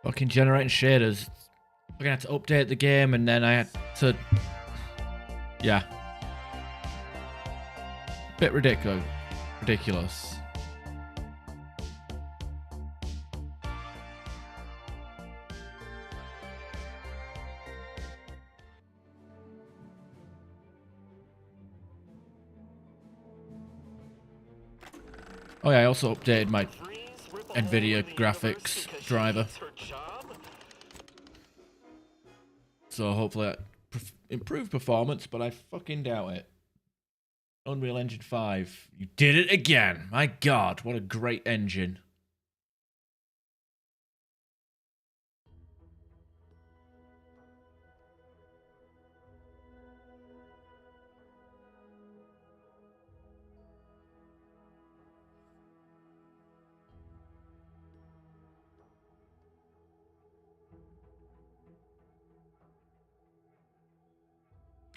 Fucking generating shaders. I'm gonna have to update the game and then I had to... Yeah. Bit ridiculous. Ridiculous. Oh yeah, I also updated my NVIDIA graphics driver. So hopefully that improved performance, but I fucking doubt it. Unreal Engine 5. You did it again. My god, what a great engine.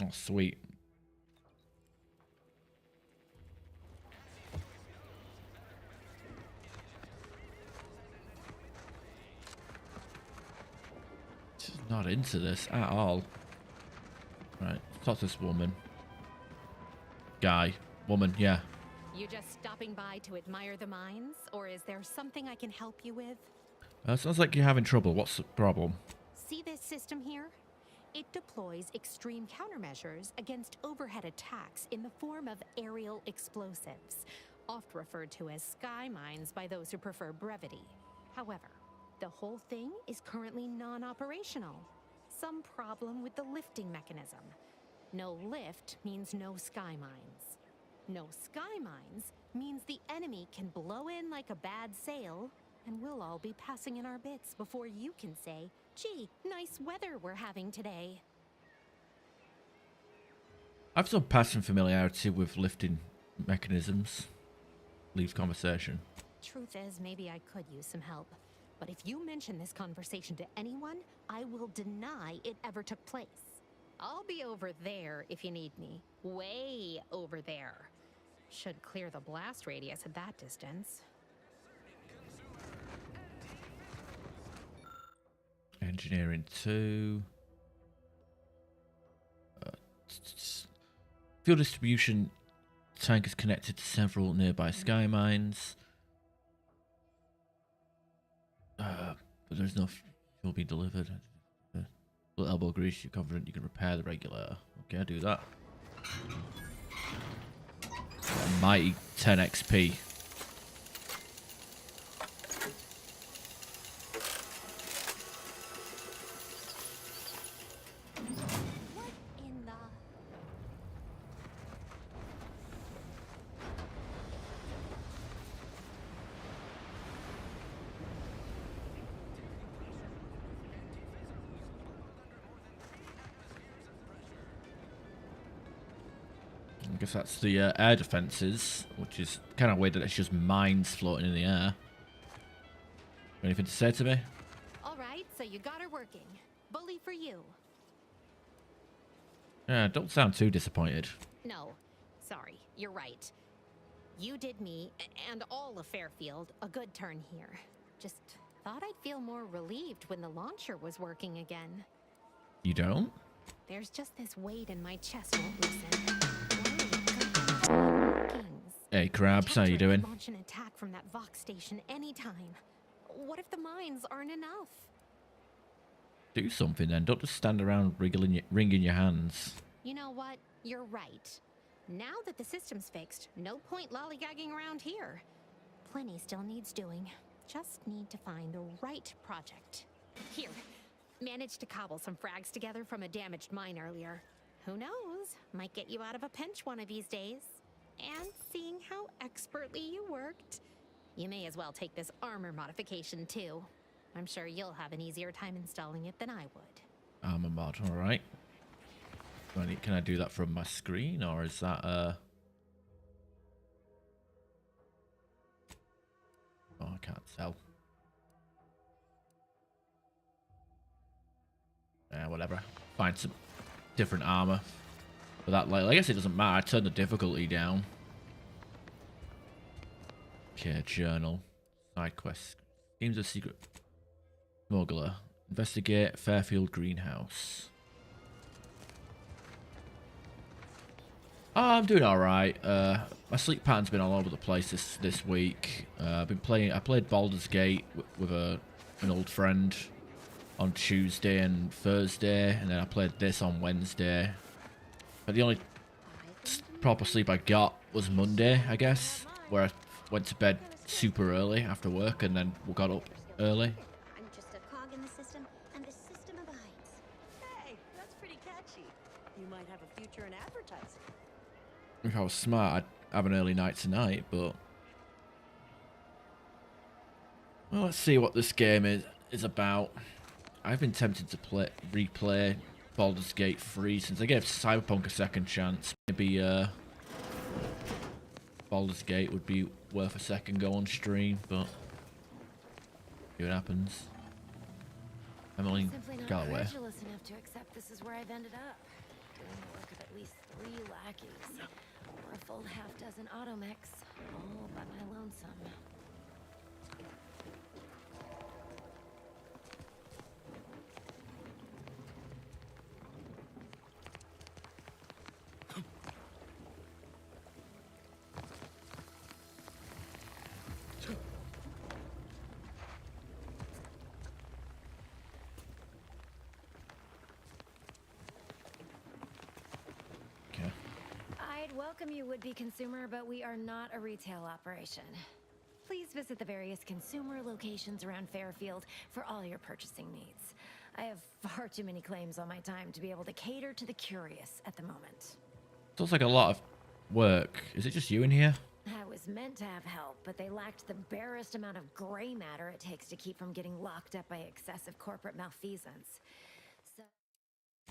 Oh, sweet. She's not into this at all. Right, talk to this woman. Guy. Woman, yeah. You just stopping by to admire the mines, or is there something I can help you with? Sounds like you're having trouble. What's the problem? See this system here? It deploys extreme countermeasures against overhead attacks in the form of aerial explosives, oft referred to as sky mines by those who prefer brevity. However, the whole thing is currently non-operational. Some problem with the lifting mechanism. No lift means no sky mines. No sky mines means the enemy can blow in like a bad sail, and we'll all be passing in our bits before you can say, gee, nice weather we're having today. I've some passing familiarity with lifting mechanisms. Leave conversation. Truth is, maybe I could use some help. But if you mention this conversation to anyone, I will deny it ever took place. I'll be over there if you need me. Way over there. Should clear the blast radius at that distance. Engineering 2. Fuel distribution tank is connected to several nearby sky mines. But there's no fuel being delivered. Little elbow grease, you're confident you can repair the regulator. Okay, I'll do that. A mighty 10 XP. What in the... I guess that's the air defenses, which is kind of weird that it's just mines floating in the air. Anything to say to me? All right, so you got her working. Bully for you. Yeah, don't sound too disappointed. No, sorry, you're right. You did me, and all of Fairfield, a good turn here. Just thought I'd feel more relieved when the launcher was working again. You don't? There's just this weight in my chest won't loosen. Hey, Krabs, how you doing? Launch an attack from that Vox station anytime. What if the mines aren't enough? Do something then. Don't just stand around wringing your hands. You know what? You're right. Now that the system's fixed, no point lollygagging around here. Plenty still needs doing. Just need to find the right project. Here, managed to cobble some frags together from a damaged mine earlier. Who knows? Might get you out of a pinch one of these days. And seeing how expertly you worked, you may as well take this armor modification too. I'm sure you'll have an easier time installing it than I would. Armor mod, alright. Can I do that from my screen, or is that Oh, I can't tell. Yeah, whatever. Find some different armor. But that, like, I guess it doesn't matter. I turned the difficulty down. Okay, journal. Side quest. Games of secret. Smuggler. Investigate Fairfield Greenhouse. Oh, I'm doing all right. My sleep pattern's been all over the place this week. I've been playing. I played Baldur's Gate with an old friend on Tuesday and Thursday, and then I played this on Wednesday. But the only proper sleep I got was Monday, I guess, where I went to bed super early after work and then got up early. I'm just a cog in the system, and the system abides. Hey, that's pretty catchy. You might have a future in advertising. If I was smart, I'd have an early night tonight, but... Well, let's see what this game is about. I've been tempted to replay Baldur's Gate 3 since I gave Cyberpunk a second chance. Maybe Baldur's Gate would be worth a second go on stream, but see what happens. Emily Galloway. Credulous enough to accept this is where I've ended up, doing the work of at least 3 lackeys, or a full half-dozen automechs, all by my lonesome. Welcome you, would-be consumer, but we are not a retail operation. Please visit the various consumer locations around Fairfield for all your purchasing needs. I have far too many claims on my time to be able to cater to the curious at the moment. Sounds like a lot of work. Is it just you in here? I was meant to have help, but they lacked the barest amount of gray matter it takes to keep from getting locked up by excessive corporate malfeasance. So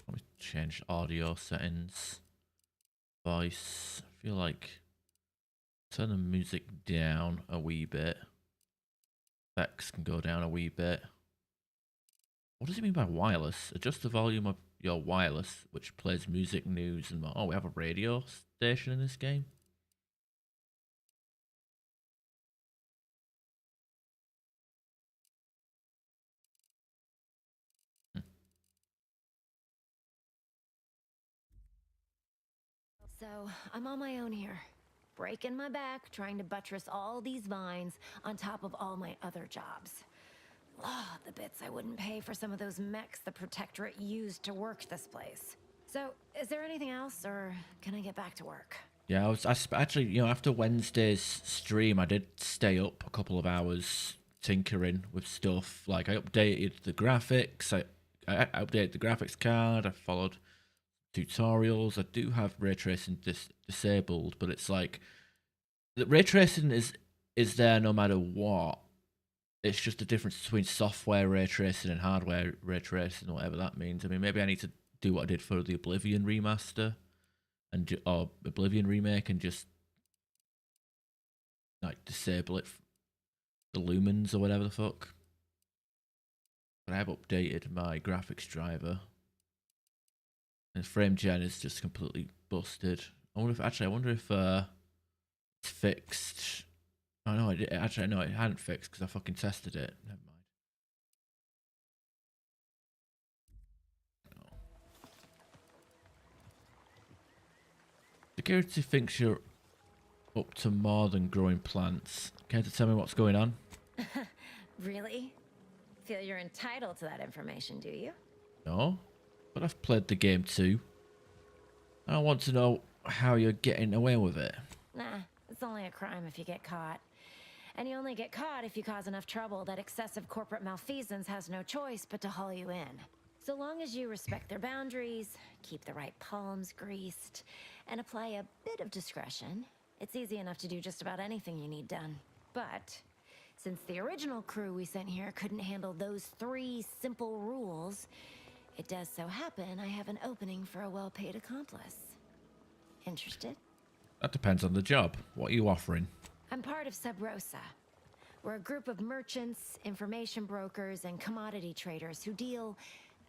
Let me change audio settings. Voice. I feel like turn the music down a wee bit. Effects can go down a wee bit. What does it mean by wireless? Adjust the volume of your wireless, which plays music, news, and more. Oh, we have a radio station in this game. So, I'm on my own here. Breaking my back, trying to buttress all these vines on top of all my other jobs. Ah, the bits I wouldn't pay for some of those mechs the Protectorate used to work this place. So, is there anything else, or can I get back to work? Yeah, actually, you know, after Wednesday's stream, I did stay up a couple of hours tinkering with stuff. Like, I updated the graphics, I updated the graphics card, I followed tutorials. I do have ray tracing disabled, but it's like the ray tracing is there no matter what. It's just the difference between software ray tracing and hardware ray tracing, whatever that means. I mean, maybe I need to do what I did for the Oblivion remaster and or Oblivion remake and just like disable it, the lumens or whatever the fuck. But I have updated my graphics driver. And frame gen is just completely busted. I wonder if it's fixed. Oh no, it hadn't fixed because I fucking tested it. Never mind. Oh. Security thinks you're up to more than growing plants. Care to tell me what's going on? Really? Feel you're entitled to that information, do you? No, but I've played the game too. I want to know how you're getting away with it. Nah, it's only a crime if you get caught. And you only get caught if you cause enough trouble that excessive corporate malfeasance has no choice but to haul you in. So long as you respect their boundaries, keep the right palms greased, and apply a bit of discretion, it's easy enough to do just about anything you need done. But since the original crew we sent here couldn't handle those 3 simple rules, it does so happen I have an opening for a well-paid accomplice. Interested? That depends on the job. What are you offering? I'm part of Sub Rosa. We're a group of merchants, information brokers, and commodity traders who deal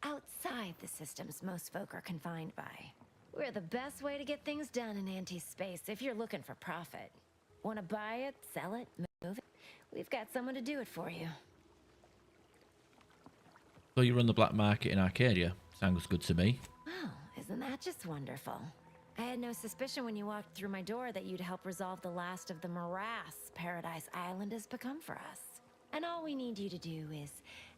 outside the systems most folk are confined by. We're the best way to get things done in anti-space if you're looking for profit. Want to buy it, sell it, move it? We've got someone to do it for you. So you run the black market in Arcadia. Sounds good to me. Oh, isn't that just wonderful? I had no suspicion when you walked through my door that you'd help resolve the last of the morass Paradise Island has become for us. And all we need you to do is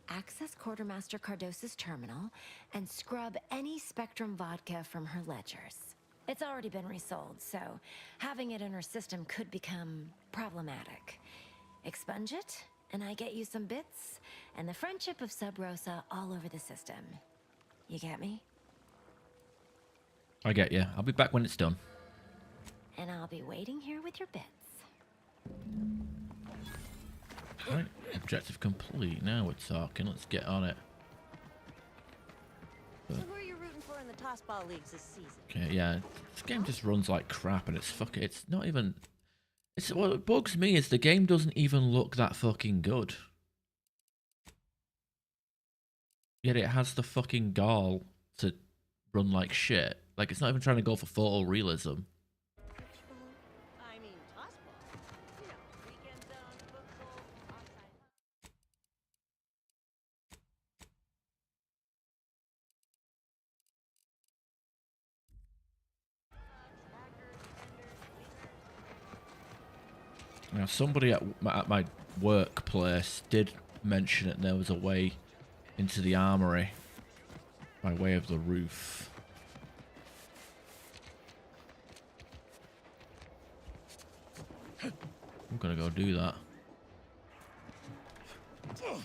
access Quartermaster Cardos's terminal and scrub any Spectrum vodka from her ledgers. It's already been resold, so having it in her system could become problematic. Expunge it, and I get you some bits, and the friendship of Sub Rosa all over the system. You get me? I get you. I'll be back when it's done. And I'll be waiting here with your bits. Right, objective complete. Now we're talking. Let's get on it. So who are you rooting for in the tossball leagues this season? Okay, yeah. This game just runs like crap, and it's not even. It's what bugs me is the game doesn't even look that fucking good. Yet it has the fucking gall to run like shit. Like it's not even trying to go for photorealism. I mean, tossball. You know, weekend zone, football, offside. Now somebody at my workplace did mention that there was a way into the armory by way of the roof. I'm gonna go do that. Oh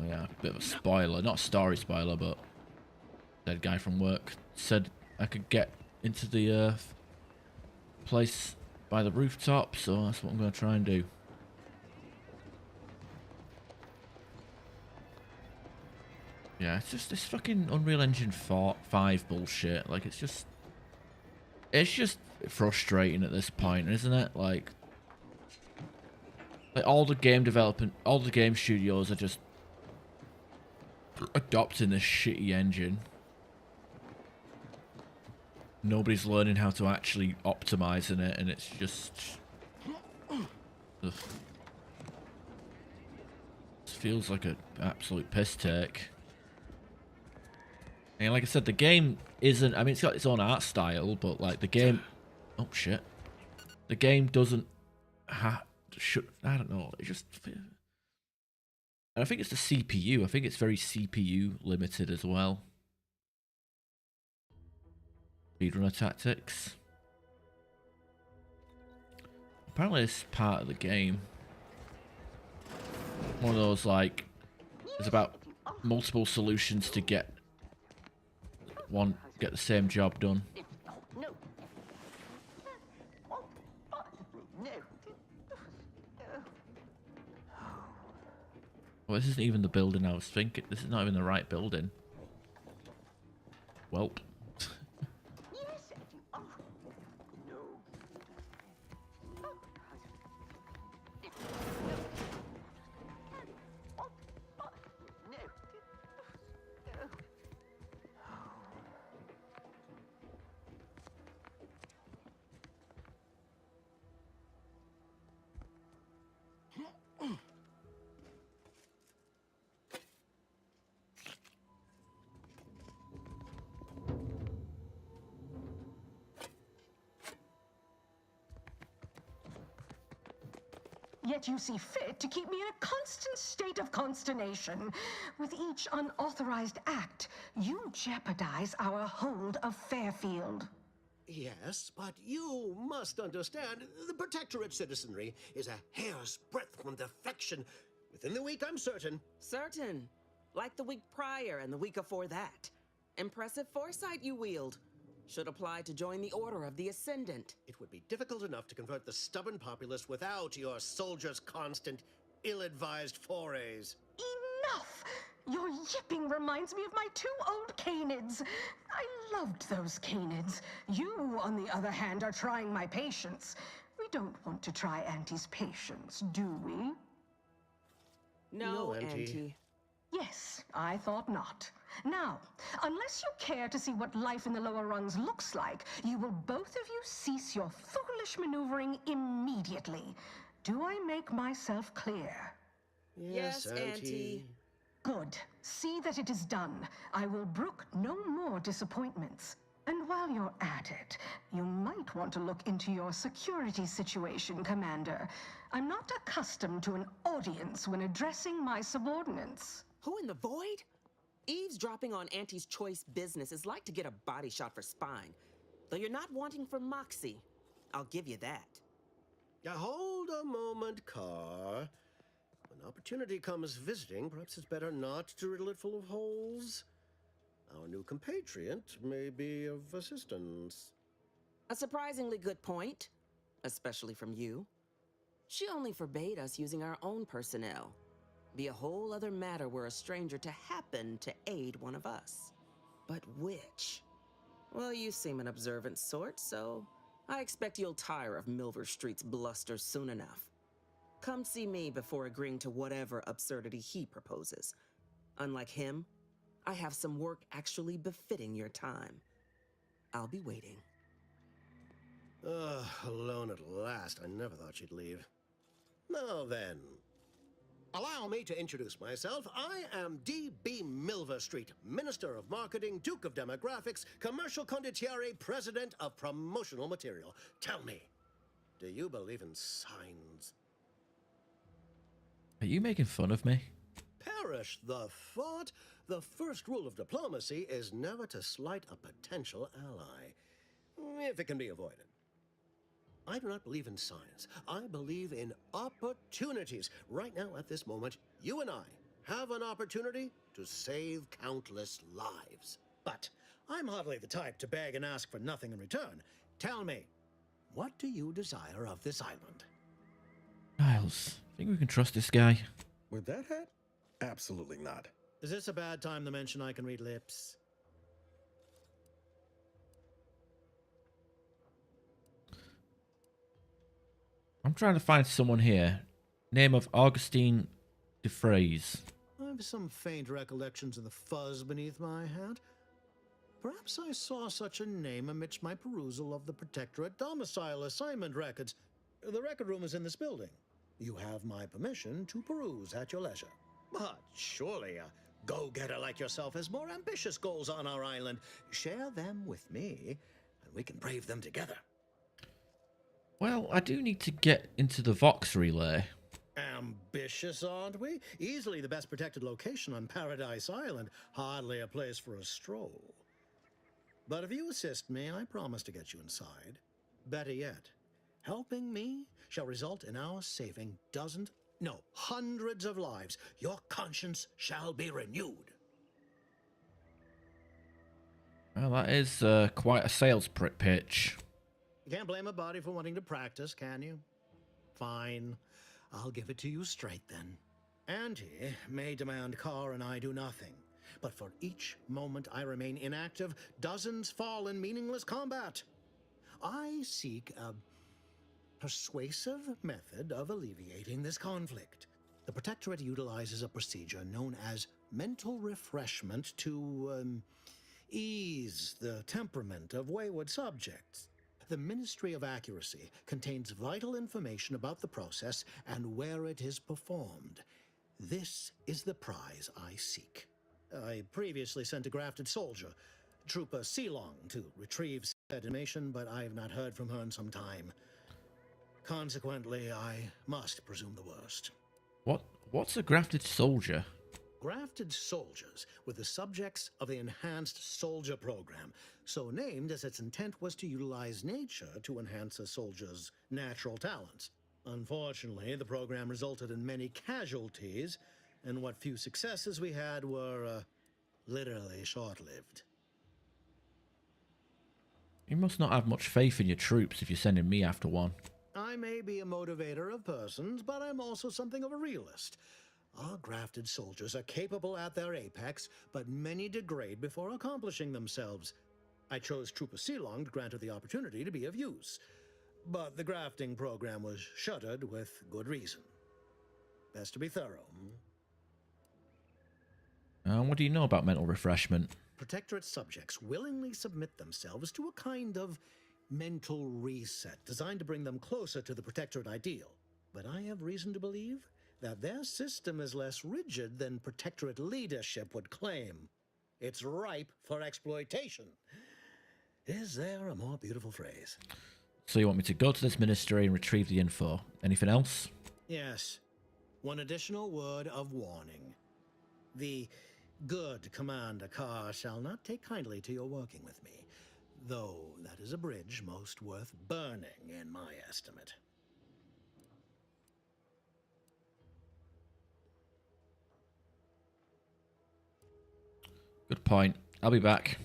yeah, bit of a spoiler. Not a story spoiler, but that guy from work said I could get into the place by the rooftop, so that's what I'm gonna try and do. Yeah, it's just this fucking Unreal Engine 5 bullshit. Like, it's just frustrating at this point, isn't it? Like all the game development, all the game studios are just adopting this shitty engine. Nobody's learning how to actually optimize in it, and it's just... Ugh. It feels like an absolute piss take. And like I said, the game isn't... I mean, it's got its own art style, but like the game... Oh, shit. The game doesn't have... I don't know. It just... And I think it's the CPU. I think it's very CPU limited as well. Speedrunner tactics. Apparently it's part of the game. One of those, like, there's about multiple solutions to get the same job done. Well, this isn't even the building I was thinking. This is not even the right building. Welp. Yet you see fit to keep me in a constant state of consternation. With each unauthorized act, you jeopardize our hold of Fairfield. Yes, but you must understand, the Protectorate citizenry is a hair's breadth from defection. Within the week, I'm certain. Certain. Like the week prior and the week before that. Impressive foresight you wield. Should apply to join the Order of the Ascendant. It would be difficult enough to convert the stubborn populace without your soldiers' constant, ill-advised forays. Enough! Your yipping reminds me of my 2 old canids. I loved those canids. You, on the other hand, are trying my patience. We don't want to try Auntie's patience, do we? No, Auntie. Auntie. Yes, I thought not. Now, unless you care to see what life in the lower rungs looks like, you will both of you cease your foolish maneuvering immediately. Do I make myself clear? Yes, Auntie. Good. See that it is done. I will brook no more disappointments. And while you're at it, you might want to look into your security situation, Commander. I'm not accustomed to an audience when addressing my subordinates. Who in the void? Eavesdropping on Auntie's choice business is like to get a body shot for spine. Though you're not wanting for moxie. I'll give you that. Now, hold a moment, Car. When opportunity comes visiting, perhaps it's better not to riddle it full of holes. Our new compatriot may be of assistance. A surprisingly good point, especially from you. She only forbade us using our own personnel. Be a whole other matter were a stranger to happen to aid one of us. But which? Well, you seem an observant sort, so I expect you'll tire of Milver Street's bluster soon enough. Come see me before agreeing to whatever absurdity he proposes. Unlike him, I have some work actually befitting your time. I'll be waiting. Alone at last. I never thought she'd leave. Now then, allow me to introduce myself. I am D.B. Milver Street, Minister of Marketing, Duke of Demographics, Commercial Condottiere, President of Promotional Material. Tell me, do you believe in signs? Are you making fun of me? Perish the thought. The first rule of diplomacy is never to slight a potential ally, if it can be avoided. I do not believe in signs. I believe in opportunities. Right now, at this moment, you and I have an opportunity to save countless lives. But I'm hardly the type to beg and ask for nothing in return. Tell me, what do you desire of this island? Giles, think we can trust this guy? With that hat? Absolutely not. Is this a bad time to mention I can read lips? I'm trying to find someone here. Name of Augustine DeFrays. I have some faint recollections of the fuzz beneath my hat. Perhaps I saw such a name amidst my perusal of the Protectorate domicile assignment records. The record room is in this building. You have my permission to peruse at your leisure. But surely a go-getter like yourself has more ambitious goals on our island. Share them with me, and we can brave them together. Well, I do need to get into the Vox relay. Ambitious, aren't we? Easily the best protected location on Paradise Island. Hardly a place for a stroll. But if you assist me, I promise to get you inside. Better yet, helping me shall result in our saving dozens, no, hundreds of lives. Your conscience shall be renewed. Well, that is quite a sales pitch. You can't blame a body for wanting to practice, can you? Fine. I'll give it to you straight then. Auntie may demand Carr and I do nothing, but for each moment I remain inactive, dozens fall in meaningless combat. I seek a persuasive method of alleviating this conflict. The Protectorate utilizes a procedure known as mental refreshment to ease the temperament of wayward subjects. The Ministry of Accuracy contains vital information about the process and where it is performed. This is the prize I seek. I previously sent a grafted soldier, Trooper Sealong, to retrieve said information, but I have not heard from her in some time. Consequently, I must presume the worst. What's a grafted soldier? Grafted soldiers were the subjects of the Enhanced Soldier Program, so named as its intent was to utilize nature to enhance a soldier's natural talents. Unfortunately, the program resulted in many casualties, and what few successes we had were literally short-lived. You must not have much faith in your troops if you're sending me after one. I may be a motivator of persons, but I'm also something of a realist. Our grafted soldiers are capable at their apex, but many degrade before accomplishing themselves. I chose Trooper Sealong to grant her the opportunity to be of use, but the grafting program was shuttered with good reason. Best to be thorough. What do you know about mental refreshment? Protectorate subjects willingly submit themselves to a kind of mental reset designed to bring them closer to the Protectorate ideal. But I have reason to believe that their system is less rigid than Protectorate leadership would claim. It's ripe for exploitation. Is there a more beautiful phrase? So you want me to go to this ministry and retrieve the info? Anything else? Yes. One additional word of warning. The good Commander Carr shall not take kindly to your working with me, though that is a bridge most worth burning in my estimate. Good point. I'll be back.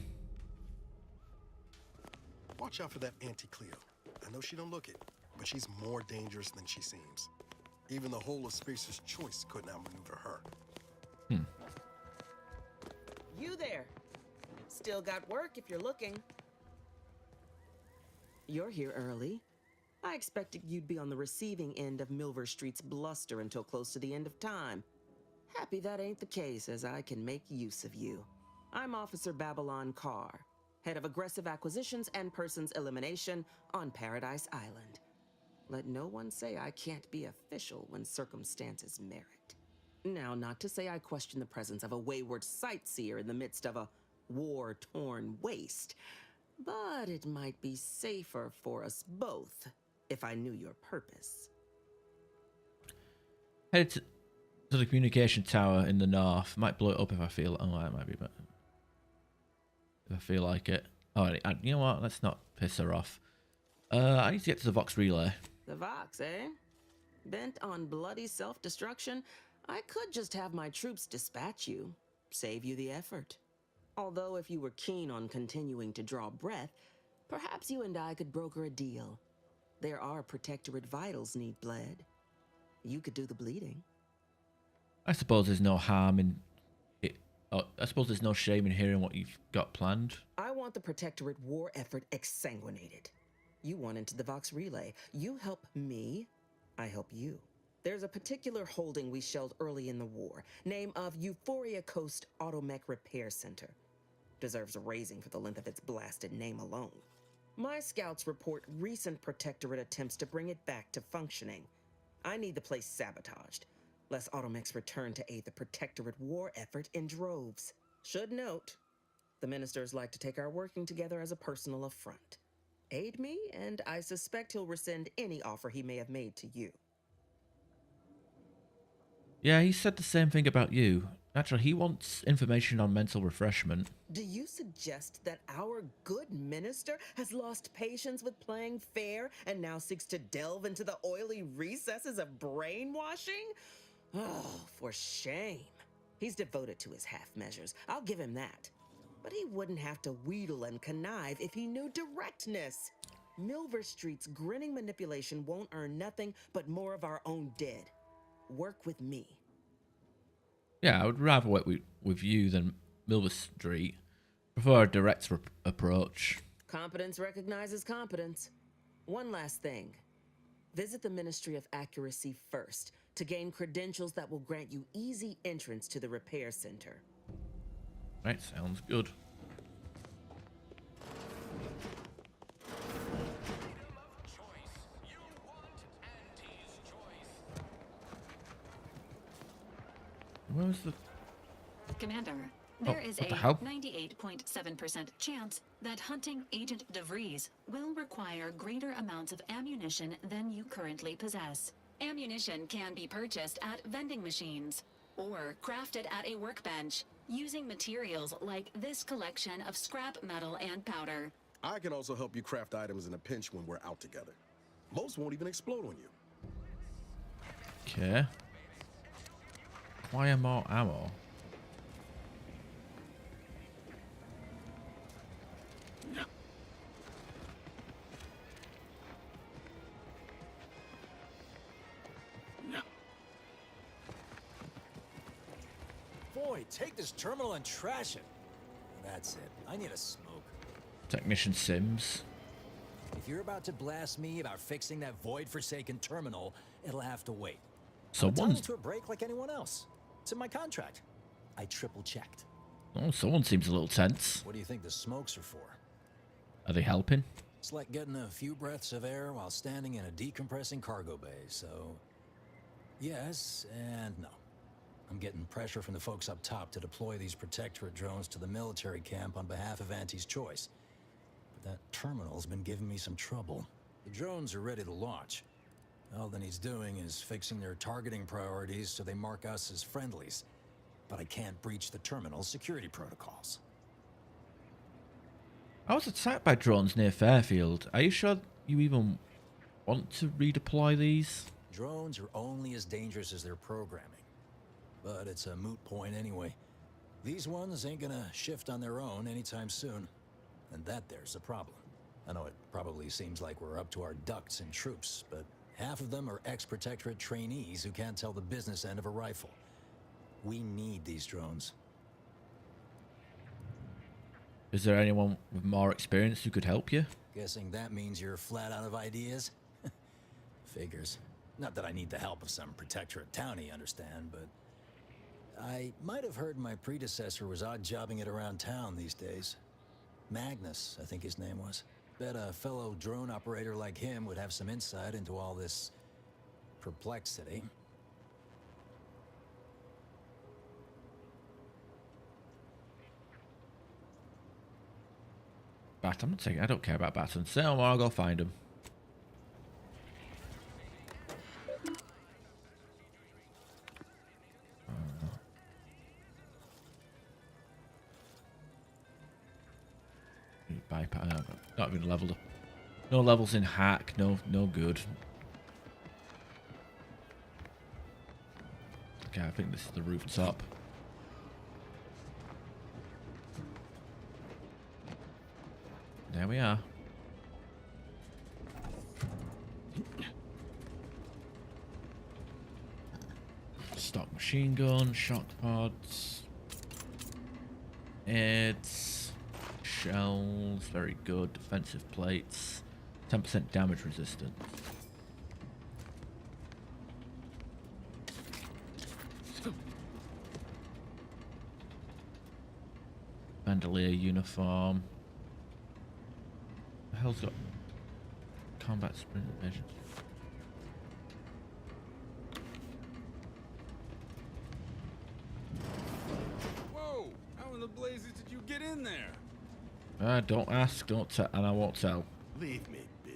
Watch out for that Auntie Cleo. I know she don't look it, but she's more dangerous than she seems. Even the whole of Spacer's Choice couldn't outmaneuver her. You there. Still got work if you're looking. You're here early. I expected you'd be on the receiving end of Milver Street's bluster until close to the end of time. Happy that ain't the case, as I can make use of you. I'm Officer Babylon Carr, head of aggressive acquisitions and persons elimination on Paradise Island. Let no one say I can't be official when circumstances merit. Now, not to say I question the presence of a wayward sightseer in the midst of a war-torn waste, but it might be safer for us both if I knew your purpose. Head to the communication tower in the north. Might blow it up if I feel. Oh, that might be better. If I feel like it. Oh, you know what? Let's not piss her off. I need to get to the Vox relay. The Vox, eh? Bent on bloody self-destruction, I could just have my troops dispatch you, save you the effort. Although if you were keen on continuing to draw breath, perhaps you and I could broker a deal. There are Protectorate vitals need bled. You could do the bleeding. I suppose there's no harm in it. Oh, I suppose there's no shame in hearing what you've got planned. I want the Protectorate war effort exsanguinated. You want into the Vox relay. You help me, I help you. There's a particular holding we shelled early in the war, name of Euphoria Coast Automech Repair Center. Deserves a raising for the length of its blasted name alone. My scouts report recent Protectorate attempts to bring it back to functioning. I need the place sabotaged, lest Automechs return to aid the Protectorate war effort in droves. Should note, the ministers like to take our working together as a personal affront. Aid me, and I suspect he'll rescind any offer he may have made to you. Yeah, he said the same thing about you. Actually, he wants information on mental refreshment. Do you suggest that our good minister has lost patience with playing fair and now seeks to delve into the oily recesses of brainwashing? Oh, for shame. He's devoted to his half measures. I'll give him that. But he wouldn't have to wheedle and connive if he knew directness. Milver Street's grinning manipulation won't earn nothing but more of our own dead. Work with me. Yeah, I would rather work with you than Milver Street. Prefer a direct approach. Competence recognizes competence. One last thing. Visit the Ministry of Accuracy first to gain credentials that will grant you easy entrance to the repair center. Right, sounds good. Where was the... Commander, there is a what the hell? 98.7% chance that hunting Agent DeVries will require greater amounts of ammunition than you currently possess. Ammunition can be purchased at vending machines or crafted at a workbench using materials like this collection of scrap metal and powder. I can also help you craft items in a pinch when we're out together. Most won't even explode on you. Okay. Acquire more ammo. Boy, take this terminal and trash it. That's it. I need a smoke. Technician Sims. If you're about to blast me about fixing that void-forsaken terminal, it'll have to wait. So I'm one's... entitled to a break like anyone else. It's in my contract. I triple-checked. Oh, someone seems a little tense. What do you think the smokes are for? Are they helping? It's like getting a few breaths of air while standing in a decompressing cargo bay, so... yes and no. I'm getting pressure from the folks up top to deploy these Protectorate drones to the military camp on behalf of Auntie's Choice. But that terminal's been giving me some trouble. The drones are ready to launch. All that he's doing is fixing their targeting priorities so they mark us as friendlies. But I can't breach the terminal's security protocols. I was attacked by drones near Fairfield. Are you sure you even want to redeploy these? Drones are only as dangerous as their programming. But it's a moot point anyway. These ones ain't gonna shift on their own anytime soon. And that there's a problem. I know it probably seems like we're up to our ducks in troops, but half of them are ex-Protectorate trainees who can't tell the business end of a rifle. We need these drones. Is there anyone with more experience who could help you? Guessing that means you're flat out of ideas? Figures. Not that I need the help of some Protectorate townie, understand, but... I might have heard my predecessor was odd-jobbing it around town these days. Magnus, I think his name was. Bet a fellow drone operator like him would have some insight into all this... perplexity. Bat, I'm not taking. I don't care about Baton. Say no more, I'll go find him. Bypass. Not even leveled up. No levels in hack. No good. Okay, I think this is the rooftop. There we are. Stock machine gun, shock pods, heads, shells, very good. Defensive plates, 10% damage resistance. Bandolier uniform. The hell's got combat sprint vision? Whoa! How in the blazes did you get in there? Don't ask, don't tell, and I won't tell. Leave me be.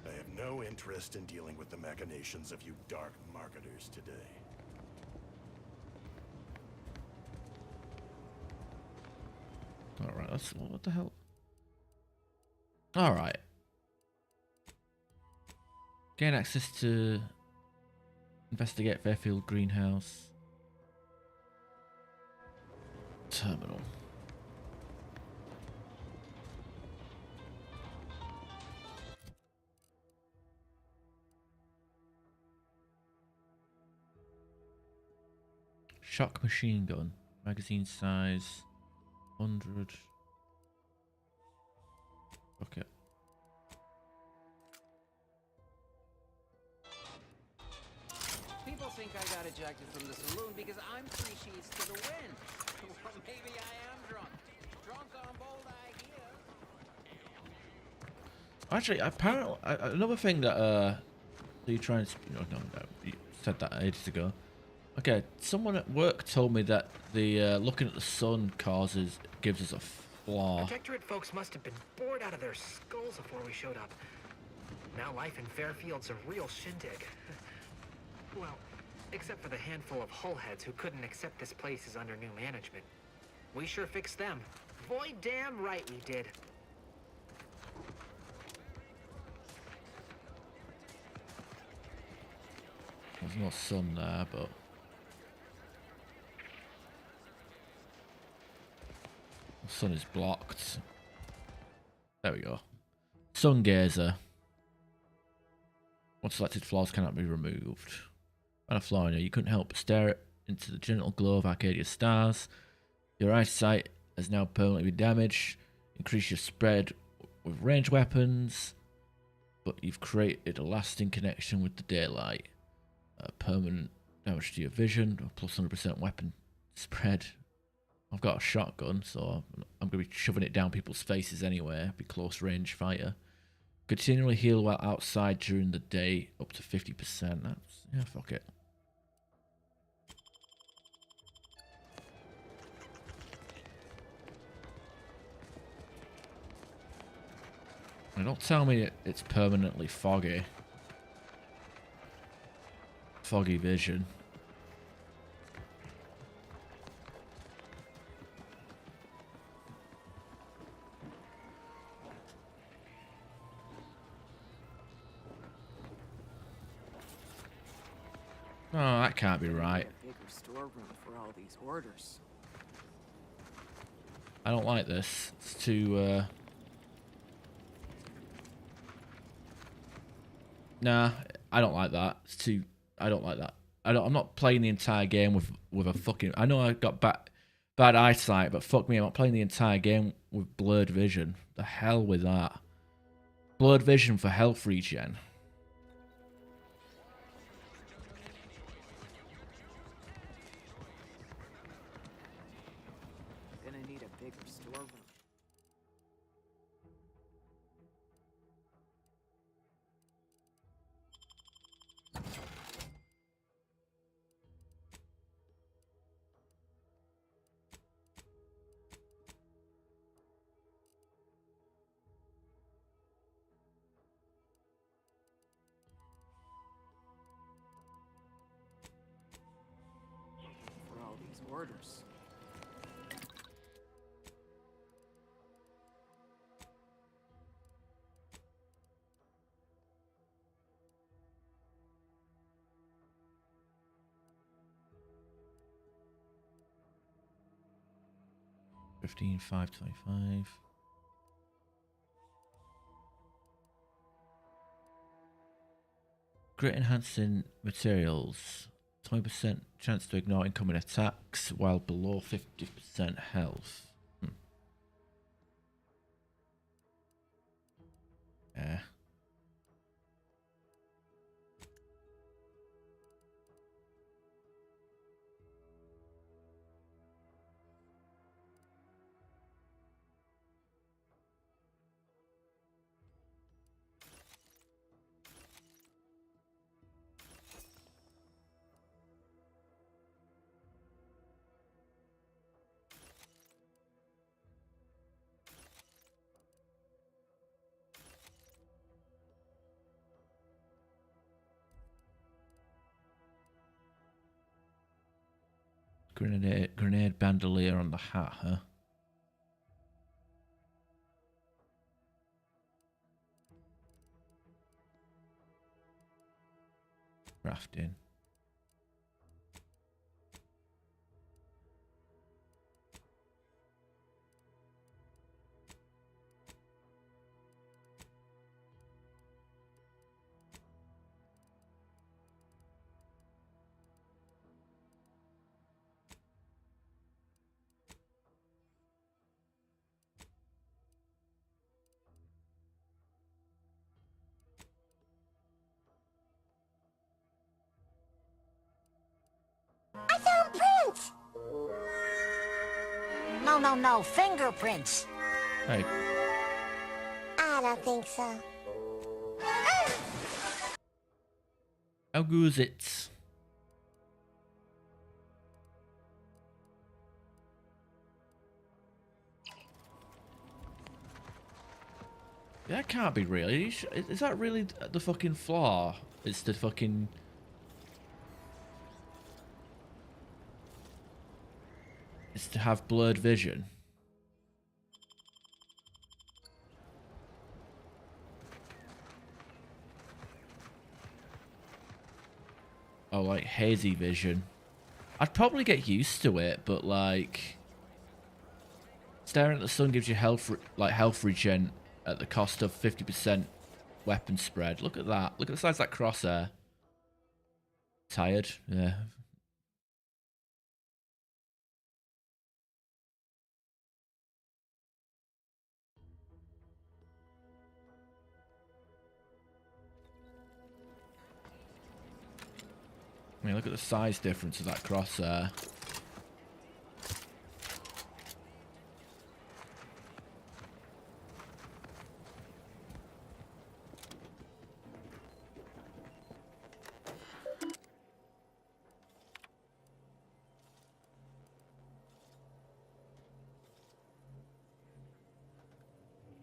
I have no interest in dealing with the machinations of you dark marketers today. Alright, that's what the hell? Alright. Gain access to investigate Fairfield Greenhouse. Terminal. Shock machine gun. Magazine size 100. Okay. People think I got ejected from the saloon because I'm 3 sheets to the wind. Well, maybe I am drunk. Drunk on bold ideas. Actually, apparently, another thing that you try and no, you said that ages ago. Okay, someone at work told me that the looking at the sun gives us a flaw. Protectorate folks must have been bored out of their skulls before we showed up. Now life in Fairfield's a real shindig. Well, except for the handful of hull heads who couldn't accept this place is under new management. We sure fixed them. Boy, damn right we did. There's no sun there, but the sun is blocked. There we go. Sun gazer. Once selected flaws cannot be removed. On a flaw in you couldn't help but stare into the gentle glow of Arcadia stars. Your eyesight has now permanently been damaged. Increase your spread with ranged weapons, but you've created a lasting connection with the daylight. Permanent damage to your vision, plus 100% weapon spread. I've got a shotgun, so I'm going to be shoving it down people's faces anyway. Be close range fire. Continually heal while outside during the day, up to 50%. That's, yeah, fuck it. And don't tell me it's permanently foggy. Foggy vision. Oh, that can't be right. Bigger storeroom for all these orders. I don't like this. It's too, Nah, I don't like that. It's too... I don't like that. I'm not playing the entire game with a fucking... I know I got bad eyesight, but fuck me, I'm not playing the entire game with blurred vision. The hell with that. Blurred vision for health regen. Gonna need a bigger storeroom. For all these orders. $15, $5.25. Grit enhancing materials. 20% chance to ignore incoming attacks while below 50% health. Yeah. Grenade bandolier on the hat, huh? Crafting. I found prints! No, fingerprints. Hey. I don't think so. How goes it? That can't be real. Is that really the fucking flaw? It's the fucking... It's to have blurred vision. Oh, like hazy vision. I'd probably get used to it, but like... Staring at the sun gives you health regen at the cost of 50% weapon spread. Look at that. Look at the size of that crosshair. Tired? Yeah. I mean, look at the size difference of that crosshair.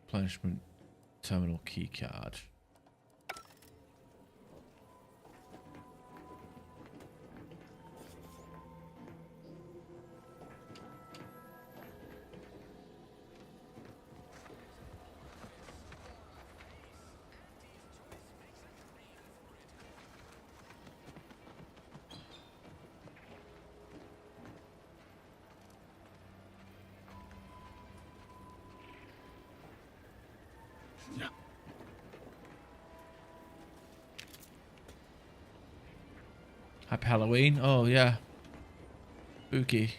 Replenishment terminal key card. Happy Halloween. Oh, yeah. Spooky.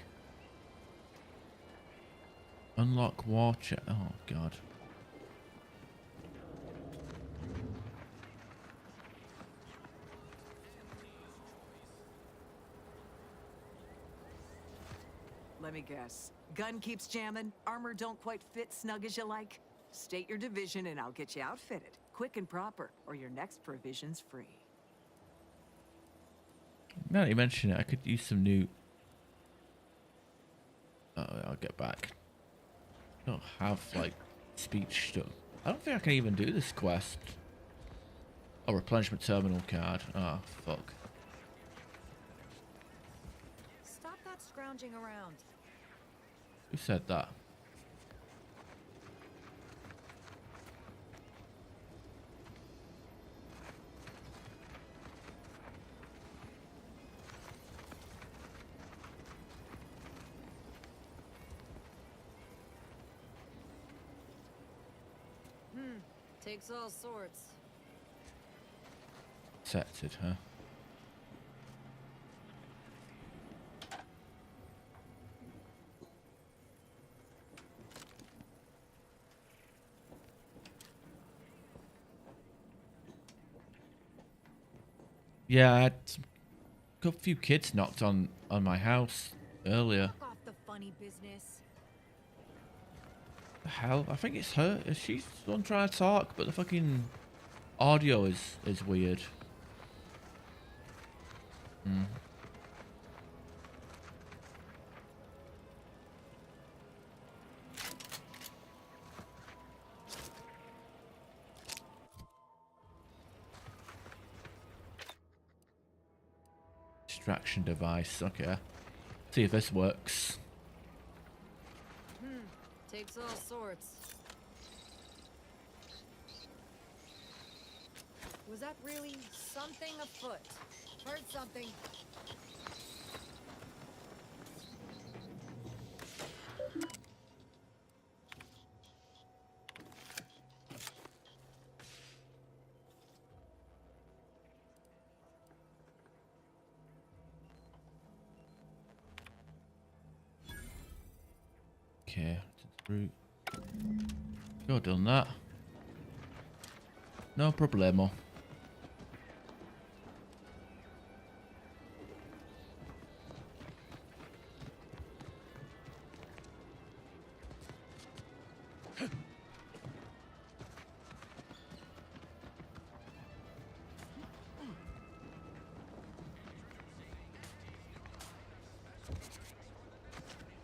Unlock watch. Oh, God. Let me guess. Gun keeps jamming, armor don't quite fit snug as you like. State your division and I'll get you outfitted. Quick and proper, or your next provision's free. Now that you mention it, I could use some new... Oh, I'll get back. I don't have, like, speech stuff. I don't think I can even do this quest. Oh, replenishment terminal card. Oh, fuck. Stop that scrounging around. Who said that? Takes all sorts. Accepted, huh? Yeah, I had a few kids knocked on my house earlier. Fuck off the funny business. The hell? I think it's her. She's the one trying to talk, but the fucking audio is weird. Hmm. Distraction device. Okay. See if this works. Takes all sorts. Was that really something afoot? Heard something. Okay. Route. Sure done that. No problemo.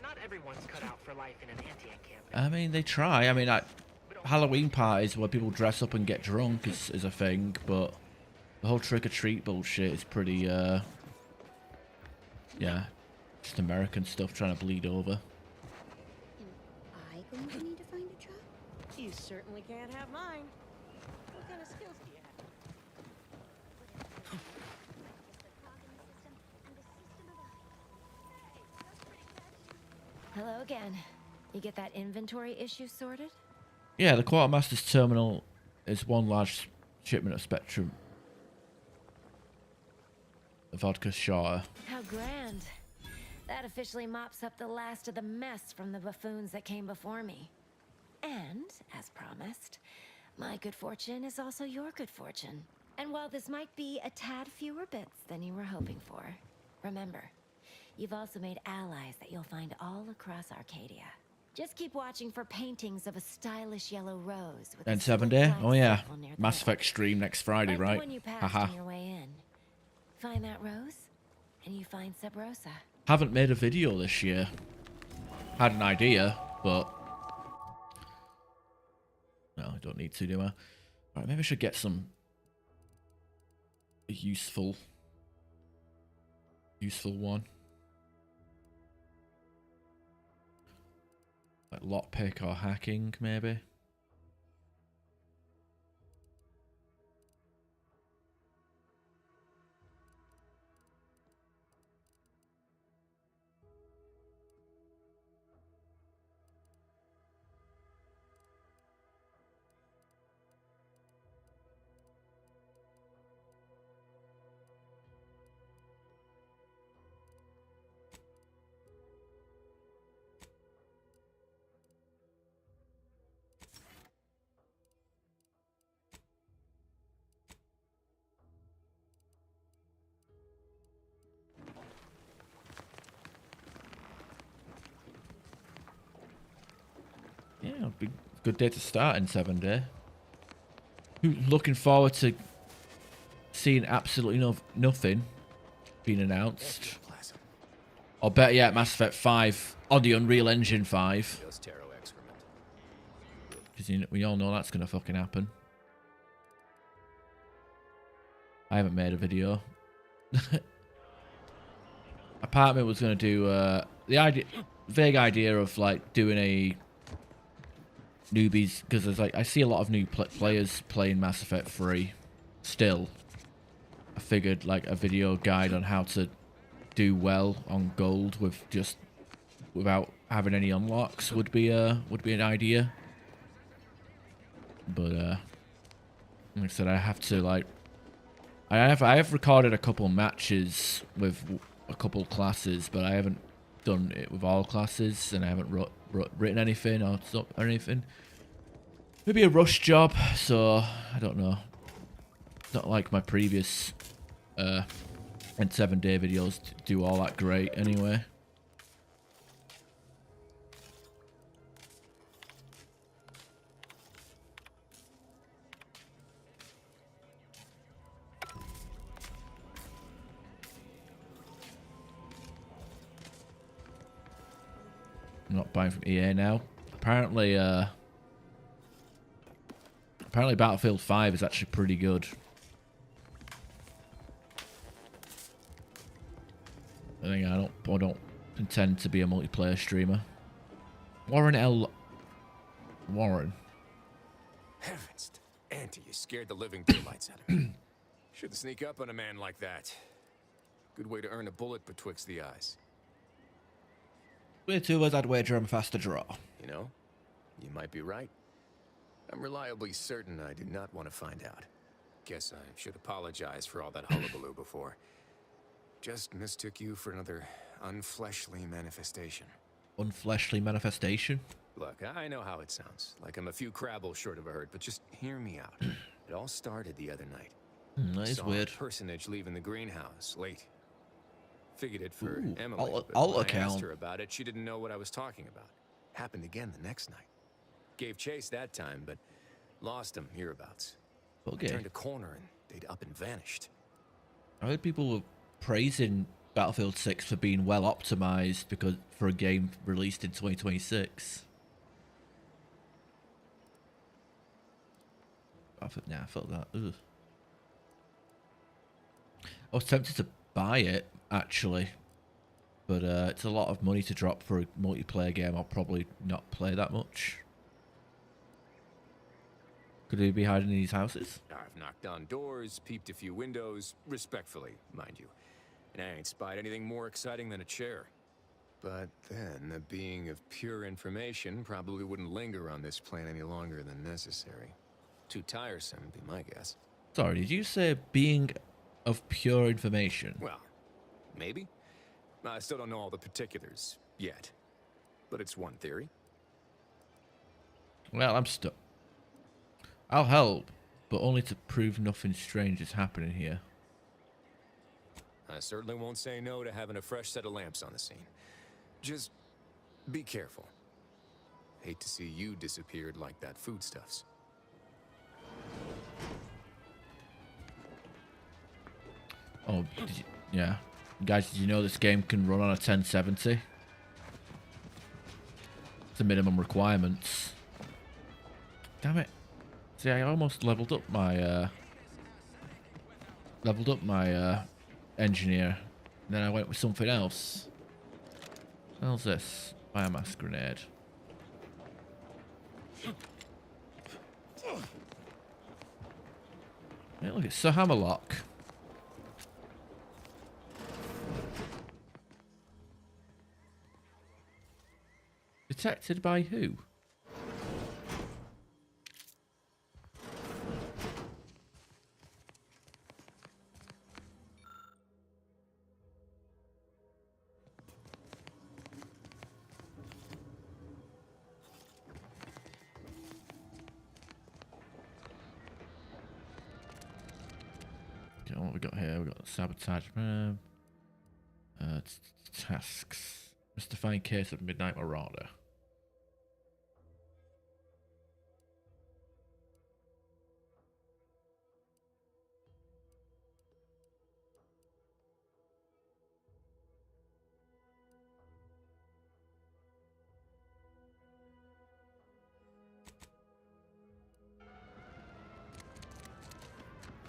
Not everyone's cut out for life in an anti-encampment. I mean, they try. I mean, Halloween parties where people dress up and get drunk is a thing, but the whole trick-or-treat bullshit is pretty, yeah, just American stuff trying to bleed over. Am I going to need to find a job? You certainly can't have mine. What kind of skills do you have? Hello again. You get that inventory issue sorted? Yeah, the Quartermaster's terminal is one large shipment of Spectrum. The vodka shorter. How grand. That officially mops up the last of the mess from the buffoons that came before me. And, as promised, my good fortune is also your good fortune. And while this might be a tad fewer bits than you were hoping for, remember, you've also made allies that you'll find all across Arcadia. Just keep watching for paintings of a stylish yellow rose with And a 7 silver day? flag Oh yeah. circle near the Mass lip. Effect stream next Friday, Like right? the one you passed Haha. on your way in. Find that rose, and you find Sub Rosa. Haven't made a video this year. Had an idea, but I don't need to, do I? Alright, maybe I should get some useful one. Like lockpick or hacking, maybe. Yeah, it'll be a good day to start in 7 Day. Looking forward to seeing absolutely nothing being announced. Or better yet, Mass Effect 5 on the Unreal Engine 5. Because we all know that's going to fucking happen. I haven't made a video. Apartment was going to do the vague idea of like doing a newbies, because there's like I see a lot of new players playing Mass Effect 3 still. I figured like a video guide on how to do well on gold without having any unlocks would be an idea. But like I said, I have to like I have recorded a couple matches with a couple classes, but I haven't done it with all classes, and I haven't written anything or anything. Maybe a rush job, so I don't know. Not like my previous and 7 Day videos do all that great anyway. I'm not buying from EA now. Apparently Battlefield 5 is actually pretty good. I don't intend to be a multiplayer streamer. Warren. Heavens, Auntie, you scared the living daylights out of me. Shouldn't sneak up on a man like that. Good way to earn a bullet betwixt the eyes. With 2 words, I'd wager I'm faster draw. You know, you might be right. I'm reliably certain I did not want to find out. Guess I should apologize for all that hullabaloo before. Just mistook you for another unfleshly manifestation. Unfleshly manifestation? Look, I know how it sounds. Like I'm a few crabbles short of a hurt, but just hear me out. It all started the other night. That is Saw weird. A personage leaving the greenhouse late. Figured it for Ooh, Emily, but I'll when I account. asked her about it, she didn't know what I was talking about. Happened again the next night. Gave chase that time, but lost him hereabouts. Okay. Turned a corner and they'd up and vanished. I heard people were praising Battlefield 6 for being well optimized for a game released in 2026. I felt that. Ugh. I was tempted to buy it actually, but it's a lot of money to drop for a multiplayer game. I'll probably not play that much. Could he be hiding in these houses? I've knocked on doors, peeped a few windows, respectfully, mind you. And I ain't spied anything more exciting than a chair. But then, a being of pure information probably wouldn't linger on this plane any longer than necessary. Too tiresome, would be my guess. Sorry, did you say being of pure information? Well, maybe. I still don't know all the particulars, yet. But it's one theory. Well, I'm stuck. I'll help, but only to prove nothing strange is happening here. I certainly won't say no to having a fresh set of lamps on the scene. Just be careful. Hate to see you disappeared like that foodstuffs. Oh, yeah. Guys, did you know this game can run on a 1070? It's the minimum requirements. Damn it. See, I almost leveled up my engineer. And then I went with something else. What hell's this? Biomass grenade. Hey, look, it's Sir Hammerlock. Detected by who? Okay, what we got here? We got sabotage. Tasks. Mystifying case of Midnight Marauder.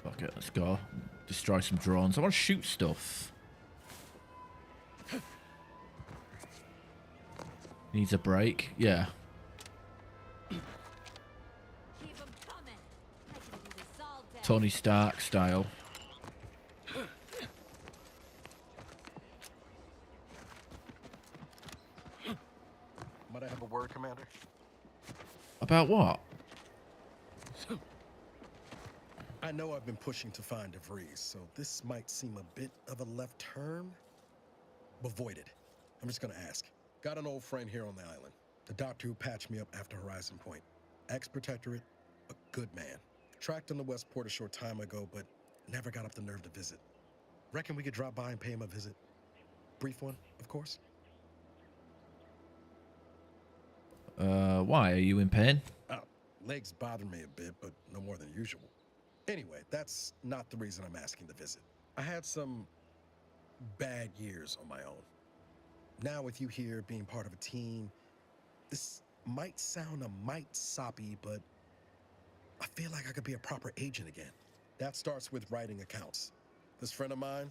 Okay, let's go. Destroy some drones. I want to shoot stuff. Needs a break. Yeah. Tony Stark style. Might I have a word, Commander? About what? I know I've been pushing to find DeVries, so this might seem a bit of a left turn. But void it. I'm just gonna ask. Got an old friend here on the island. The doctor who patched me up after Horizon Point. Ex-protectorate, a good man. Tracked on the Westport a short time ago, but never got up the nerve to visit. Reckon we could drop by and pay him a visit? Brief one, of course. Why? Are you in pain? Legs bother me a bit, but no more than usual. Anyway, that's not the reason I'm asking to visit. I had some bad years on my own. Now with you here being part of a team, this might sound a mite soppy, but I feel like I could be a proper agent again. That starts with writing accounts. This friend of mine,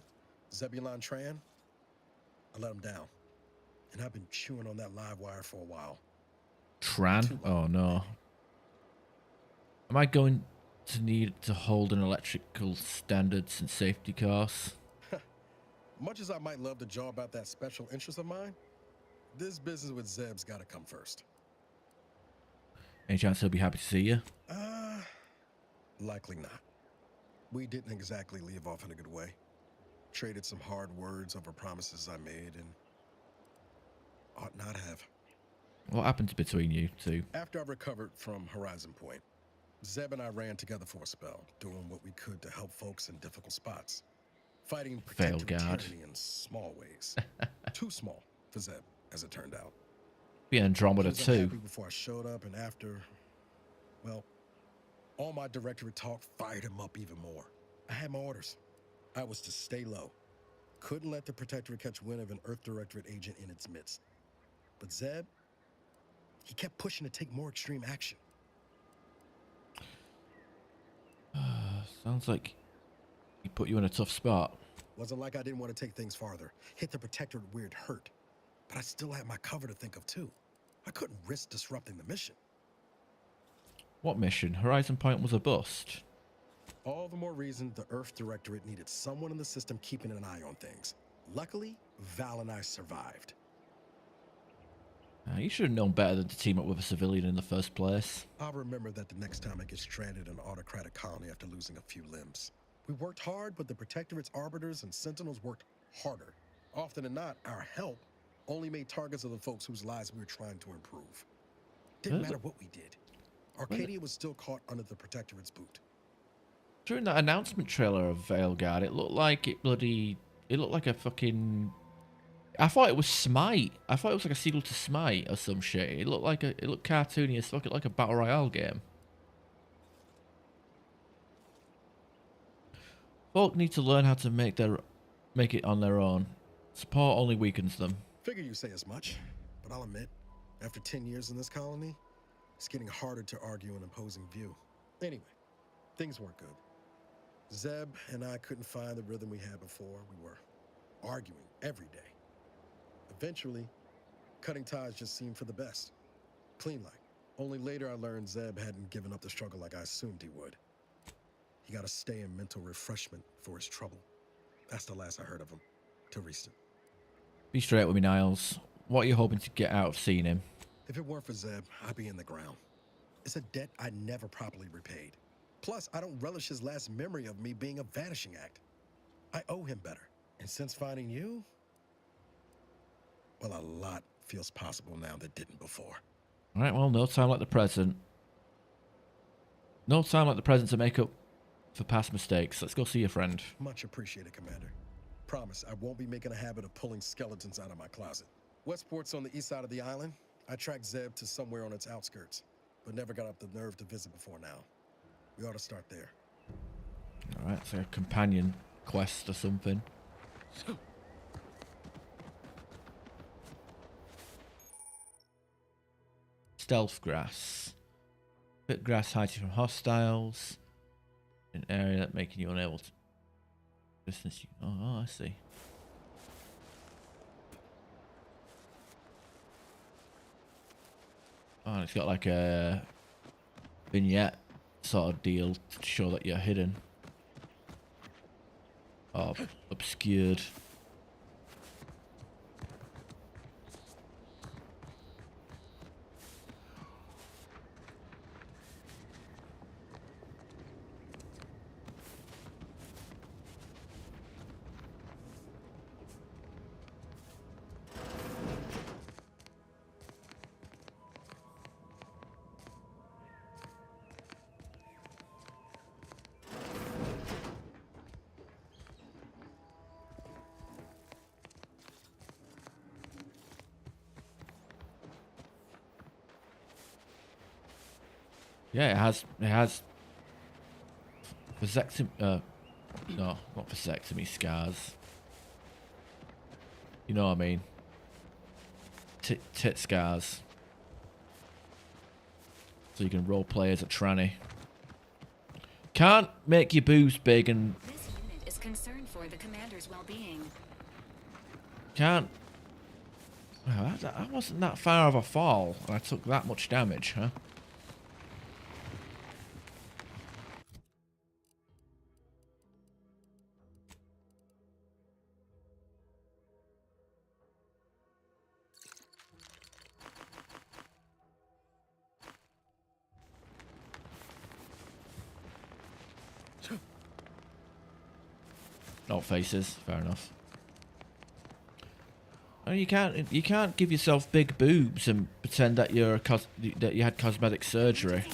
Zebulon Tran, I let him down. And I've been chewing on that live wire for a while. Tran? Oh no. Am I going to need to hold an electrical standards and safety course? Much as I might love to jaw about that special interest of mine, this business with Zeb's gotta come first. Any chance he'll be happy to see you? Likely not. We didn't exactly leave off in a good way. Traded some hard words over promises I made and ought not have. What happened between you two? After I recovered from Horizon Point, Zeb and I ran together for a spell, doing what we could to help folks in difficult spots. Fighting protective tyranny in small ways. Too small for Zeb, as it turned out. Be Andromeda too. Before I showed up, and after, well, all my directorate talk fired him up even more. I had my orders. I was to stay low. Couldn't let the Protectorate catch wind of an Earth Directorate agent in its midst. But Zeb, he kept pushing to take more extreme action. Sounds like he put you in a tough spot. Wasn't like I didn't want to take things farther. Hit the Protectorate weird hurt. But I still had my cover to think of too. I couldn't risk disrupting the mission. What mission? Horizon Point was a bust. All the more reason the Earth Directorate needed someone in the system keeping an eye on things. Luckily, Val and I survived. You should have known better than to team up with a civilian in the first place. I'll remember that the next time I get stranded in an autocratic colony after losing a few limbs. We worked hard, but the Protectorate's arbiters and sentinels worked harder. Often than not, our help only made targets of the folks whose lives we were trying to improve. Didn't matter what we did. Arcadia was still caught under the Protectorate's boot. During that announcement trailer of Veilguard, it looked like it looked like a fucking... I thought it was Smite. I thought it was like a sequel to Smite or some shit. It looked cartoony as fuck. It looked like a battle royale game. Folk need to learn how to make it on their own. Support only weakens them. Figure you say as much, but I'll admit, after 10 years in this colony, it's getting harder to argue an opposing view. Anyway, things weren't good. Zeb and I couldn't find the rhythm we had before. We were arguing every day. Eventually, cutting ties just seemed for the best. Clean like. Only later I learned Zeb hadn't given up the struggle like I assumed he would. He got to stay in mental refreshment for his trouble. That's the last I heard of him. Till recent. Be straight with me, Niles. What are you hoping to get out of seeing him? If it weren't for Zeb, I'd be in the ground. It's a debt I never properly repaid. Plus, I don't relish his last memory of me being a vanishing act. I owe him better. And since finding you, well, a lot feels possible now that didn't before. All right, well, no time like the present. No time like the present to make up for past mistakes. Let's go see your friend. Much appreciated, Commander. Promise, I won't be making a habit of pulling skeletons out of my closet. Westport's on the east side of the island. I tracked Zeb to somewhere on its outskirts, but never got up the nerve to visit before now. We ought to start there. All right, so a companion quest or something. Stealth grass. Bit grass hiding from hostiles. An area that making you unable to distance you. Oh, I see. Oh, and it's got like a vignette sort of deal to show that you're hidden. Or obscured. Yeah, it has vasectomy, no, not vasectomy scars. You know what I mean? Tit scars. So you can role play as a tranny. Can't make your boobs big and... This unit is concerned for the commander's well-being. Can't... Well, I wasn't that far of a fall, and I took that much damage, huh? No faces, fair enough. Oh, you can't give yourself big boobs and pretend that that you had cosmetic surgery.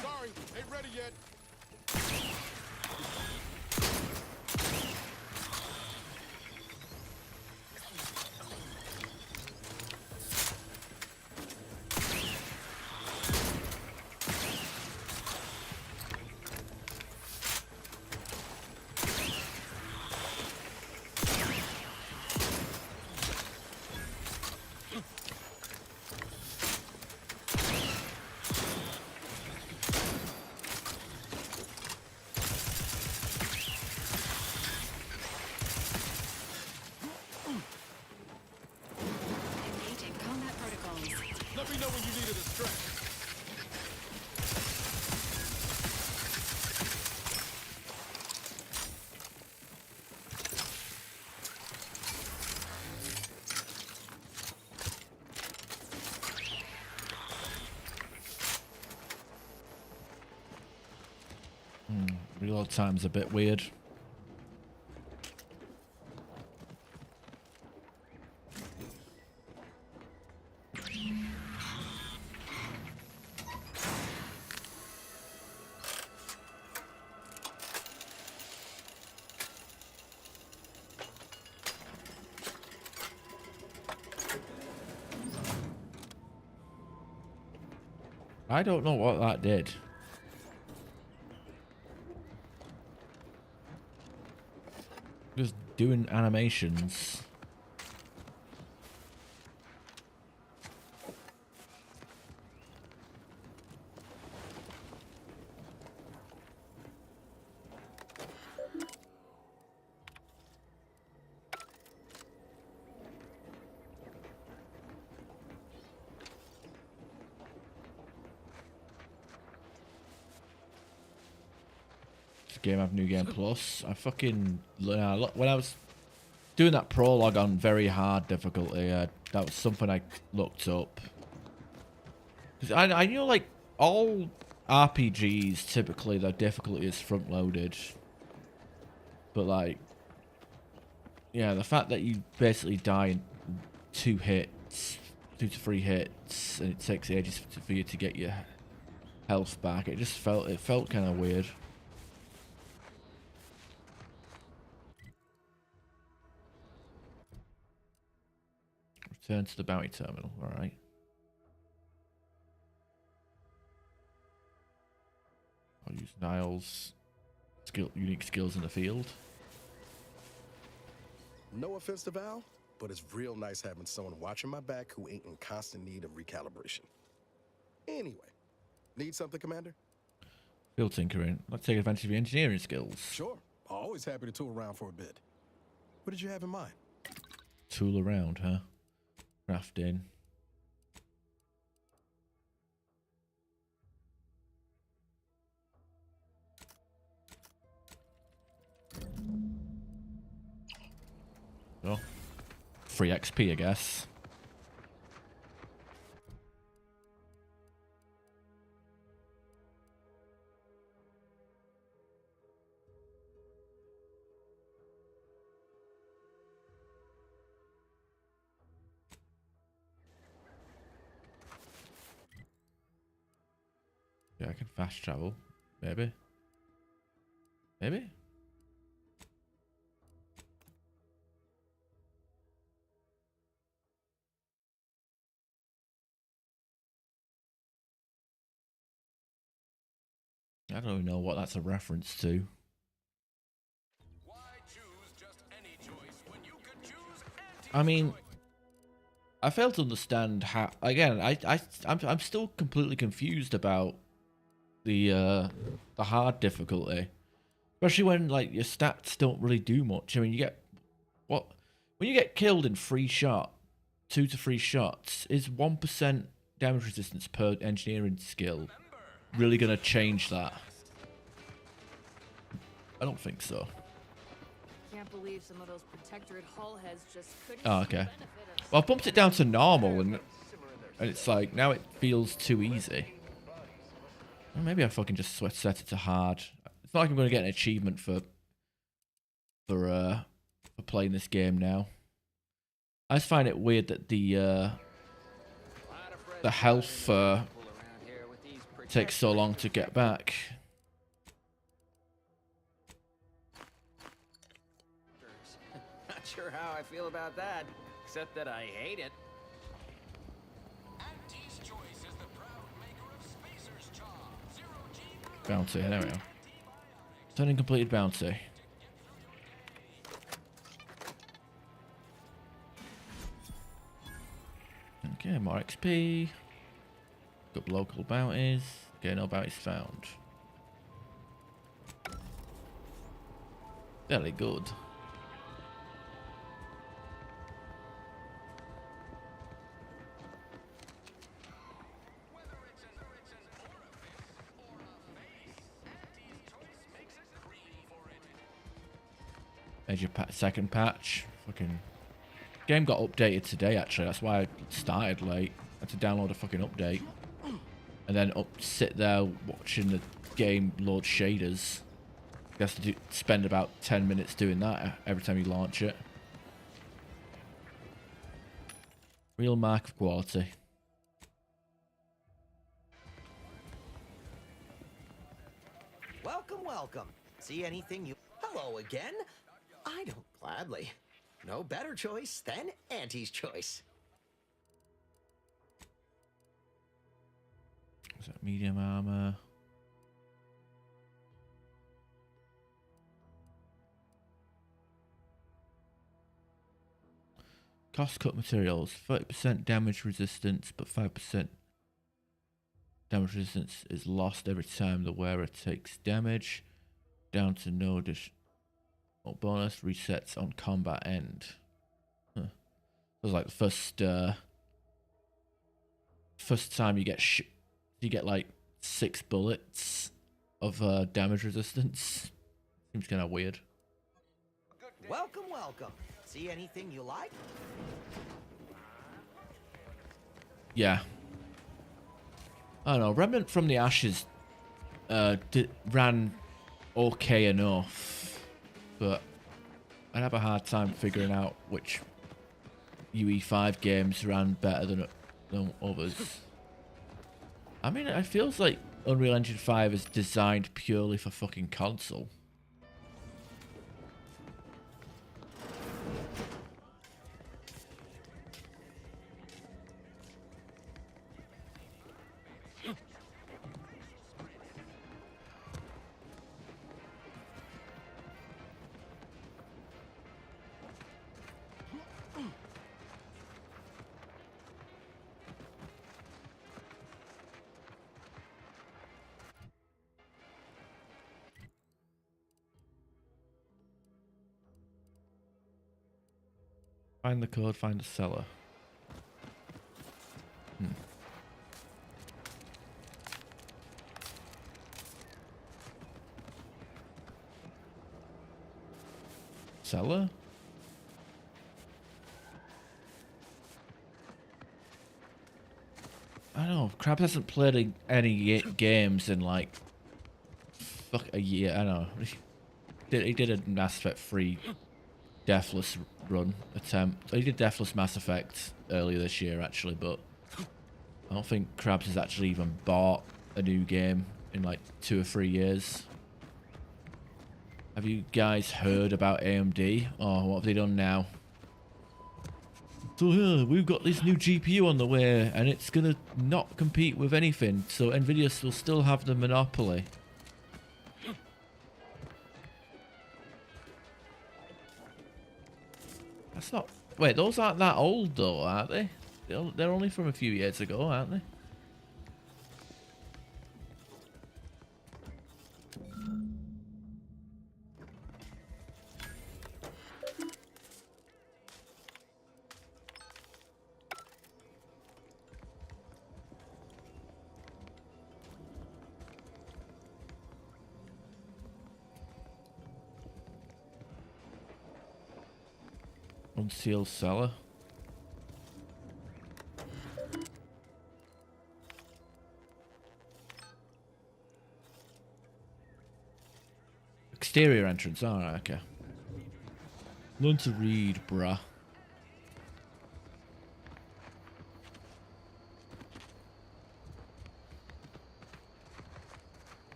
Sorry, ain't ready yet. Engaging combat protocols. Let me know when you need a distract. Reload time's a bit weird. I don't know what that did. Just doing animations. Game have New Game Plus. I fucking when I was doing that prologue on very hard difficulty, that was something I looked up. Cause I knew like all RPGs typically their difficulty is front loaded, but like yeah, the fact that you basically die in 2 hits, 2 to 3 hits, and it takes ages for you to get your health back, it felt kind of weird. Return to the bounty terminal, alright. I'll use Niall's unique skills in the field. No offense to Val, but it's real nice having someone watching my back who ain't in constant need of recalibration. Anyway, need something, Commander? Field tinkering. Let's take advantage of your engineering skills. Sure. Always happy to tool around for a bit. What did you have in mind? Tool around, huh? Crafting. Oh. Free XP, I guess. Yeah, I can fast travel. Maybe. Maybe? I don't even know what that's a reference to. I mean, I fail to understand how. Again, I'm still completely confused about the hard difficulty, especially when like your stats don't really do much. I mean, you get what when you get killed in 3 shots, 2 to 3 shots, is 1% damage resistance per engineering skill really gonna change that? I don't think so. Can't believe some of those protectorate hull heads just couldn't. Oh, okay. Well, I've bumped it down to normal, and it's like now it feels too easy. Well, maybe I fucking just set it to hard. It's not like I'm gonna get an achievement for playing this game now. I just find it weird that the health takes so long to get back. Not sure how I feel about that, except that I hate it. Bounty, there we go. Turning completed bounty. Okay, more XP. Got local bounties. Okay, no bounties found. Very good. There's your second patch. Fucking game got updated today, actually. That's why I started late. I had to download a fucking update. And then sit there watching the game load shaders. You have to spend about 10 minutes doing that every time you launch it. Real mark of quality. Welcome, welcome. See anything you... Hello again. I don't gladly. No better choice than Auntie's choice. Medium armor. Cost cut materials. 30% damage resistance, but 5% damage resistance is lost every time the wearer takes damage. Down to no additional bonus. Resets on combat end. Huh. It was like the first time you get you get like 6 bullets of damage resistance. Seems kind of weird. Welcome, welcome. See anything you like? Yeah. I don't know. Remnant from the Ashes ran okay enough, but I'd have a hard time figuring out which UE5 games ran better than others. I mean, it feels like Unreal Engine 5 is designed purely for fucking console. Find the code, find the seller. Seller? I don't know. Krabs hasn't played any games in like a year. I don't know. He did a Mass Effect 3 Deathless run attempt. He did Deathless Mass Effect earlier this year actually, but I don't think Krabs has actually even bought a new game in like 2 or 3 years. Have you guys heard about AMD? Oh, what have they done now? So yeah, we've got this new GPU on the way and it's gonna not compete with anything, so Nvidia will still have the monopoly. That's not... Wait, those aren't that old though, are they? They're only from a few years ago, aren't they? Unsealed cellar. Exterior entrance, alright, okay. Learn to read, bruh.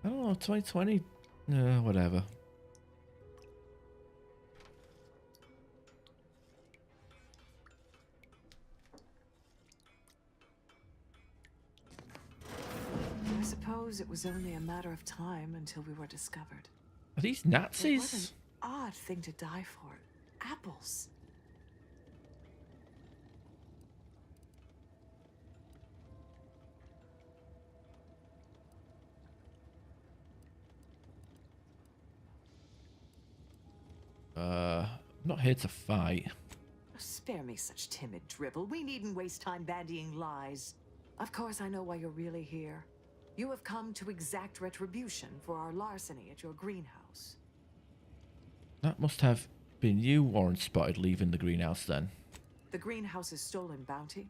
I don't know, 2020? Whatever. I suppose it was only a matter of time until we were discovered. Are these What Nazis? an odd thing to die for. Apples. I'm not here to fight. Spare me such timid drivel. We needn't waste time bandying lies. Of course, I know why you're really here. You have come to exact retribution for our larceny at your greenhouse. That must have been you, Warren Spotted, leaving the greenhouse then. The greenhouse's stolen bounty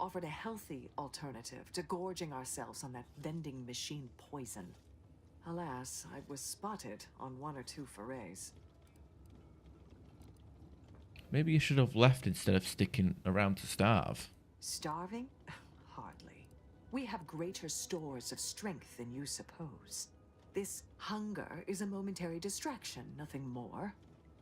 offered a healthy alternative to gorging ourselves on that vending machine poison. Alas, I was spotted on 1 or 2 forays. Maybe you should have left instead of sticking around to starve. Starving? Hardly. We have greater stores of strength than you suppose. This hunger is a momentary distraction, nothing more.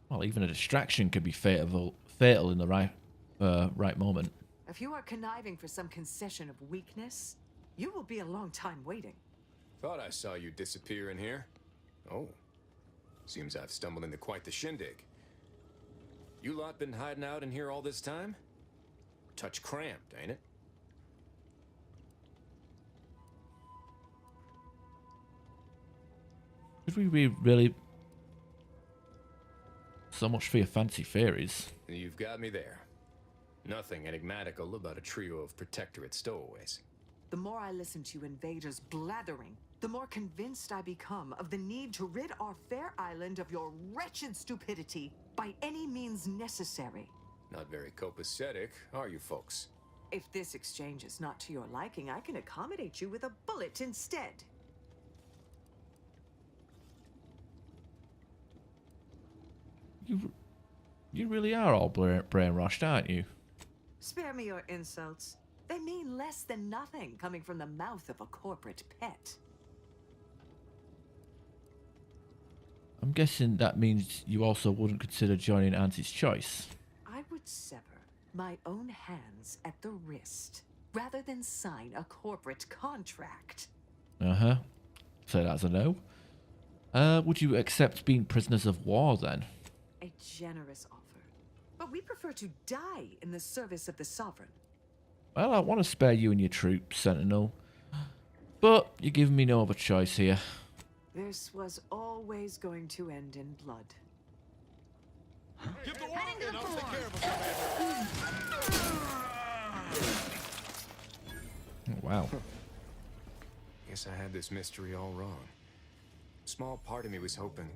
Well, even a distraction could be fatal in the right moment. If you are conniving for some concession of weakness, you will be a long time waiting. Thought I saw you disappear in here. Oh. Seems I've stumbled into quite the shindig. You lot been hiding out in here all this time? Touch cramped, ain't it? Should we be really so much for your fancy theories? You've got me there. Nothing enigmatical about a trio of Protectorate stowaways. The more I listen to you invaders blathering, the more convinced I become of the need to rid our fair island of your wretched stupidity by any means necessary. Not very copacetic, are you folks? If this exchange is not to your liking, I can accommodate you with a bullet instead. You really are all brainwashed, aren't you? Spare me your insults. They mean less than nothing coming from the mouth of a corporate pet. I'm guessing that means you also wouldn't consider joining Auntie's choice. I would sever my own hands at the wrist rather than sign a corporate contract. Uh-huh. So that's a no. Would you accept being prisoners of war then? A generous offer. But we prefer to die in the service of the sovereign. Well, I want to spare you and your troops, Sentinel. But you're giving me no other choice here. This was always going to end in blood. Give the word and I'll take care of Oh, wow. Guess I had this mystery all wrong. Small part of me was hoping...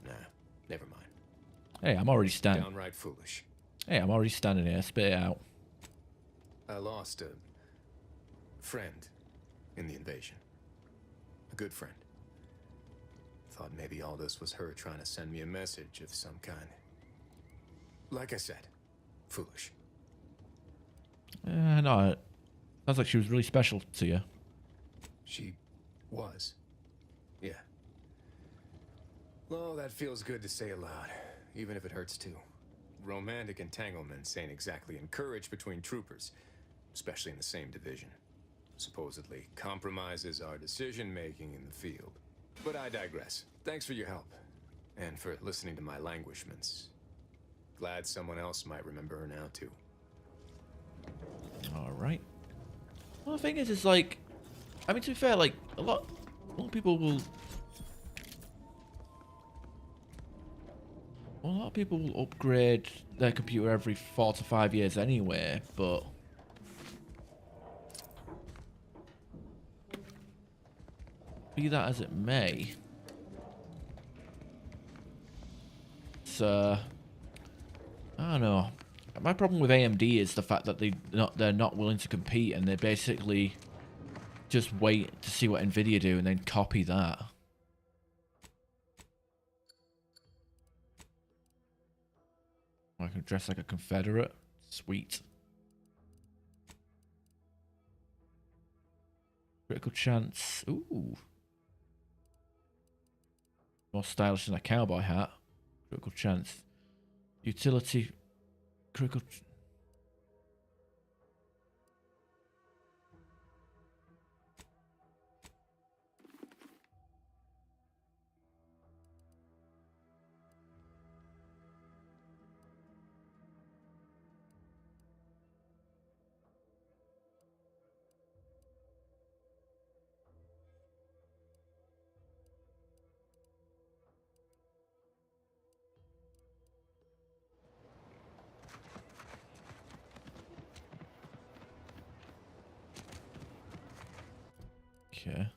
Nah, never mind. Hey, I'm already standing. Downright foolish. Hey, I'm already standing here. Spit it out. I lost a friend in the invasion. A good friend. Thought maybe all this was her trying to send me a message of some kind. Like I said, foolish. No, sounds like she was really special to you. She was. Yeah. Well, that feels good to say aloud, even if it hurts too. Romantic entanglements ain't exactly encouraged between troopers, especially in the same division. Supposedly compromises our decision-making in the field. But I digress. Thanks for your help, and for listening to my languishments. Glad someone else might remember her now, too. Alright. Well, the thing is, like... I mean, to be fair, like, a lot of people will... Well, a lot of people will upgrade their computer every 4 to 5 years anyway, but... Be that as it may... I don't know. My problem with AMD is the fact that they're not willing to compete, and they basically just wait to see what Nvidia do and then copy that. I can dress like a Confederate. Sweet. Critical chance. Ooh. More stylish than a cowboy hat. Critical chance. Utility. Critical. Okay.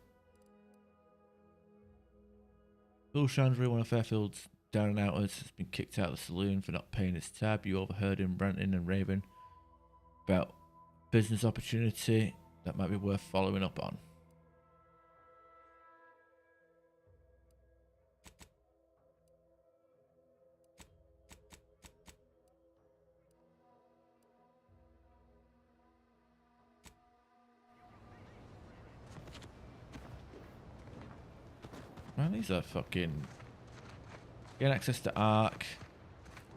Bill Chandra, one of Fairfield's down and outers, has been kicked out of the saloon for not paying his tab. You overheard him ranting and raving about business opportunity that might be worth following up on. Man, these are fucking... Gain access to Ark.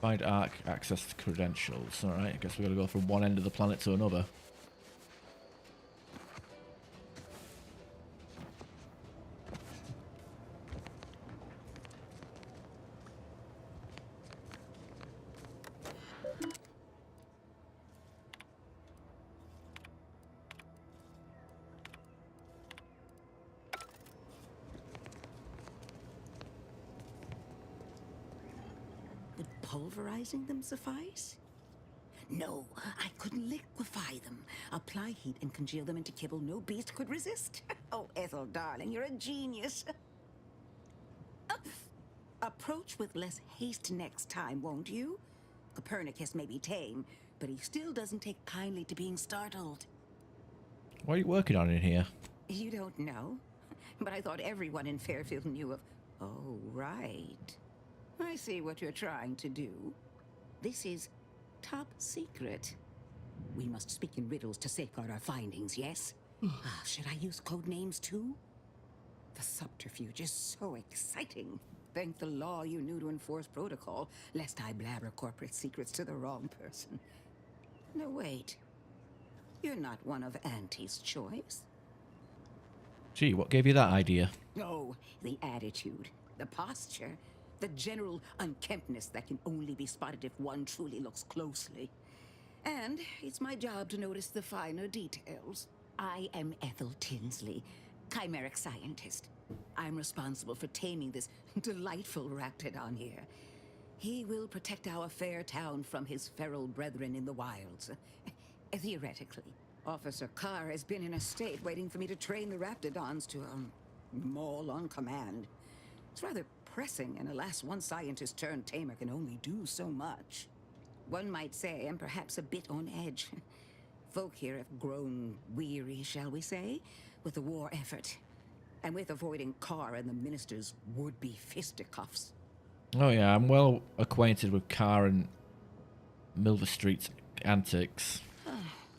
Find Ark, access to credentials. Alright, I guess we gotta go from one end of the planet to another. Would pulverizing them suffice? No, I couldn't liquefy them. Apply heat and congeal them into kibble no beast could resist. Oh, Ethel, darling, you're a genius. Approach with less haste next time, won't you? Copernicus may be tame, but he still doesn't take kindly to being startled. What are you working on in here? You don't know? But I thought everyone in Fairfield knew of... Oh, right. I see what you're trying to do. This is top secret. We must speak in riddles to safeguard our findings, yes? Should I use code names too? The subterfuge is so exciting. Thank the law you knew to enforce protocol, lest I blabber corporate secrets to the wrong person. No, wait. You're not one of Auntie's choice. Gee, what gave you that idea? Oh, the attitude, the posture, the general unkemptness that can only be spotted if one truly looks closely. And it's my job to notice the finer details. I am Ethel Tinsley, chimeric scientist. I'm responsible for taming this delightful raptidon here. He will protect our fair town from his feral brethren in the wilds. Theoretically. Officer Carr has been in a state waiting for me to train the raptidons to, maul on command. It's rather pressing, and alas, one scientist turned tamer can only do so much. One might say I'm perhaps a bit on edge. Folk here have grown weary, shall we say, with the war effort, and with avoiding Carr and the minister's would-be fisticuffs. Oh yeah, I'm well acquainted with Carr and Milver Street's antics.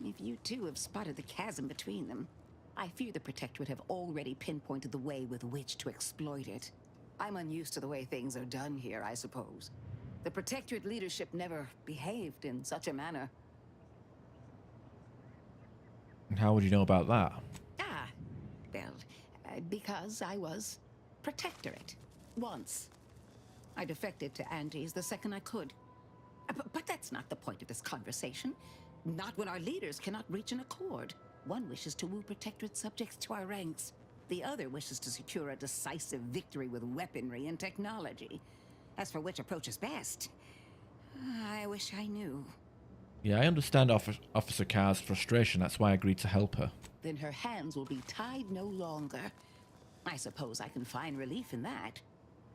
If you two have spotted the chasm between them, I fear the Protectorate have already pinpointed the way with which to exploit it. I'm unused to the way things are done here, I suppose. The Protectorate leadership never behaved in such a manner. And how would you know about that? Because I was Protectorate. Once. I defected to Auntie's the second I could. But that's not the point of this conversation. Not when our leaders cannot reach an accord. One wishes to woo Protectorate subjects to our ranks. The other wishes to secure a decisive victory with weaponry and technology. As for which approach is best, I wish I knew. Yeah, I understand Officer Carr's frustration. That's why I agreed to help her. Then her hands will be tied no longer. I suppose I can find relief in that.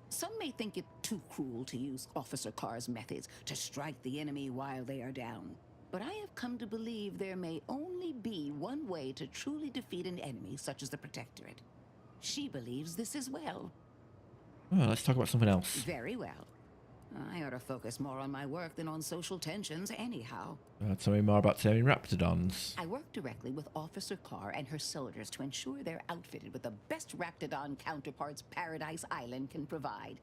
Some may think it too cruel to use Officer Carr's methods to strike the enemy while they are down. But I have come to believe there may only be one way to truly defeat an enemy such as the Protectorate. She believes this as well. Oh, let's talk about something else. Very well. I ought to focus more on my work than on social tensions anyhow. Tell me more about taming raptidons. I work directly with Officer Carr and her soldiers to ensure they're outfitted with the best raptidon counterparts Paradise Island can provide.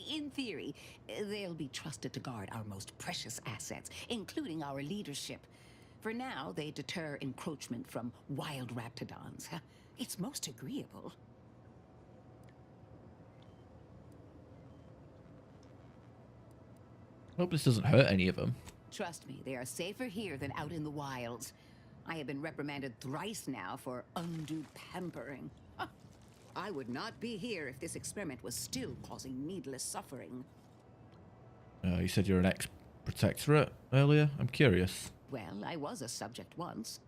In theory, they'll be trusted to guard our most precious assets, including our leadership. For now, they deter encroachment from wild raptidons. It's most agreeable. Hope this doesn't hurt any of them. Trust me, they are safer here than out in the wilds. I have been reprimanded thrice now for undue pampering. I would not be here if this experiment was still causing needless suffering. You said you're an ex-Protectorate earlier? I'm curious. Well, I was a subject once.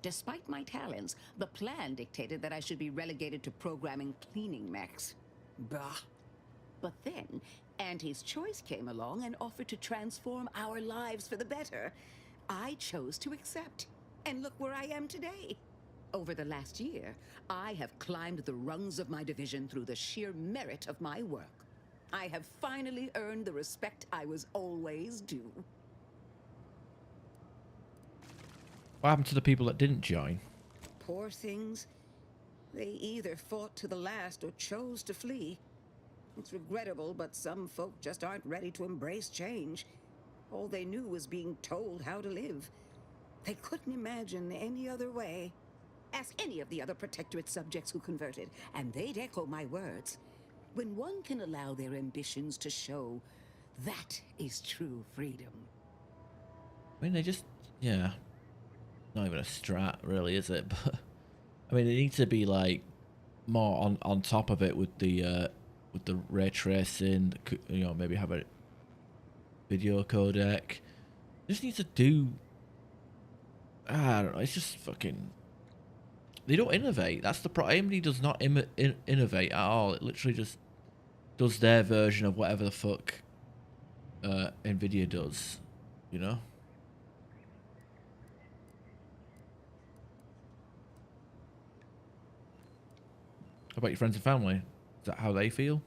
Despite my talents, the plan dictated that I should be relegated to programming cleaning mechs. Bah. But then, Auntie's choice came along and offered to transform our lives for the better. I chose to accept. And look where I am today. Over the last year, I have climbed the rungs of my division through the sheer merit of my work. I have finally earned the respect I was always due. What happened to the people that didn't join? Poor things. They either fought to the last or chose to flee. It's regrettable, but some folk just aren't ready to embrace change. All they knew was being told how to live. They couldn't imagine any other way. Ask any of the other Protectorate subjects who converted, and they'd echo my words. When one can allow their ambitions to show, that is true freedom. I mean, they just, yeah, not even a strat, really, is it? But I mean, it needs to be like more on top of it with the ray tracing. You know, maybe have a video codec. Just needs to do. I don't know. It's just fucking. They don't innovate. That's the problem. AMD does not innovate at all. It literally just does their version of whatever the fuck Nvidia does. You know. How about your friends and family? Is that how they feel?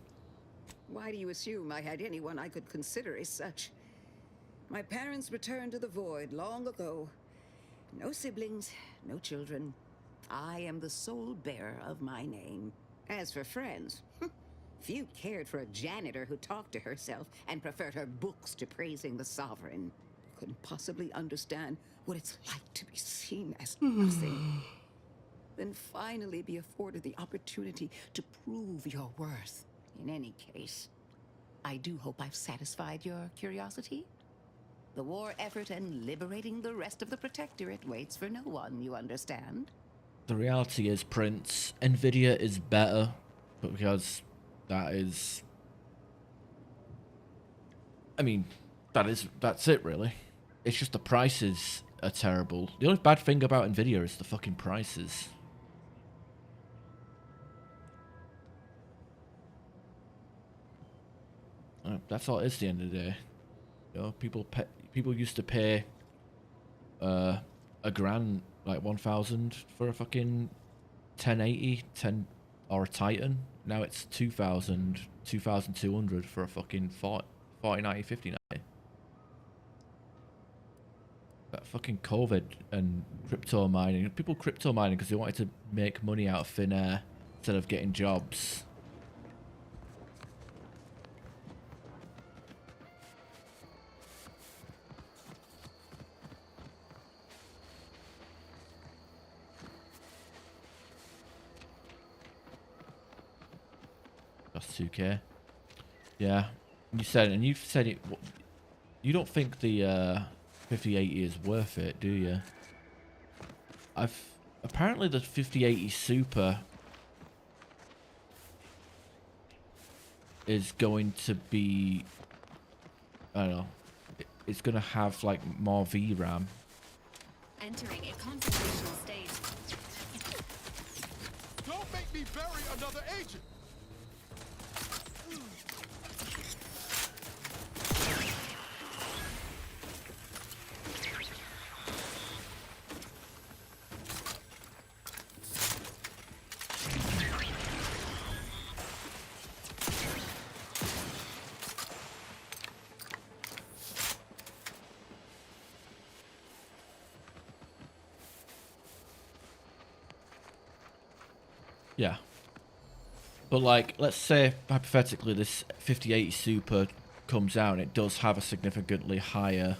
Why do you assume I had anyone I could consider as such? My parents returned to the void long ago. No siblings, no children. I am the sole bearer of my name. As for friends, few cared for a janitor who talked to herself and preferred her books to praising the sovereign. Couldn't possibly understand what it's like to be seen as nothing. Then finally be afforded the opportunity to prove your worth. In any case, I do hope I've satisfied your curiosity. The war effort and liberating the rest of the Protectorate waits for no one, you understand? The reality is, Prince, Nvidia is better, but because that is... I mean, that's it, really. It's just the prices are terrible. The only bad thing about Nvidia is the fucking prices. That's all it is at the end of the day. You know, people used to pay a grand, like 1,000 for a fucking 1080, or a Titan. Now it's 2,000, 2,200 for a fucking 4090, 5090. That fucking COVID and crypto mining. People crypto mining because they wanted to make money out of thin air instead of getting jobs. That's 2K. Yeah, you said, and you've said it. You don't think the 5080 is worth it, do you? Apparently the 5080 Super is going to be, I don't know, it's going to have like more VRAM. Entering a confrontational state. Don't make me bury another agent! Yeah. But like, let's say hypothetically this 5080 Super comes out and it does have a significantly higher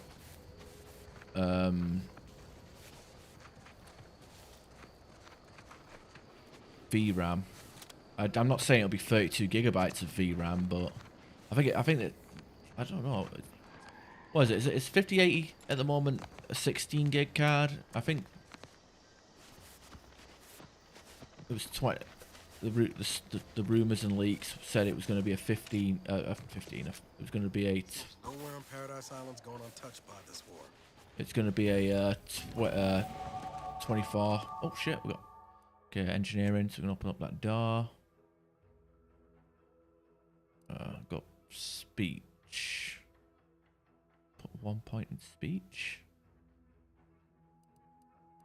VRAM. I'm not saying it'll be 32 gigabytes of VRAM, but I think that, I don't know. What is it? Is 5080 at the moment a 16 gig card? I think it was 20. The rumors and leaks said it was going to be a 15. It was going to be a. Nowhere on Paradise Island's going untouched by this war. It's going to be a 24. Oh shit! We got okay engineering. So we're gonna open up that door. Got speech. Put 1 point in speech.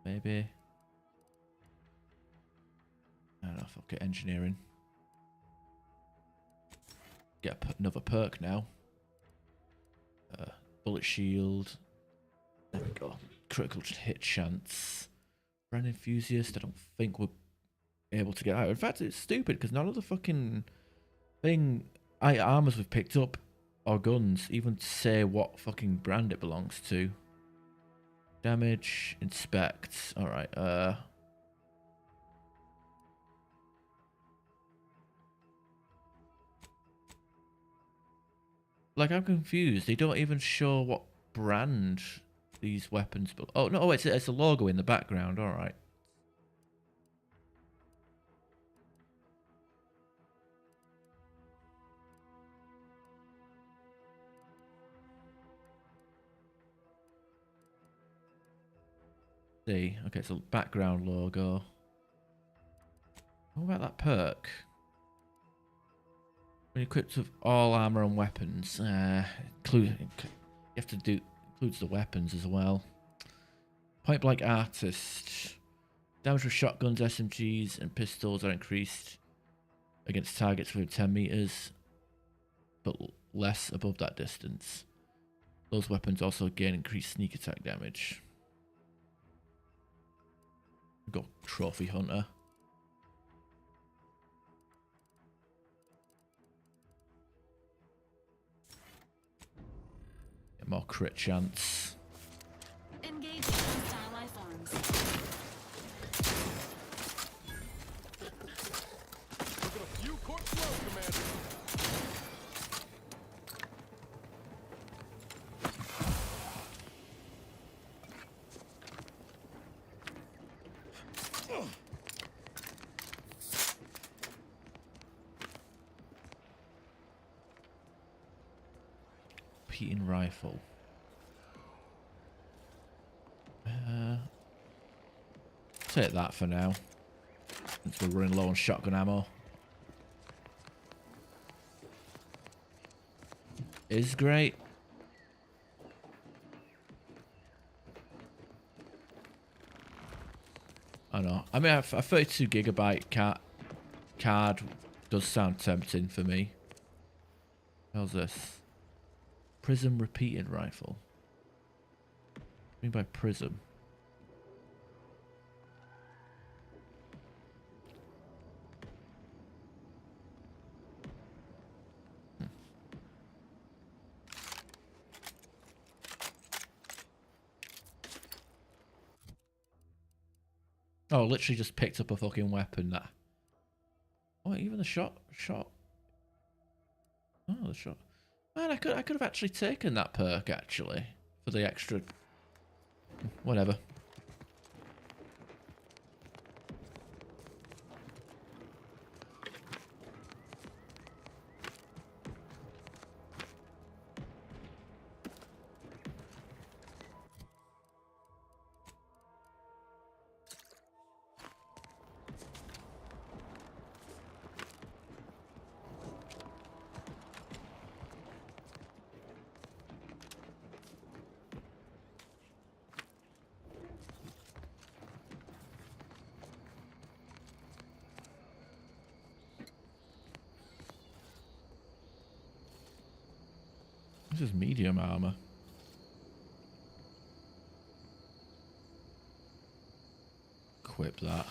Maybe. I don't know if I'll get engineering. Get another perk now. Bullet shield. There we go. Critical hit chance. Brand enthusiast. I don't think we're able to get out. In fact, it's stupid because none of the fucking thing armors we've picked up, or guns, even say what fucking brand it belongs to. Damage, inspect. Alright, like, I'm confused. They don't even show what brand these weapons... Oh, no, it's a logo in the background. Alright. See. Okay, it's a background logo. What about that perk? When equipped with all armor and weapons, you have to do includes the weapons as well. Point blank artist. Damage with shotguns, SMGs, and pistols are increased against targets within 10 meters, but less above that distance. Those weapons also gain increased sneak attack damage. Go Trophy Hunter. Get more crit chance. Engaging hostile life forms. Look at a few corpse low, Commander. Repeating rifle. Take that for now, since we're running low on shotgun ammo. Is great. I know. I mean, a 32GB card does sound tempting for me. How's this? Prism repeated rifle. What do you mean by prism? Oh, literally just picked up a fucking weapon that. Oh, even the shot. Oh, the shot. Man, I could have actually taken that perk actually for the extra. Whatever. This is medium armor. Equip that.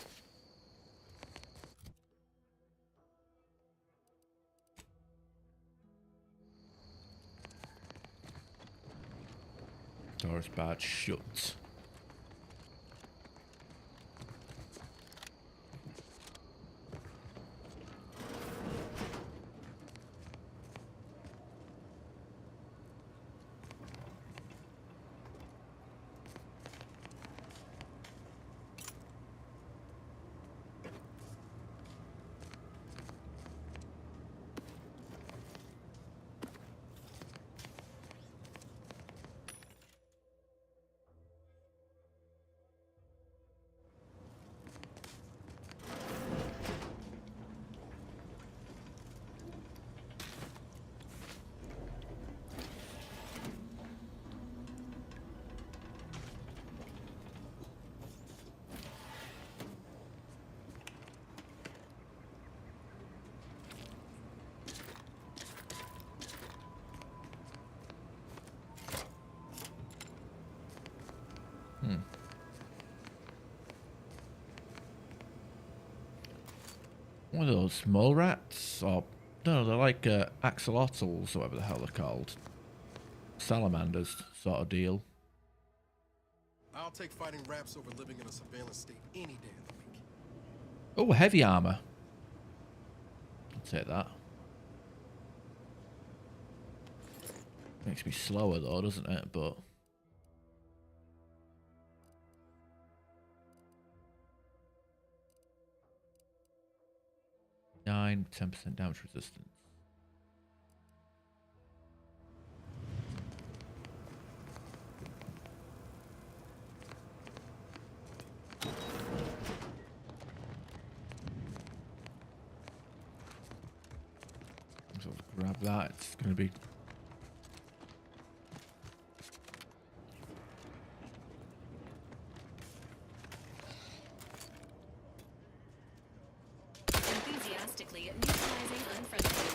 Door's bad shut. One of those mole rats or No, they're like axolotls or whatever the hell they're called. Salamanders sort of deal. I'll take fighting raps over living in a surveillance state any day of the week. Oh, heavy armor. I'll take that. Makes me slower though, doesn't it? But 10% damage resistance. So grab that. It's going to be. Enthusiastically neutralizing unfriendlies.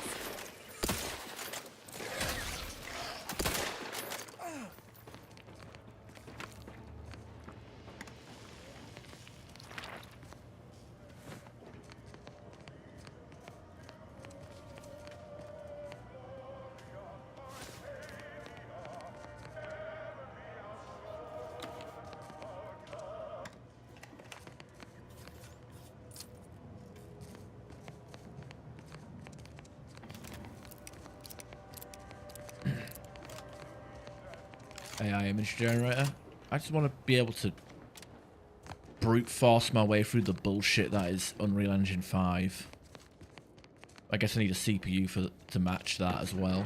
AI image generator. I just want to be able to brute force my way through the bullshit that is Unreal Engine 5. I guess I need a CPU to match that as well.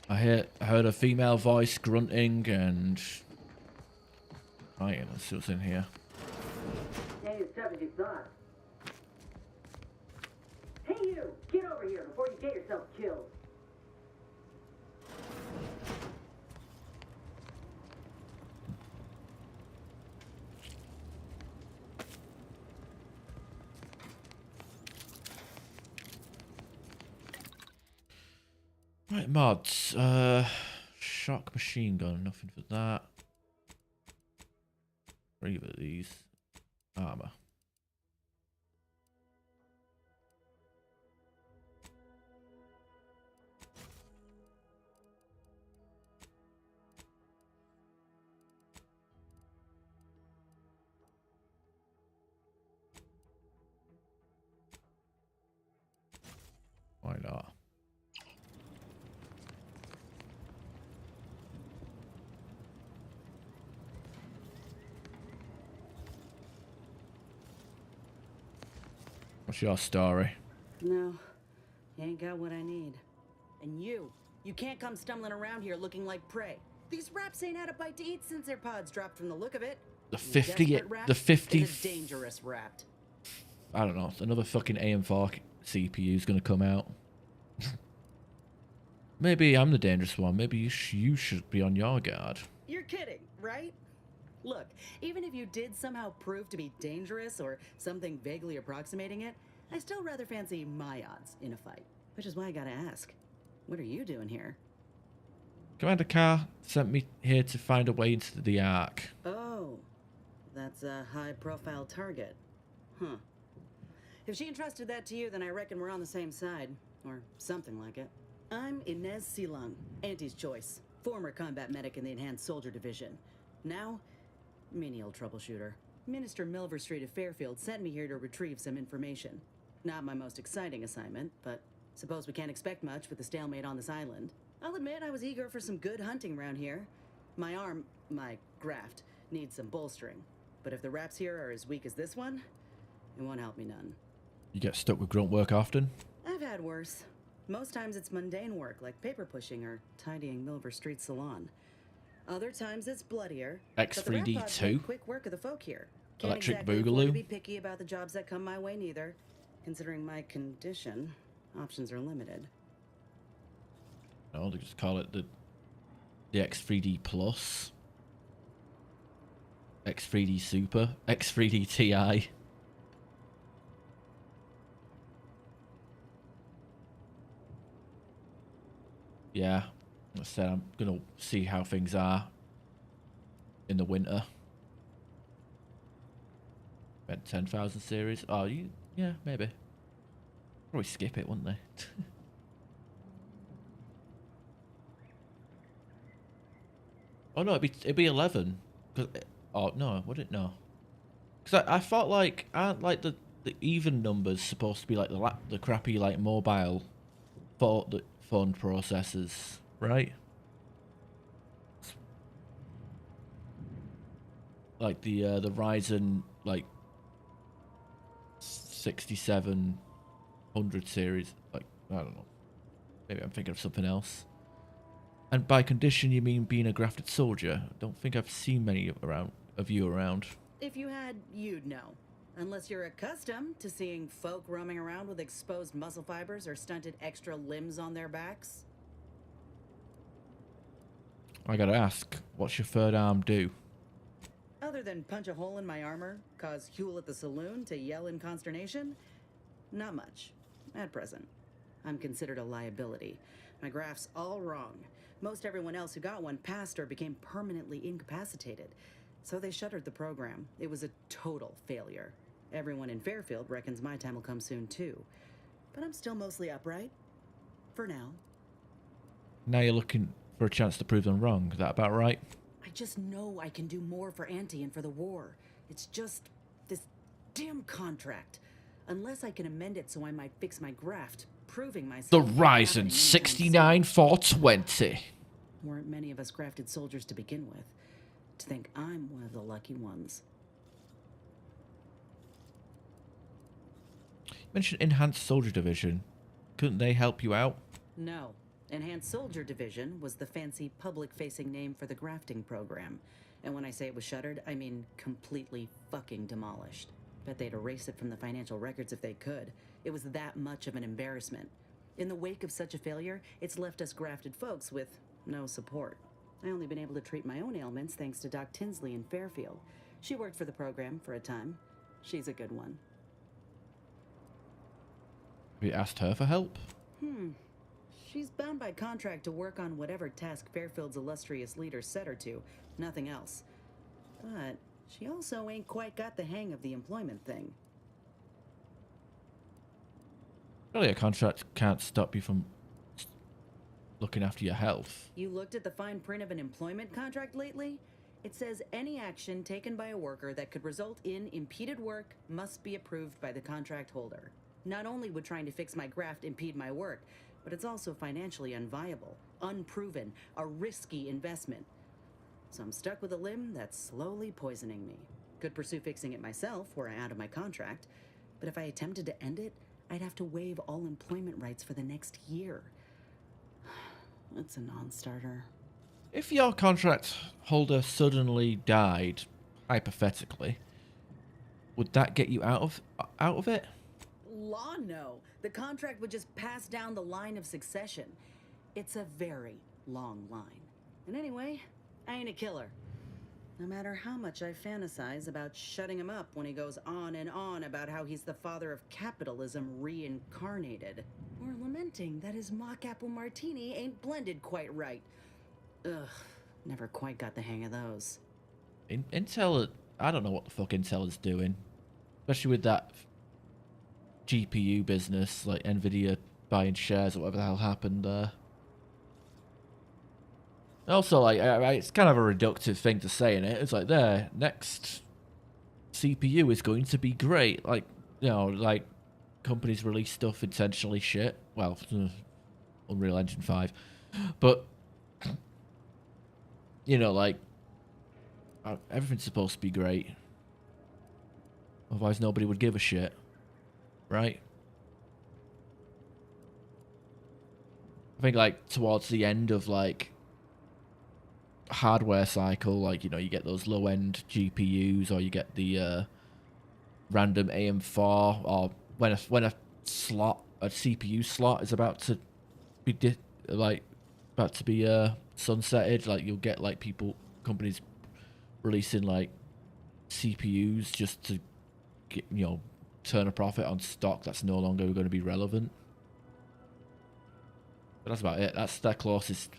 I heard a female voice grunting and fighting. Let's see what's in here. Ain't as tough as you thought. Hey you! Get over here before you get yourself killed. Right, mods. Shock machine gun, nothing for that. 3 of these. Armor. Why not? What's your story? No, you ain't got what I need. And you can't come stumbling around here looking like prey. These raps ain't had a bite to eat since their pods dropped from the look of it. The 50, the 50. Is a dangerous rat. I don't know. Another fucking AM4 CPU is gonna come out. Maybe I'm the dangerous one. Maybe you should be on your guard. You're kidding, right? Look, even if you did somehow prove to be dangerous or something vaguely approximating it, I still rather fancy my odds in a fight. Which is why I gotta ask, what are you doing here? Commander Carr sent me here to find a way into the Ark. Oh, that's a high-profile target. Huh. If she entrusted that to you, then I reckon we're on the same side. Or something like it. I'm Inez Silang, Auntie's choice. Former combat medic in the Enhanced Soldier Division. Now, menial troubleshooter. Minister Milver Street of Fairfield sent me here to retrieve some information. Not my most exciting assignment, but suppose we can't expect much with the stalemate on this island. I'll admit I was eager for some good hunting around here. My arm, my graft, needs some bolstering. But if the raps here are as weak as this one, it won't help me none. You get stuck with grunt work often? I've had worse. Most times it's mundane work like paper pushing or tidying Milver Street salon. Other times it's bloodier. X3D2. Quick work of the folk here. Can't Electric exactly afford to Boogaloo. be picky about the jobs that come my way neither. Considering my condition, options are limited. No, they just call it the X3D Plus, X3D Super, X3D Ti. Yeah, like I said, I'm gonna see how things are in the winter. At 10,000 series. Oh, yeah, maybe. Probably skip it, wouldn't they? Oh no, it'd be 11. Oh no, would it? No. Because I thought like aren't like the even numbers supposed to be like the crappy like mobile phone processors, right? Like the Ryzen like 6700 series. Like I don't know. Maybe I'm thinking of something else. And by condition, you mean being a grafted soldier? I don't think I've seen many of you around. If you had, you'd know. Unless you're accustomed to seeing folk roaming around with exposed muscle fibers or stunted extra limbs on their backs. I gotta ask, what's your third arm do? Other than punch a hole in my armor, cause Huel at the saloon to yell in consternation, not much. At present. I'm considered a liability. My graph's all wrong. Most everyone else who got one passed or became permanently incapacitated. So they shuttered the program. It was a total failure. Everyone in Fairfield reckons my time will come soon too. But I'm still mostly upright. For now. Now you're looking for a chance to prove them wrong. Is that about right? I just know I can do more for Auntie and for the war. It's just this damn contract. Unless I can amend it so I might fix my graft, proving myself. The Ryzen 69420. Weren't many of us grafted soldiers to begin with. To think I'm one of the lucky ones. You mentioned Enhanced Soldier Division. Couldn't they help you out? No. Enhanced Soldier Division was the fancy public-facing name for the grafting program. And when I say it was shuttered, I mean completely fucking demolished. Bet they'd erase it from the financial records if they could. It was that much of an embarrassment. In the wake of such a failure, it's left us grafted folks with no support. I only been able to treat my own ailments thanks to Doc Tinsley in Fairfield. She worked for the program for a time. She's a good one. Have you asked her for help? She's bound by contract to work on whatever task Fairfield's illustrious leader set her to. Nothing else. But she also ain't quite got the hang of the employment thing. Surely a contract can't stop you from looking after your health. You looked at the fine print of an employment contract lately? It says any action taken by a worker that could result in impeded work must be approved by the contract holder. Not only would trying to fix my graft impede my work, but it's also financially unviable, unproven, a risky investment. So I'm stuck with a limb that's slowly poisoning me. Could pursue fixing it myself were I out of my contract, but if I attempted to end it, I'd have to waive all employment rights for the next year. That's a non-starter. If your contract holder suddenly died, hypothetically, would that get you out of it? Law, no. The contract would just pass down the line of succession. It's a very long line. And anyway, I ain't a killer. No matter how much I fantasize about shutting him up when he goes on and on about how he's the father of capitalism reincarnated. Or lamenting that his mock apple martini ain't blended quite right. Ugh, never quite got the hang of those. Intel, I don't know what the fuck Intel is doing. Especially with that GPU business, like Nvidia buying shares or whatever the hell happened there. Also, like, it's kind of a reductive thing to say in it. It's like, there, next CPU is going to be great. Like, you know, like, companies release stuff intentionally shit. Well, Unreal Engine 5. But, you know, like, everything's supposed to be great. Otherwise, nobody would give a shit. Right? I think, like, towards the end of, like, hardware cycle, like, you know, you get those low-end GPUs, or you get the random AM4, or when a CPU slot is about to be sunsetted, like, you'll get like companies releasing like CPUs just to get, you know, turn a profit on stock that's no longer going to be relevant. But that's about it. That's their closest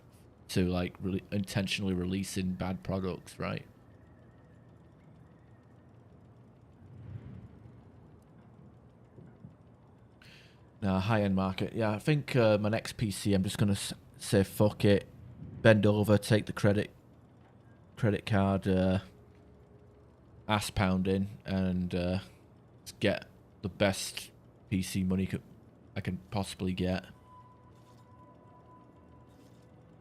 to like intentionally releasing bad products, right? high-end market. Yeah, I think my next PC, I'm just gonna say fuck it, bend over, take the credit card ass pounding, and get the best PC money I can possibly get.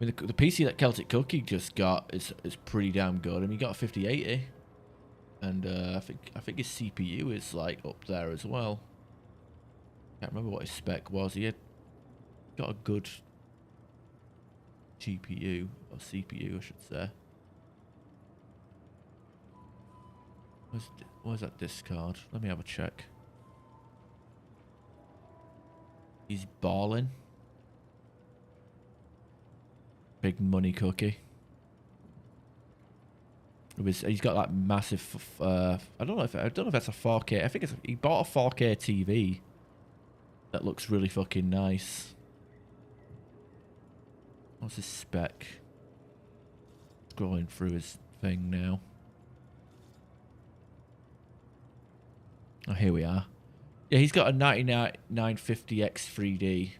I mean, the PC that Celtic Cookie just got is pretty damn good. I mean, he got a 5080, and I think his CPU is like up there as well. Can't remember what his spec was. He had got a good GPU or CPU, I should say. Where's that disc card? Let me have a check. He's balling. Big money cookie. He's got that massive. I don't know if that's a 4K. I think he bought a 4K TV. That looks really fucking nice. What's his spec? Scrolling through his thing now. Oh, here we are. Yeah, he's got a 9950X3D,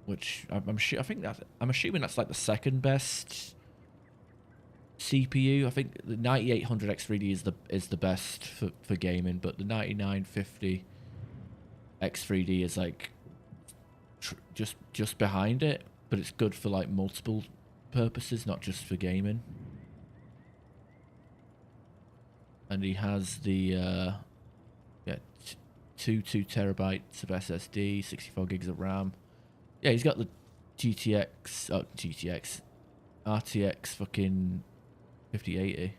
which I'm assuming that's like the second best CPU. I think the 9800X3D is the best for gaming, but the 9950X3D is like just behind it, but it's good for like multiple purposes, not just for gaming. And he has the 2 terabytes of SSD, 64 gigs of RAM. Yeah, he's got the RTX fucking 5080.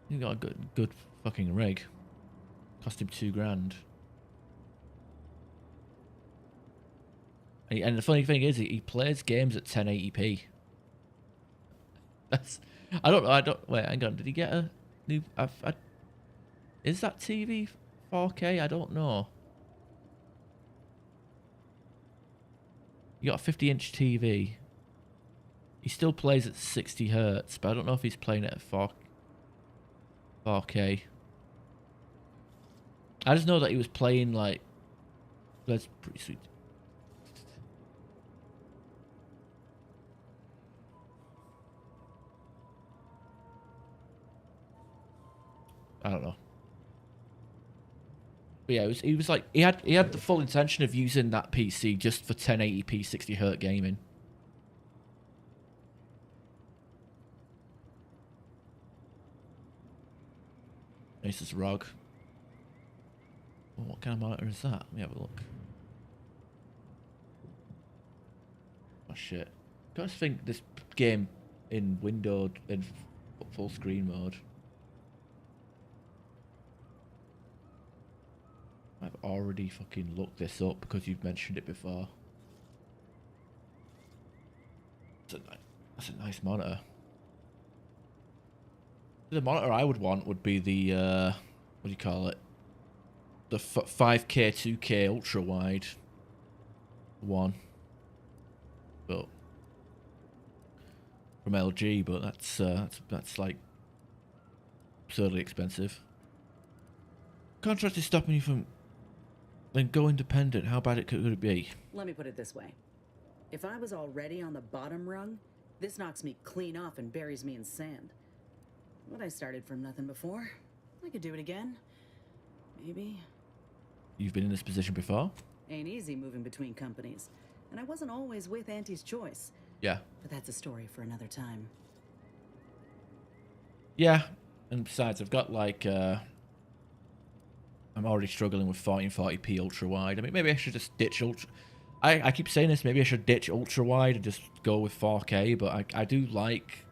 He got a good fucking rig. Cost him $2,000. And the funny thing is, he plays games at 1080p. That's wait, hang on. Did he get a new? Is that TV 4K? I don't know. You got a 50-inch TV. He still plays at 60 hertz, but I don't know if he's playing it at 4K. I just know that he was playing like. That's pretty sweet. I don't know. But yeah, he was like he had the full intention of using that PC just for 1080p 60 Hz gaming. Asus ROG. Well, what kind of monitor is that? Let me have a look. Oh shit. I just think this game in windowed in full screen mode. I've already fucking looked this up because you've mentioned it before. That's a nice monitor. The monitor I would want would be the, what do you call it? The 5K 2K ultra wide one. But from LG, but that's like absurdly expensive. Contract is stopping you from. Then go independent. How bad could it be? Let me put it this way. If I was already on the bottom rung, this knocks me clean off and buries me in sand. But I started from nothing before. I could do it again. Maybe. You've been in this position before? Ain't easy moving between companies. And I wasn't always with Auntie's choice. Yeah. But that's a story for another time. Yeah. And besides, I've got like, I'm already struggling with 1440p ultra wide. I mean, maybe I should just ditch ultra. I keep saying this. Maybe I should ditch ultra wide and just go with 4K. But I do like.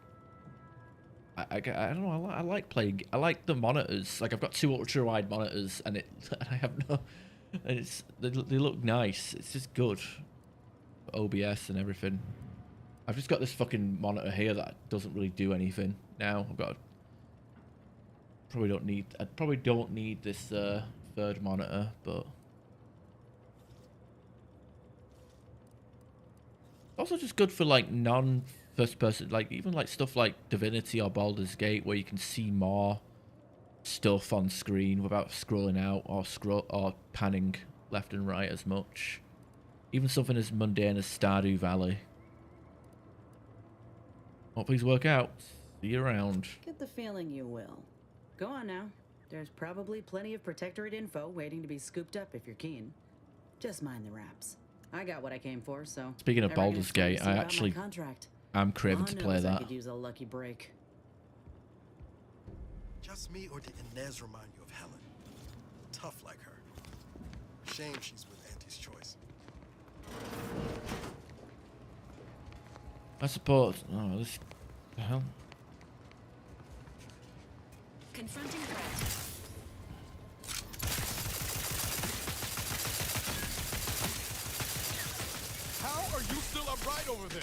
I don't know. I like playing. I like the monitors. Like I've got 2 ultra wide monitors, and I have no. And they look nice. It's just good. OBS and everything. I've just got this fucking monitor here that doesn't really do anything now. I've got. I probably don't need this third monitor, but also just good for like non-first person, like even like stuff like Divinity or Baldur's Gate, where you can see more stuff on screen without scrolling out or panning left and right as much. Even something as mundane as Stardew Valley. Well, please work out. See you around. Get the feeling you will. Go on now. There's probably plenty of Protectorate info waiting to be scooped up if you're keen. Just mind the wraps. I got what I came for, so... Speaking of I reckon Baldur's it's time to Gate, see I about my actually contract. am craving to Lord play knows I that. could use a lucky break. Just me, or did Inez remind you of Helen? Tough like her. Shame she's with Auntie's choice. I suppose... Oh, this... The hell? Confronting threat. How are you still upright over there?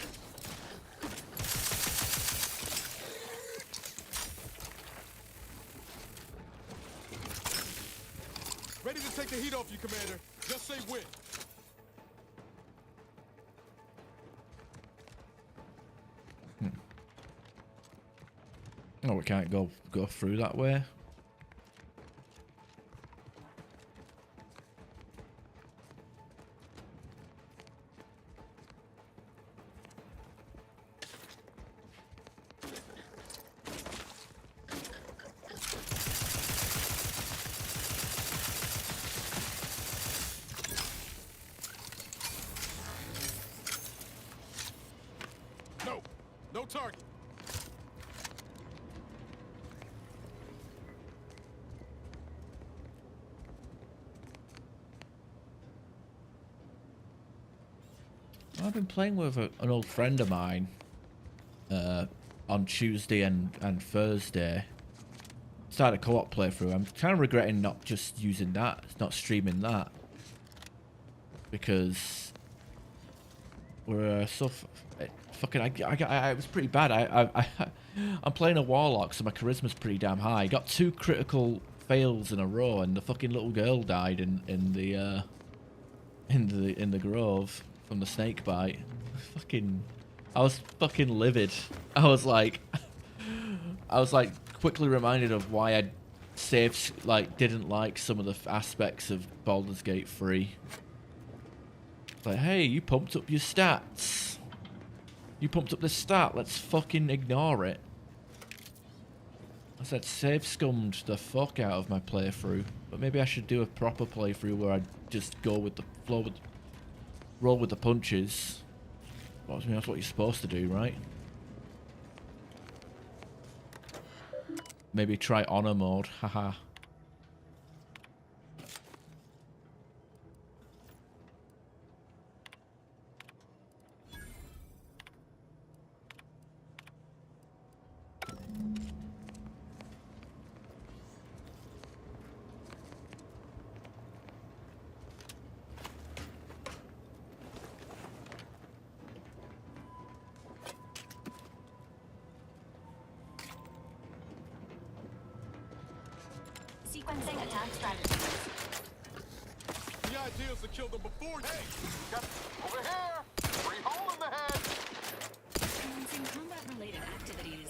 Ready to take the heat off you, Commander. Just say when. Oh, we can't go through that way. No. No target. I've been playing with an old friend of mine on Tuesday and Thursday. Started a co-op playthrough. I'm kind of regretting not just using that, not streaming that, because we're fucking. I was pretty bad. I'm playing a warlock, so my charisma's pretty damn high. I got 2 critical fails in a row, and the fucking little girl died in the grove from the snake bite. I was fucking livid. I was like quickly reminded of why I didn't like some of the aspects of Baldur's Gate 3. Like, hey, you pumped up your stats. You pumped up this stat. Let's fucking ignore it. I said save scummed the fuck out of my playthrough, but maybe I should do a proper playthrough where I just go with the flow, roll with the punches. Well, I mean, that's what you're supposed to do, right? Maybe try honor mode, haha. Sequencing attack strategy. The idea is to kill them before. Hey, got over here. Free hole in the head. Commencing combat-related activities.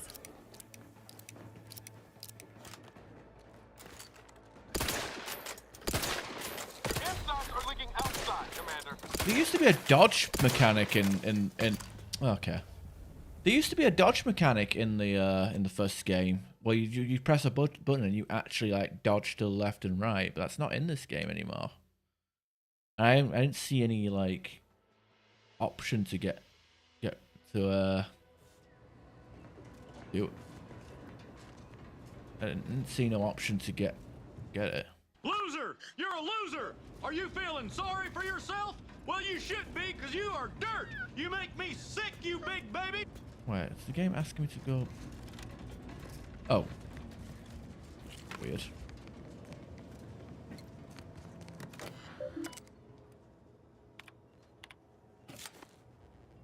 Insides are leaking outside, Commander. There used to be a dodge mechanic in okay. There used to be a dodge mechanic in the first game where you press a button and you actually like dodge to the left and right, but that's not in this game anymore. I didn't see any like option to get to do. I didn't see no option to get it. Loser! You're a loser! Are you feeling sorry for yourself? Well, you should be, because you are dirt! You make me sick, you big baby! Wait, is the game asking me to go? Oh. Weird.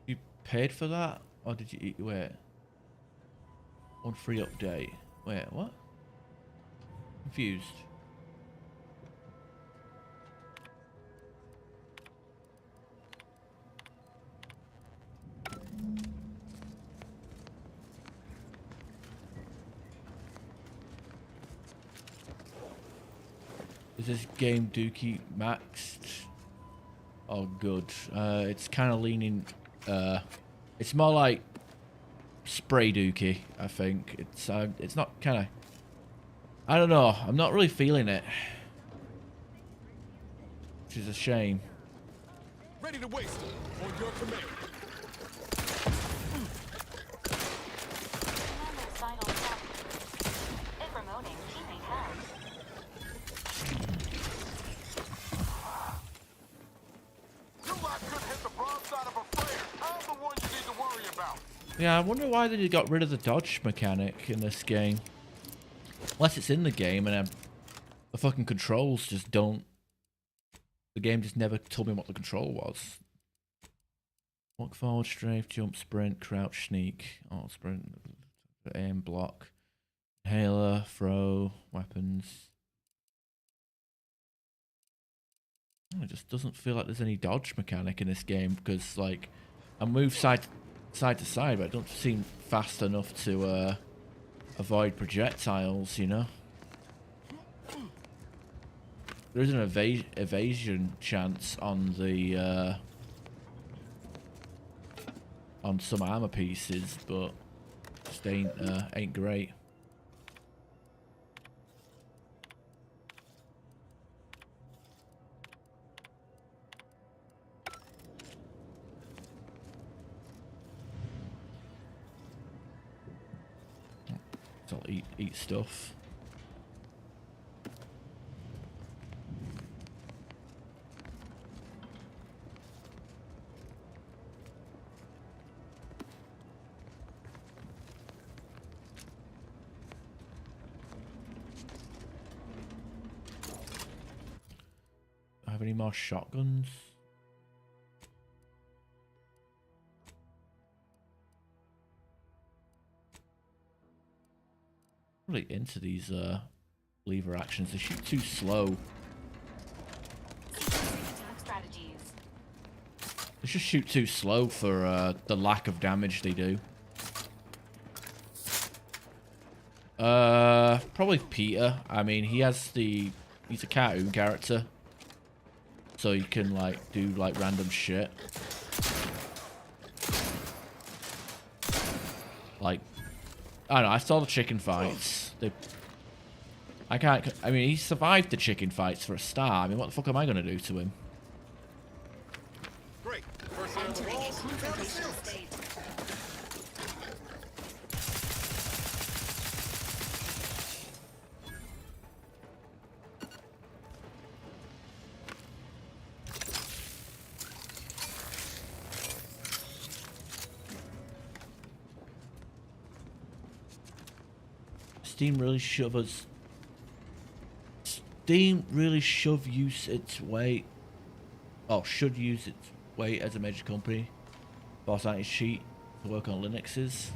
You paid for that? Or did you eat? Wait. One free update. Wait, what? Confused. Is this game Dookie maxed? Oh, good. It's kind of leaning. It's more like spray Dookie, I think. It's not kind of. I don't know. I'm not really feeling it, which is a shame. Ready to waste it on your command. Yeah, I wonder why they got rid of the dodge mechanic in this game. Unless it's in the game and the fucking controls just don't. The game just never told me what the control was. Walk forward, strafe, jump, sprint, crouch, sneak. Oh, sprint, aim, block, inhaler, throw, weapons. It just doesn't feel like there's any dodge mechanic in this game because, like, I move side to side, but I don't seem fast enough to avoid projectiles, you know? There is an evasion chance on the on some armor pieces, but just ain't great. So I'll eat stuff. Have any more shotguns? Really into these lever actions. They shoot too slow. They just shoot too slow for the lack of damage they do. Probably Peter. I mean, he's a cartoon character, so you can like do like random shit. Like, I don't know, I saw the chicken fights. I mean, he survived the chicken fights for a start. I mean, what the fuck am I gonna do to him? Great. First on the walls, Steam really shove its weight. Oh, should use its weight as a major company. Boss anti-cheat to work on Linuxes.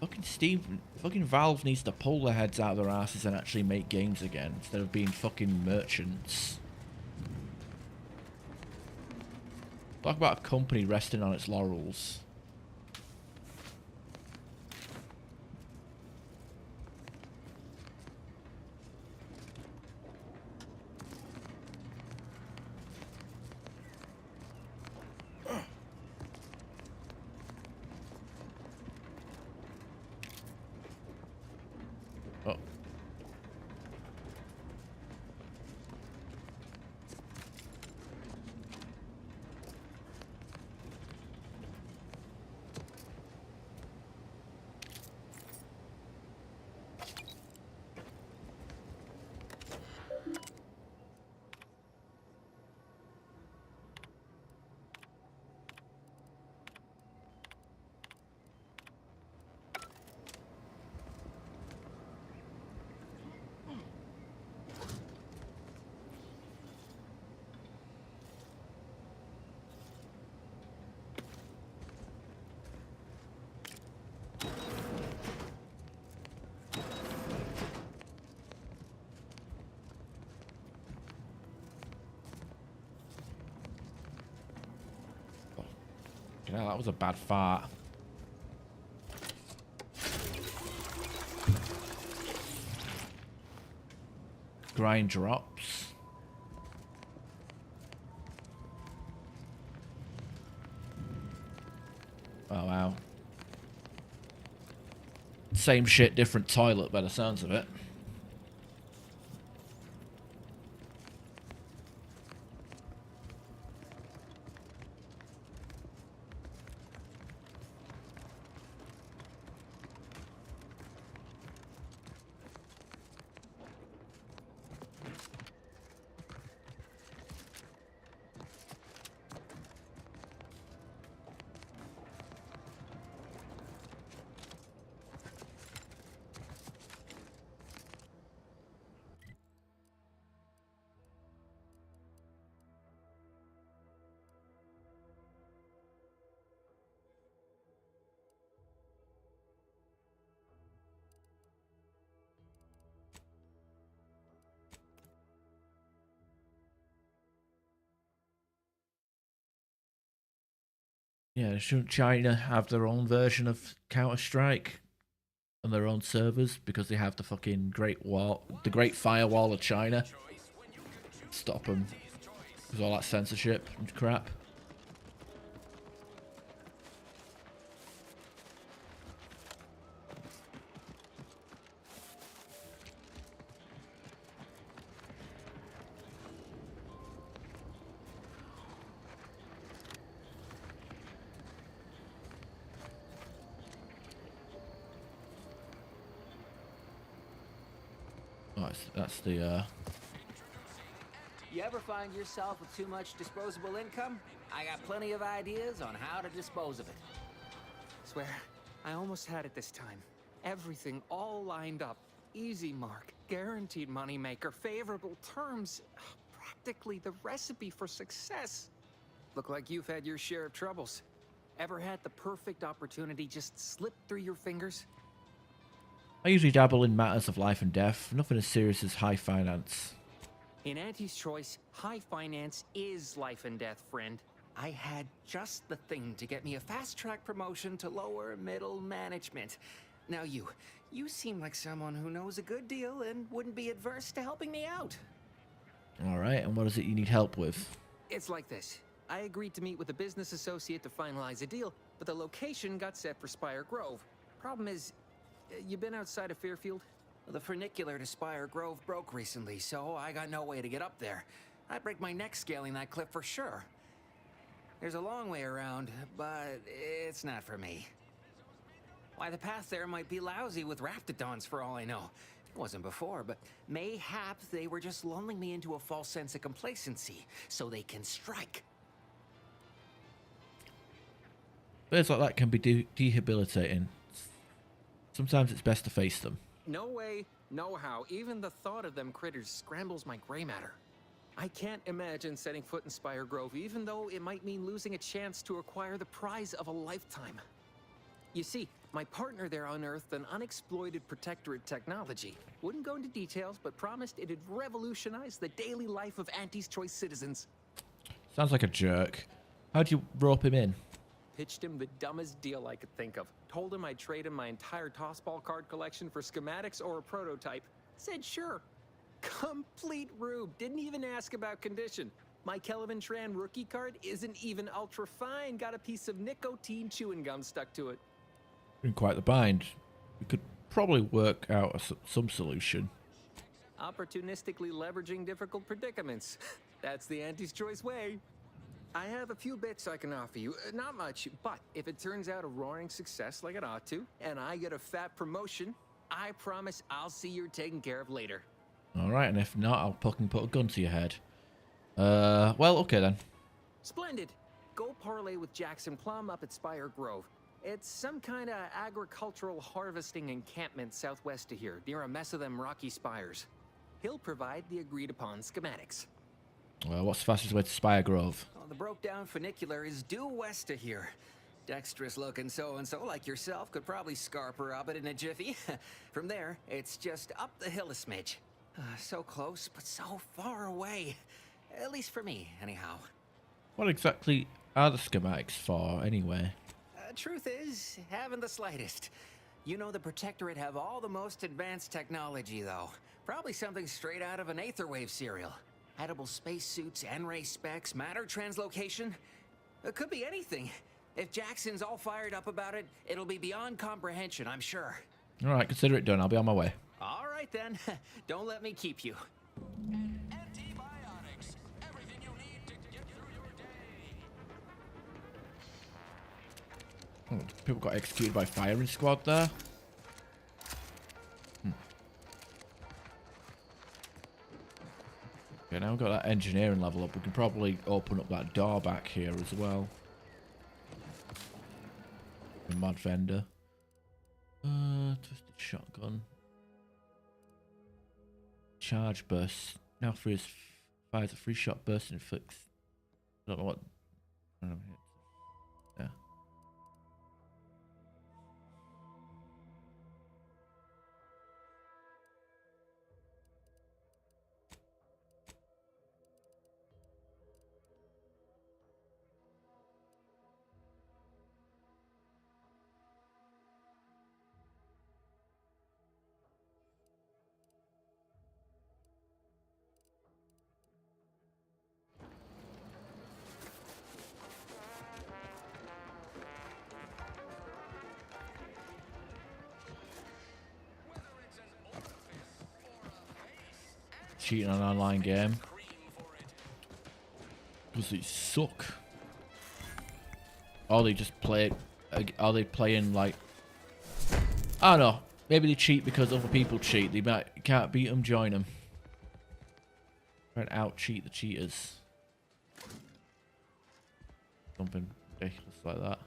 Fucking Valve needs to pull their heads out of their asses and actually make games again instead of being fucking merchants. Talk about a company resting on its laurels. Oh. Yeah, that was a bad fart. Grind drops. Oh, wow. Same shit, different toilet by the sounds of it. Yeah, shouldn't China have their own version of Counter-Strike on their own servers because they have the fucking Great Wall, the Great Firewall of China? Stop them with all that censorship and crap. Oh, that's the You ever find yourself with too much disposable income? I got plenty of ideas on how to dispose of it. Swear, I almost had it this time. Everything all lined up. Easy mark, guaranteed moneymaker, favorable terms. Practically the recipe for success. Look like you've had your share of troubles. Ever had the perfect opportunity just slip through your fingers? I usually dabble in matters of life and death, nothing as serious as high finance. In Auntie's choice, high finance is life and death, friend. I had just the thing to get me a fast-track promotion to lower middle management. Now you seem like someone who knows a good deal and wouldn't be adverse to helping me out. Alright, and what is it you need help with? It's like this. I agreed to meet with a business associate to finalize a deal, but the location got set for Spire Grove. Problem is, you been outside of Fairfield? The funicular to Spire Grove broke recently, so I got no way to get up there. I'd break my neck scaling that cliff for sure. There's a long way around, but it's not for me. Why, the path there might be lousy with raptidons for all I know. It wasn't before, but mayhaps they were just lulling me into a false sense of complacency so they can strike. Birds like that can be debilitating. Sometimes it's best to face them. No way, no how. Even the thought of them critters scrambles my gray matter. I can't imagine setting foot in Spire Grove, even though it might mean losing a chance to acquire the prize of a lifetime. You see, my partner there unearthed an unexploited protectorate technology. Wouldn't go into details, but promised it'd revolutionize the daily life of Auntie's Choice citizens. Sounds like a jerk. How'd you rope him in? Pitched him the dumbest deal I could think of. Told him I'd trade him my entire tossball card collection for schematics or a prototype. Said sure. Complete rube. Didn't even ask about condition. My Kelvin Tran rookie card isn't even ultra fine. Got a piece of nicotine chewing gum stuck to it. In quite the bind. We could probably work out some solution. Opportunistically leveraging difficult predicaments. That's the Auntie's Choice way. I have a few bits I can offer you. Not much, but if it turns out a roaring success like it ought to, and I get a fat promotion, I promise I'll see you're taken care of later. Alright, and if not, I'll fucking put a gun to your head. Well, okay then. Splendid. Go parlay with Jackson Plum up at Spire Grove. It's some kind of agricultural harvesting encampment southwest of here, near a mess of them rocky spires. He'll provide the agreed-upon schematics. Well, what's the fastest way to Spire Grove? Well, the broke-down funicular is due west of here. Dexterous-looking so-and-so like yourself could probably scarp her up it in a jiffy. From there, it's just up the hill a smidge. So close, but so far away. At least for me, anyhow. What exactly are the schematics for, anyway? Truth is, haven't the slightest. You know the Protectorate have all the most advanced technology, though. Probably something straight out of an Aetherwave serial. Edible spacesuits, N-ray specs, matter translocation. It could be anything. If Jackson's all fired up about it, it'll be beyond comprehension, I'm sure. All right, consider it done. I'll be on my way. All right then. Don't let me keep you. Oh, people got executed by firing squad there. Okay, now we've got that engineering level up. We can probably open up that door back here as well. The mod vendor. Twisted shotgun. Charge burst. Now fires a free shot burst and inflicts. I don't know what. I don't know. Yeah. Cheating on an online game because they suck. Or they just play. Are they playing like? I don't know. Maybe they cheat because other people cheat. They can't beat them, join them. Try and out cheat the cheaters. Something ridiculous like that.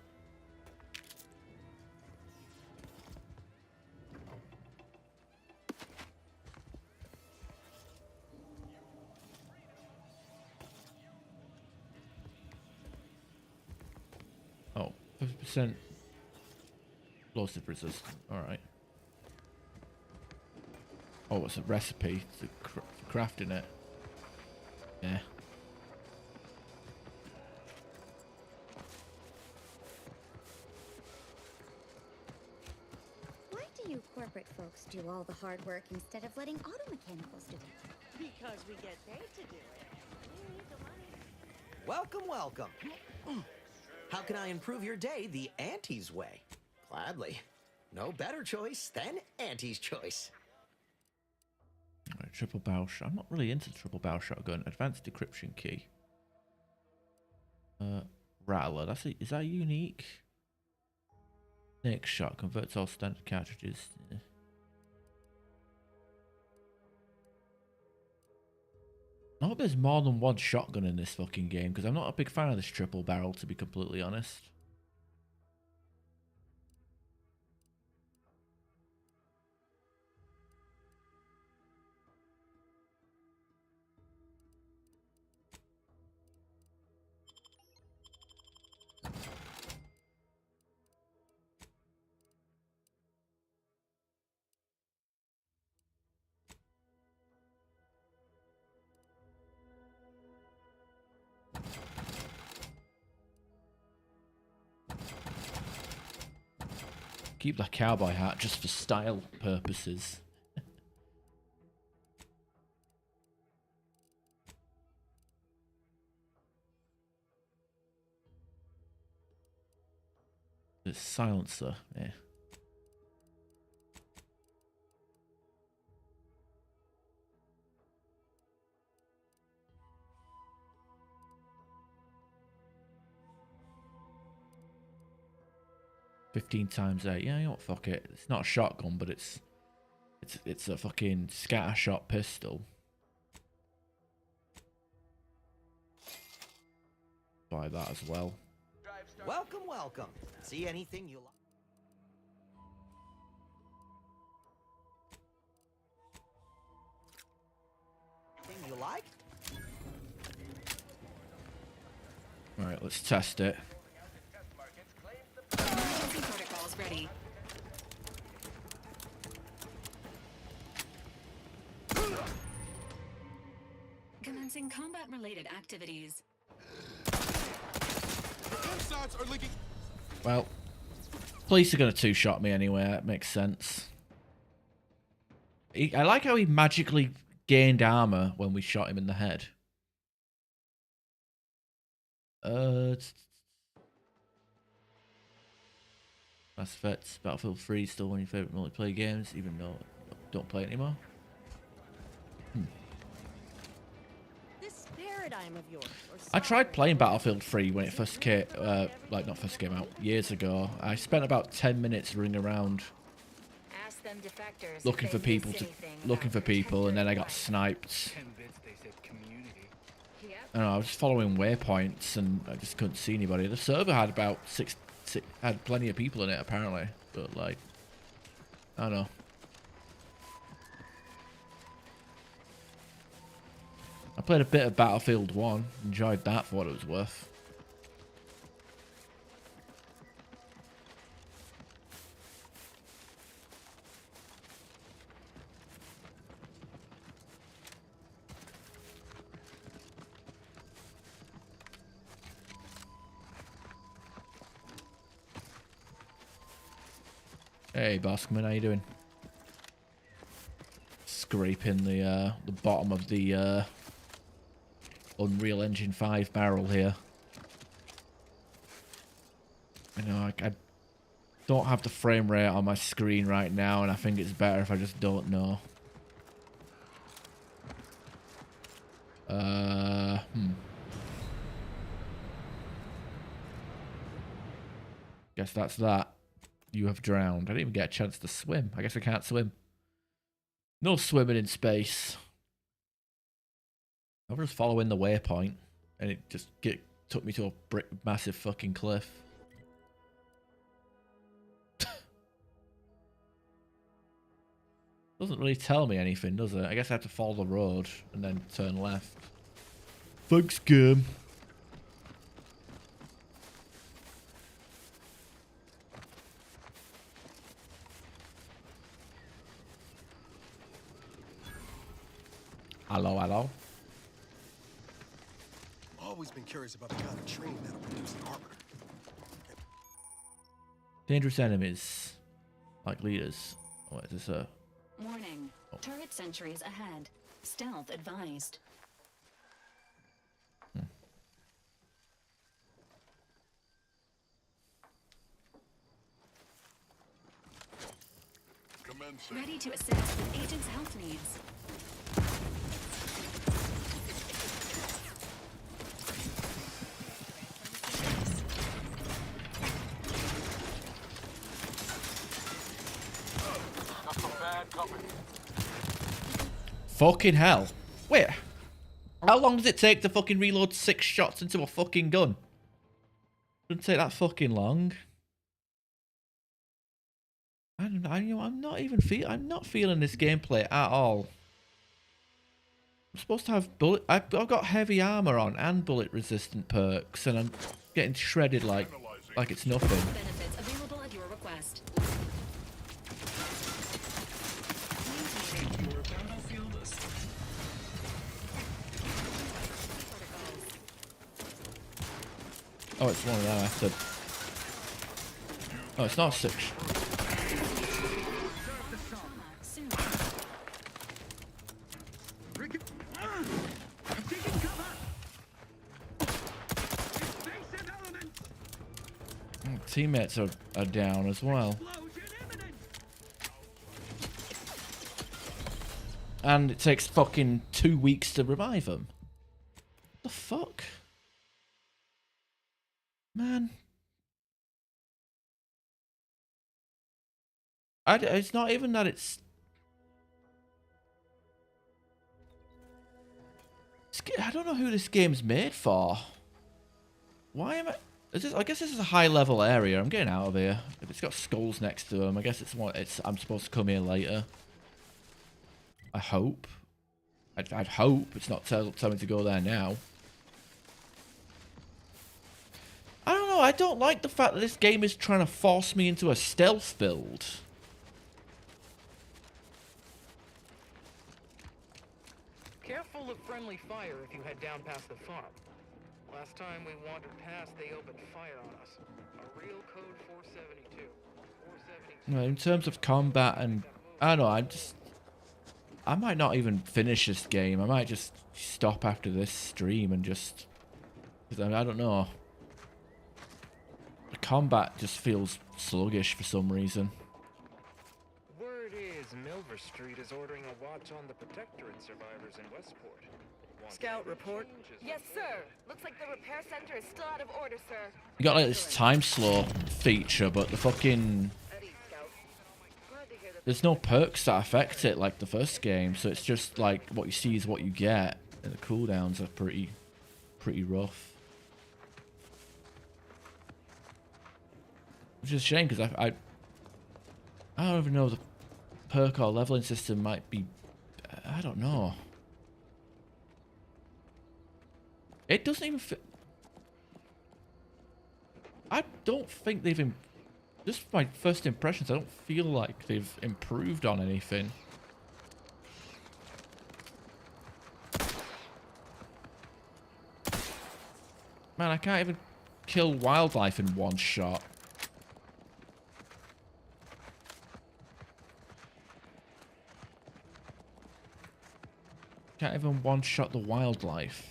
Oh, 50% explosive resistant. Alright. Oh, it's a recipe for crafting it. Yeah. Why do you corporate folks do all the hard work instead of letting auto mechanicals do it? Because we get paid to do it. We need the money. Welcome, welcome. How can I improve your day the Auntie's way? Gladly. No better choice than Auntie's choice. Right, triple barrel shot. I'm not really into the triple barrel shotgun. Advanced decryption key. Rattler. Is that unique? Snake shot converts all standard cartridges. Yeah. I hope there's more than one shotgun in this fucking game, because I'm not a big fan of this triple barrel, to be completely honest. Keep that cowboy hat just for style purposes. The silencer, yeah. $15 times 8. Yeah, you know what? Fuck it. It's not a shotgun, but it's a fucking scatter shot pistol. Buy that as well. Welcome, welcome. See anything you like? Anything you like? All right, let's test it. Emergency protocols ready. Commencing combat-related activities. Are leaking. Well, police are going to two-shot me anyway. That makes sense. I like how he magically gained armor when we shot him in the head. Mass Effect, Battlefield 3 still one of your favourite multiplayer games, even though I don't play it anymore. This paradigm of yours. I tried playing Battlefield 3 when it first came, like not first came out, years ago. I spent about 10 minutes running around Ask them defectors looking if for they people miss to anything looking for about people, and then I got Protectorate sniped. 10 bits, they said community. I don't know, I was following waypoints and I just couldn't see anybody. The server had about had plenty of people in it apparently, but like, I don't know. I played a bit of Battlefield 1, enjoyed that for what it was worth. Hey, Boskman, how you doing? Scraping the bottom of the Unreal Engine 5 barrel here. You know, I don't have the frame rate on my screen right now, and I think it's better if I just don't know. Guess that's that. You have drowned. I didn't even get a chance to swim. I guess I can't swim. No swimming in space. I was just following the waypoint, and it just took me to a massive fucking cliff. Doesn't really tell me anything, does it? I guess I have to follow the road and then turn left. Thanks, game. Hello, hello. I've always been curious about the kind of train that'll produce an arbiter. Dangerous enemies. Like leaders. What is this? Warning. Turret sentries ahead. Stealth advised. Ready to assist with agent's health needs. Got some bad company. Fucking hell. Wait. How long does it take to fucking reload 6 shots into a fucking gun? Doesn't take that fucking long. I don't know. You know, I'm not feeling this gameplay at all. I'm supposed to have bullet. I've got heavy armor on and bullet resistant perks, and I'm getting shredded like it's nothing. Benefits available at your request. Oh, it's one of them. I have to. Oh, it's not 6. Teammates are down as well. And it takes fucking 2 weeks to revive them. The fuck? Man. It's not even that it's... I don't know who this game's made for. Why am I... I guess this is a high-level area. I'm getting out of here. If it's got skulls next to them, I guess I'm supposed to come here later. I hope. I'd hope it's not telling me to go there now. I don't know. I don't like the fact that this game is trying to force me into a stealth build. Careful of friendly fire if you head down past the farm. Last time we wandered past, they opened fire on us. A real code 472. In terms of combat and... I don't know, I might not even finish this game. I might just stop after this stream and just... I don't know. combat just feels sluggish for some reason. Word is Milver Street is ordering a watch on the Protectorate survivors in Westport. Scout report. Yes, sir. Looks like the repair center is still out of order, sir. You got like this time slow feature, but the fucking there's no perks that affect it like the first game, so it's just like what you see is what you get, and the cooldowns are pretty rough. Which is a shame because I don't even know the perk or leveling system might be. I don't know. It doesn't even fit. I don't think they've just my first impressions, I don't feel like they've improved on anything. Man, I can't even kill wildlife in one shot. Can't even one-shot the wildlife.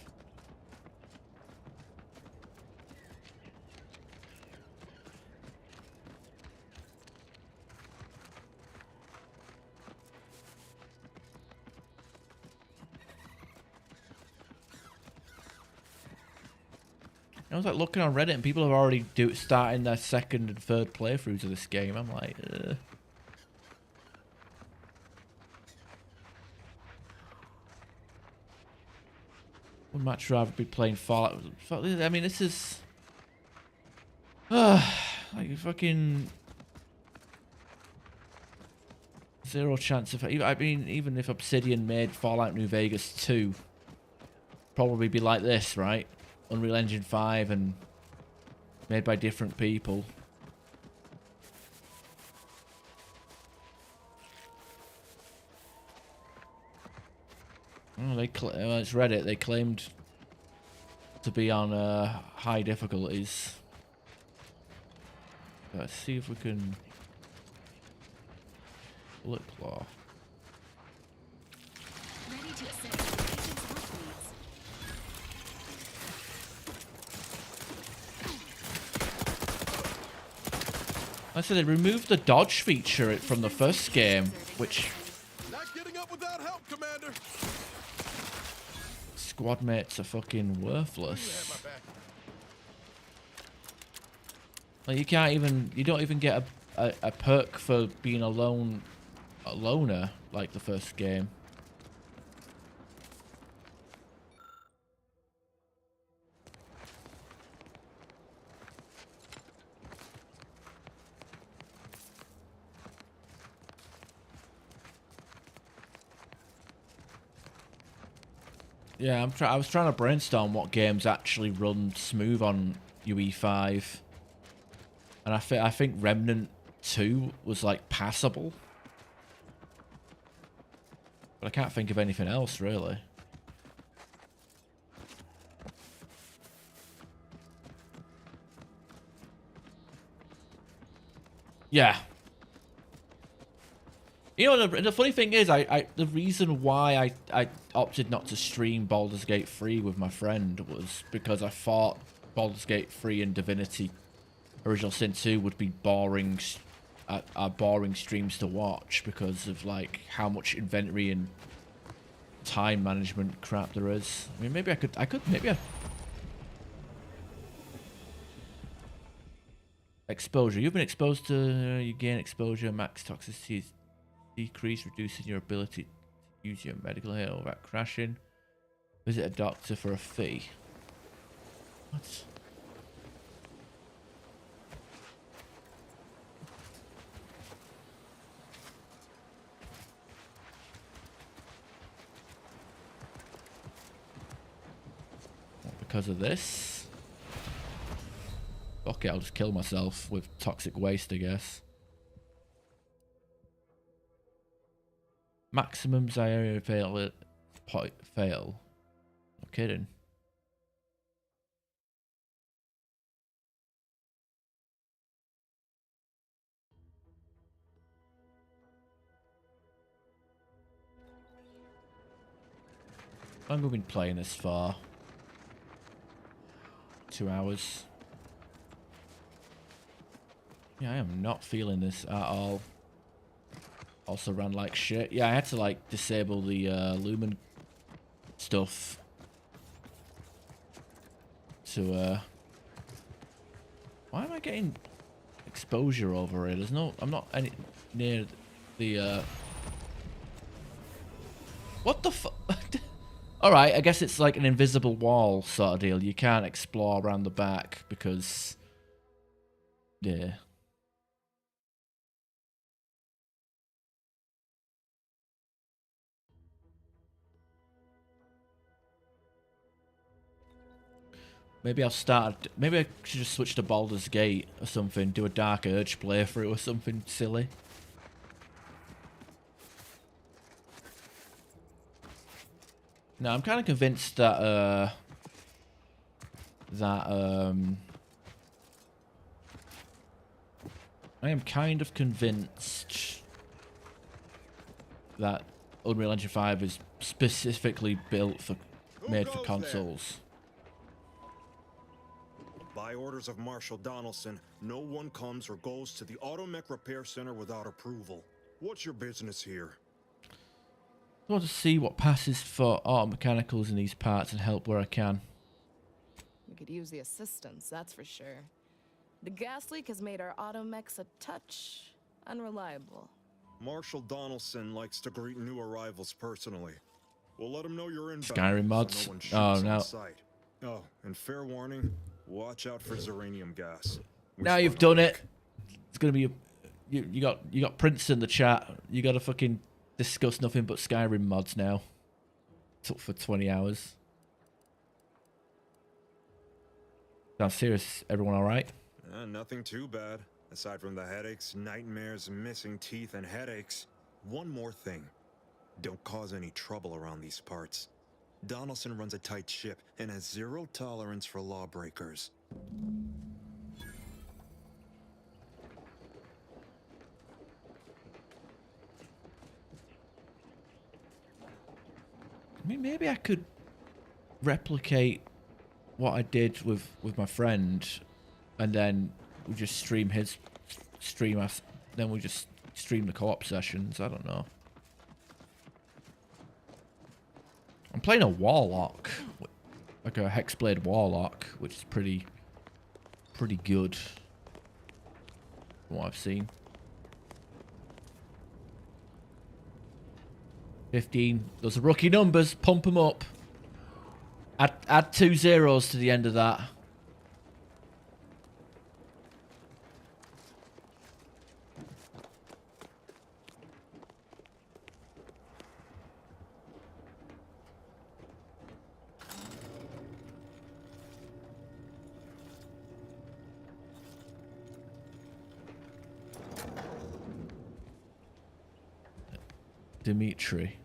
I was like looking on Reddit and people are already starting their second and third playthroughs of this game. I'm like, ugh. Would much rather be playing Fallout. I mean, this is like fucking zero chance of. I mean, even if Obsidian made Fallout New Vegas 2, probably be like this, right? Unreal Engine 5 and made by different people. Oh, it's Reddit. They claimed to be on high difficulties. Let's see if we can bullet claw. Ready to assist your patient's health needs. I said they removed the dodge feature from the first game, which Not getting up without help, Commander. squad mates are fucking worthless. Like you don't even get a perk for being a loner like the first game. Yeah, I was trying to brainstorm what games actually run smooth on UE5, and I think Remnant 2 was like passable, but I can't think of anything else really. Yeah. You know, the funny thing is, the reason why I opted not to stream Baldur's Gate 3 with my friend was because I thought Baldur's Gate 3 and Divinity Original Sin 2 would be boring streams to watch because of like how much inventory and time management crap there is. I mean, maybe I could maybe exposure. You've been exposed to, you gain exposure, max toxicity is decrease, reducing your ability to use your medical aid without crashing. Visit a doctor for a fee. What? Because of this? Okay, I'll just kill myself with toxic waste, I guess. Maximum Zyria fail. No kidding. How long have we been playing this far? 2 hours. Yeah, I am not feeling this at all. Also ran like shit. Yeah, I had to like disable the lumen stuff to why am I getting exposure over here? There's no, I'm not any near the what the fuck? Alright, I guess it's like an invisible wall sort of deal. You can't explore around the back because yeah. Maybe I'll start. Maybe I should just switch to Baldur's Gate or something. Do a Dark Urge playthrough or something silly. No, I'm kind of convinced that I am kind of convinced that Unreal Engine 5 is specifically built for, made for consoles. By orders of Marshal Donaldson, no one comes or goes to the Automech Repair Center without approval. What's your business here? I want to see what passes for auto mechanicals in these parts and help where I can. We could use the assistance, that's for sure. The gas leak has made our automechs a touch unreliable. Marshal Donaldson likes to greet new arrivals personally. We'll let him know you're inbound. Skyrim mods? So no one shoots Oh, no. on sight. Oh, and fair warning, watch out for xeranium gas. Now you've done it. It's gonna be you got Prince in the chat. You gotta fucking discuss nothing but Skyrim mods now. It's up for 20 hours. Sounds serious. Everyone all right? Nothing too bad. Aside from the headaches, nightmares, missing teeth, and headaches. One more thing. Don't cause any trouble around these parts. Donaldson runs a tight ship and has zero tolerance for lawbreakers. I mean, maybe I could replicate what I did with my friend, and then we just stream his stream us. Then we just stream the co-op sessions. I don't know. I'm playing a warlock, like a hexblade warlock, which is pretty good from what I've seen. 15. Those are rookie numbers. Pump them up. Add 2 zeros to the end of that. Dimitri.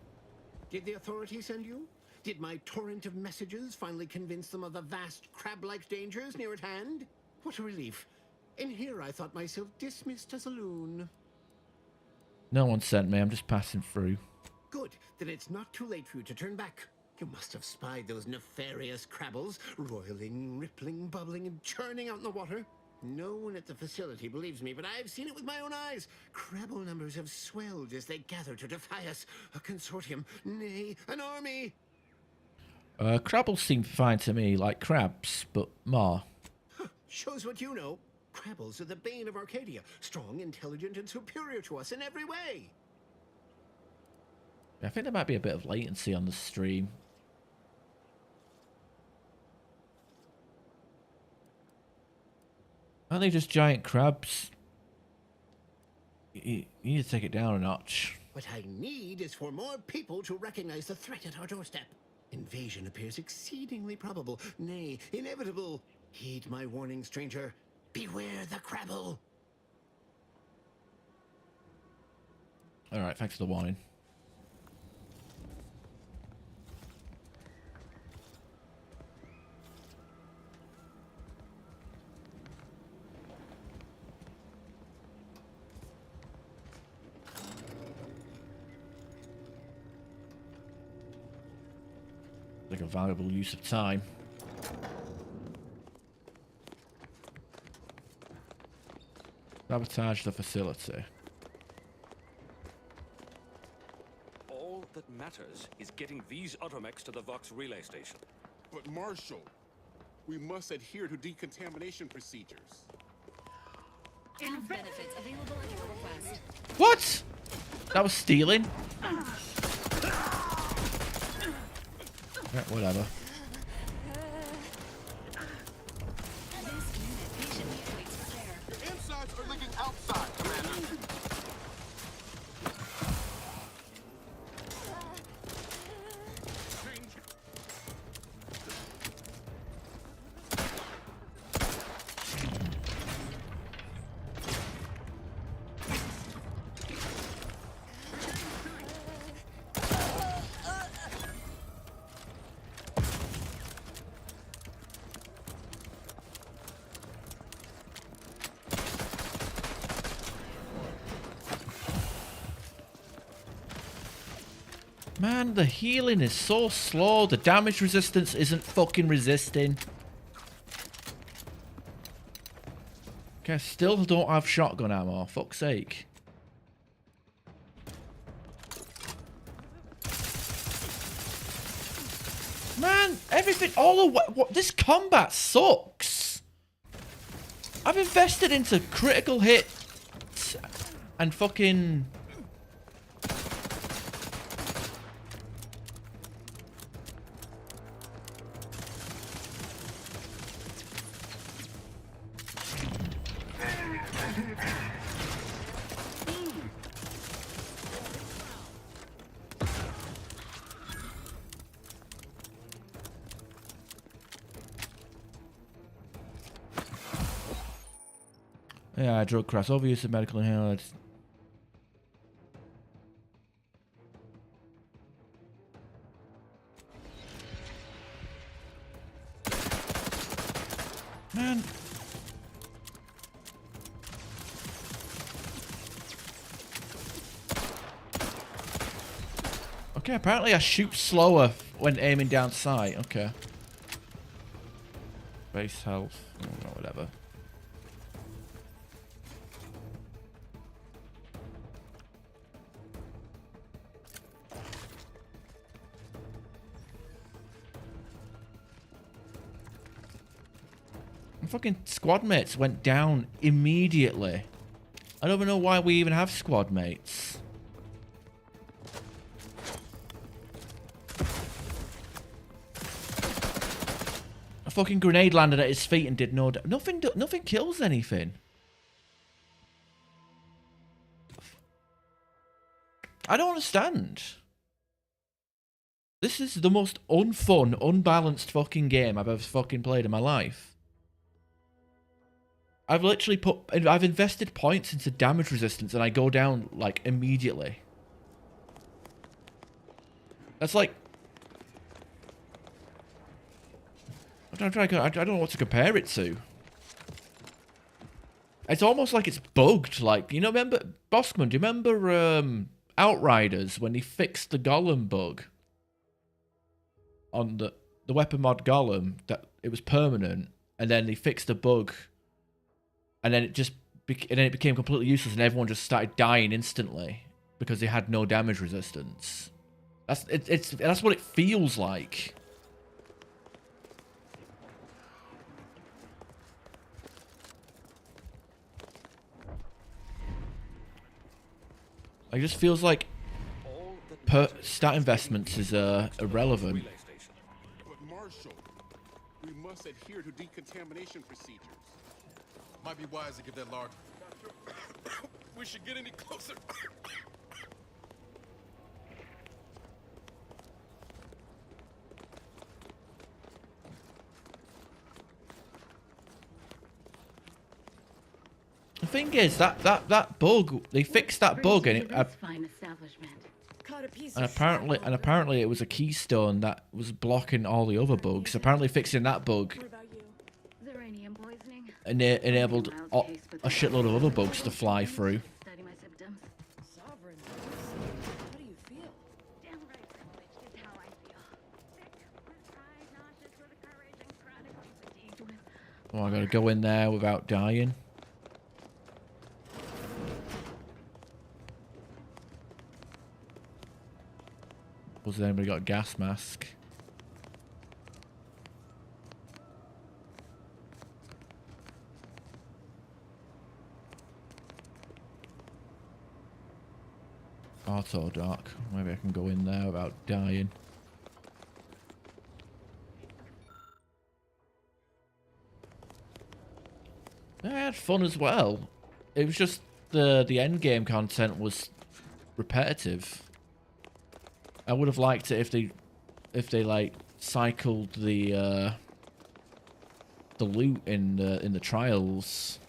Did the authorities send you? Did my torrent of messages finally convince them of the vast crab-like dangers near at hand? What a relief. In here I thought myself dismissed as a loon. No one sent me. I'm just passing through. Good. Then it's not too late for you to turn back. You must have spied those nefarious crabbles, roiling, rippling, bubbling, and churning out in the water. No one at the facility believes me, but I've seen it with my own eyes. Crabble numbers have swelled as they gather to defy us. A consortium, nay, an army. Crabbles seem fine to me, like crabs, but more. Shows what you know. Crabbles are the bane of Arcadia. Strong, intelligent, and superior to us in every way. I think there might be a bit of latency on the stream. Aren't they just giant crabs? You need to take it down a notch. What I need is for more people to recognize the threat at our doorstep. Invasion appears exceedingly probable, nay, inevitable. Heed my warning, stranger. Beware the crabble. Alright, thanks for the warning. Like a valuable use of time. Sabotage the facility. All that matters is getting these automechs to the Vox relay station. But Marshal, we must adhere to decontamination procedures. Enough benefits available at your request. What? That was stealing? Right, whatever. Your insides are leaking outside, Commander. Man, the healing is so slow. The damage resistance isn't fucking resisting. Okay, I still don't have shotgun ammo. Fuck's sake. Man, everything, all the what this combat sucks. I've invested into critical hits and fucking. Yeah, drug crash, overuse of medical inhalers. Man. Okay, apparently I shoot slower when aiming down sight. Okay. Base health. Oh, whatever. Fucking squad mates went down immediately. I don't even know why we even have squad mates. A fucking grenade landed at his feet and did no nothing. Nothing kills anything. I don't understand. This is the most unfun, unbalanced fucking game I've ever fucking played in my life. I've literally I've invested points into damage resistance and I go down, like, immediately. That's like... I don't know what to compare it to. It's almost like it's bugged, like, you know, remember... Boskman, do you remember, Outriders, when he fixed the Golem bug? On the weapon mod Golem, that it was permanent, and then he fixed a bug... And then it became completely useless, and everyone just started dying instantly because they had no damage resistance. That's what it feels like. It just feels like stat investments is irrelevant. But Marshal, we must adhere to decontamination procedures. Might be wise to get that large. We should get any closer. The thing is that bug, they fixed that bug, and apparently it was a keystone that was blocking all the other bugs. Apparently fixing that bug enabled a shitload of other bugs to fly through. Oh, I gotta go in there without dying. Was anybody got a gas mask? Auto dock. Maybe I can go in there without dying. I had fun as well. It was just the end game content was repetitive. I would have liked it if they like cycled the loot in the trials.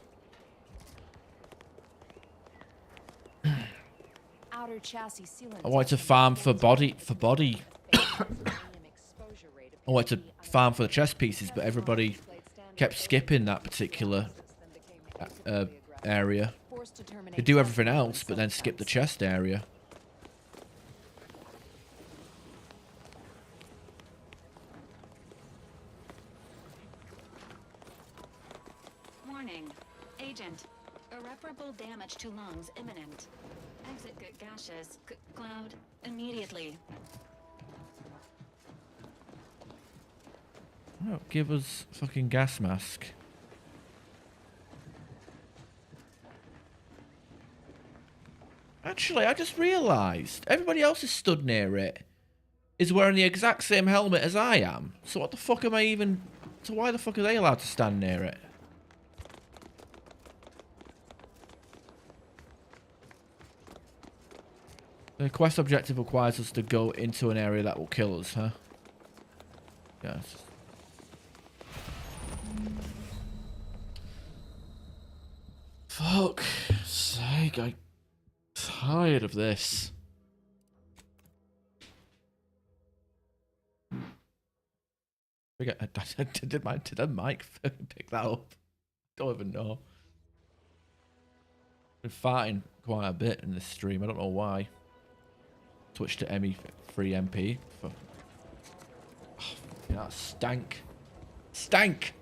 Outer chassis sealant I wanted to farm for body. I wanted to farm for the chest pieces, but everybody kept skipping that particular area. They do everything else, but then skip the chest area. Warning. Agent. Irreparable damage to lungs imminent. Exit gaseous cloud immediately. Oh, give us fucking gas mask. Actually, I just realised everybody else is stood near it is wearing the exact same helmet as I am. So what the fuck am I even... So why the fuck are they allowed to stand near it? The quest objective requires us to go into an area that will kill us, huh? Yes. Fuck sake, I'm tired of this. Did the mic pick that up? Don't even know. Been farting quite a bit in this stream. I don't know why. Switch to ME3MP. Oh, that stank. Stank!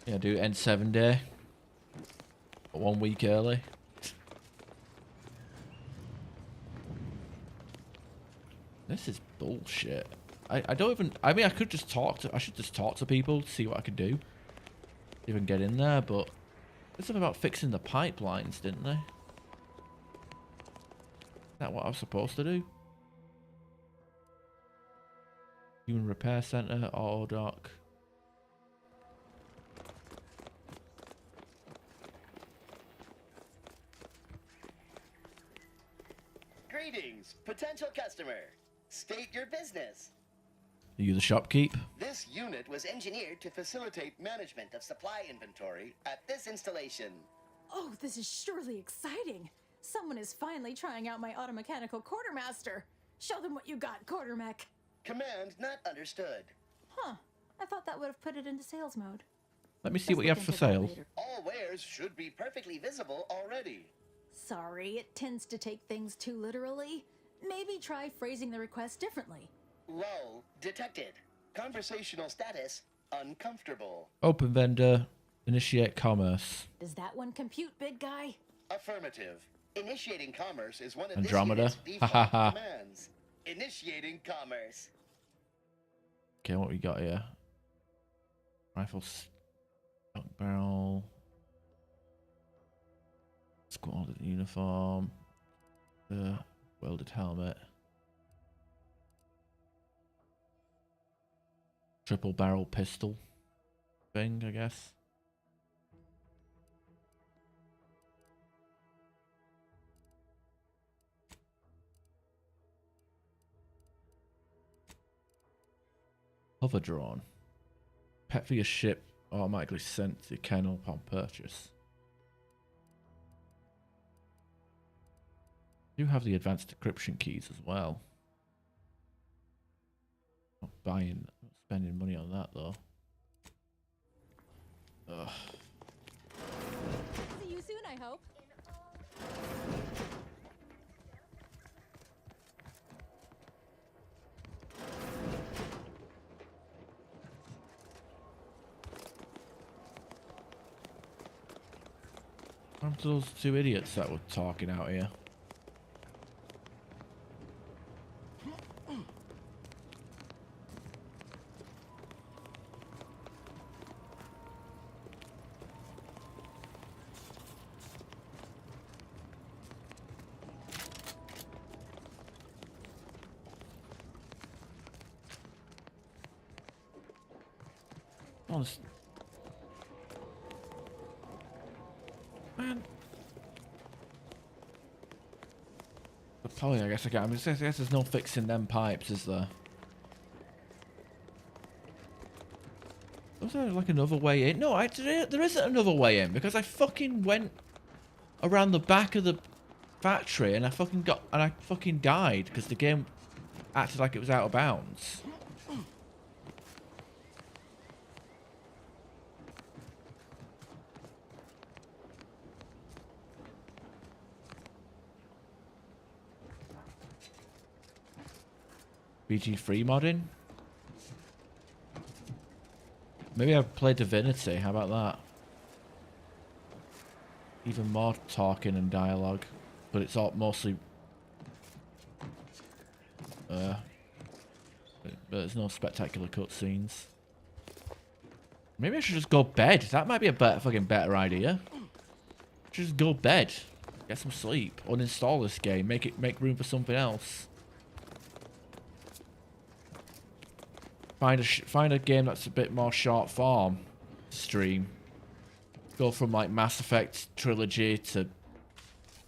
Yeah, do end 7 day. 1 week early. This is bullshit. I don't even... I mean, I could just talk to... I should just talk to people, see what I could do. Even get in there, but... There's something about fixing the pipelines, didn't they? Is that what I was supposed to do? Human Repair Center, auto dock. Greetings, potential customer. State your business. Are you the shopkeep? This unit was engineered to facilitate management of supply inventory at this installation. Oh, this is surely exciting. Someone is finally trying out my automechanical quartermaster. Show them what you got, quartermech. Command not understood. Huh. I thought that would have put it into sales mode. Let me see what you have for sale. All wares should be perfectly visible already. Sorry, it tends to take things too literally. Maybe try phrasing the request differently. Lull detected. Conversational status uncomfortable. Open vendor. Initiate commerce. Does that one compute, big guy? Affirmative. Initiating commerce is one of Andromeda. this unit's default commands. Initiating commerce. Okay, what we got here? Rifle stock barrel. Squad uniform. Welded helmet. Triple barrel pistol thing, I guess. Hover drone. Pet for your ship automatically sent to kennel upon purchase. You have the advanced decryption keys as well. Not spending money on that though. Ugh. See you soon, I hope. What happened to those two idiots that were talking out here? Honest. Man. But probably, I guess I can't. I mean, I guess there's no fixing them pipes, is there? Was there like another way in? No, actually, there isn't another way in because I fucking went around the back of the factory and I fucking died because the game acted like it was out of bounds. BG free modding? Maybe I've played Divinity, how about that? Even more talking and dialogue, but it's all mostly but there's no spectacular cutscenes. Maybe I should just go bed. That might be a better idea. Just go bed, get some sleep, uninstall this game, make room for something else. Find a game that's a bit more short form. Stream. Go from like Mass Effect trilogy to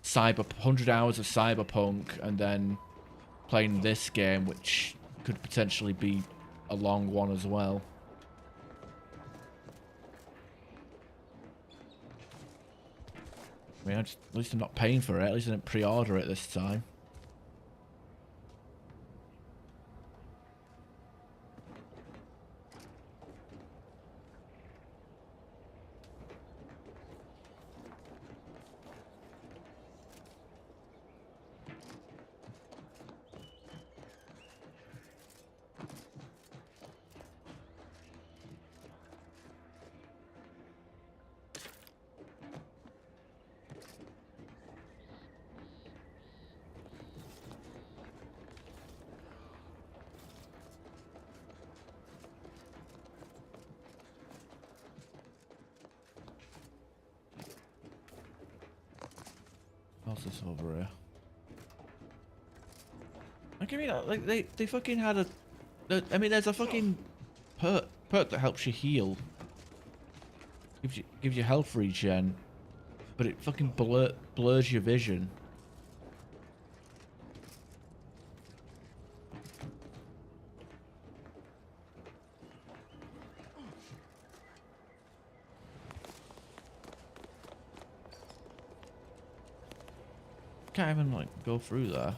100 hours of Cyberpunk, and then playing this game, which could potentially be a long one as well. I mean, at least I'm not paying for it. At least I didn't pre-order it this time. What's this over here? I mean, like they fucking had I mean, there's a fucking perk that helps you heal. Gives you health regen, but it fucking blurs your vision. Can't even like go through there.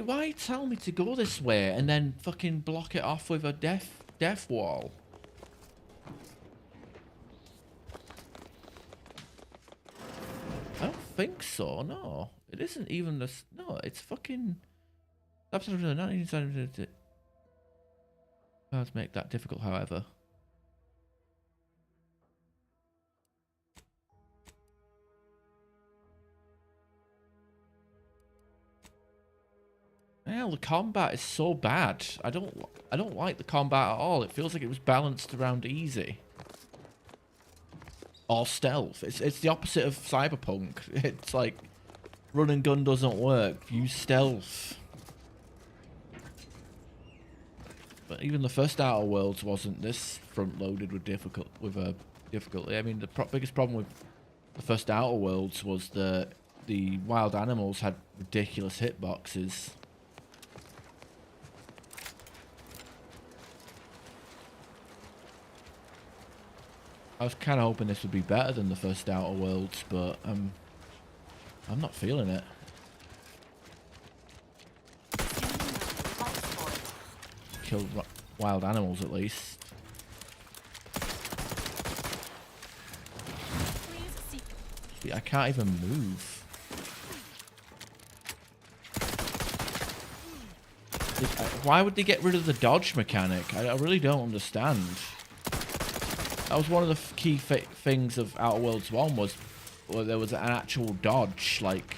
Why tell me to go this way and then fucking block it off with a death wall? I don't think so. No, it isn't even this. No, it's fucking. Absolutely not. Let's make that difficult, however. Hell, the combat is so bad. I don't like the combat at all. It feels like it was balanced around easy. Or stealth. It's the opposite of Cyberpunk. It's like run and gun doesn't work. Use stealth. But even the first Outer Worlds wasn't this front-loaded with difficulty. I mean, the biggest problem with the first Outer Worlds was the wild animals had ridiculous hitboxes. I was kind of hoping this would be better than the first Outer Worlds, but I'm not feeling it. Killed wild animals at least. I can't even move. Why would they get rid of the dodge mechanic? I really don't understand. That was one of the key things of Outer Worlds 1 was there was an actual dodge, like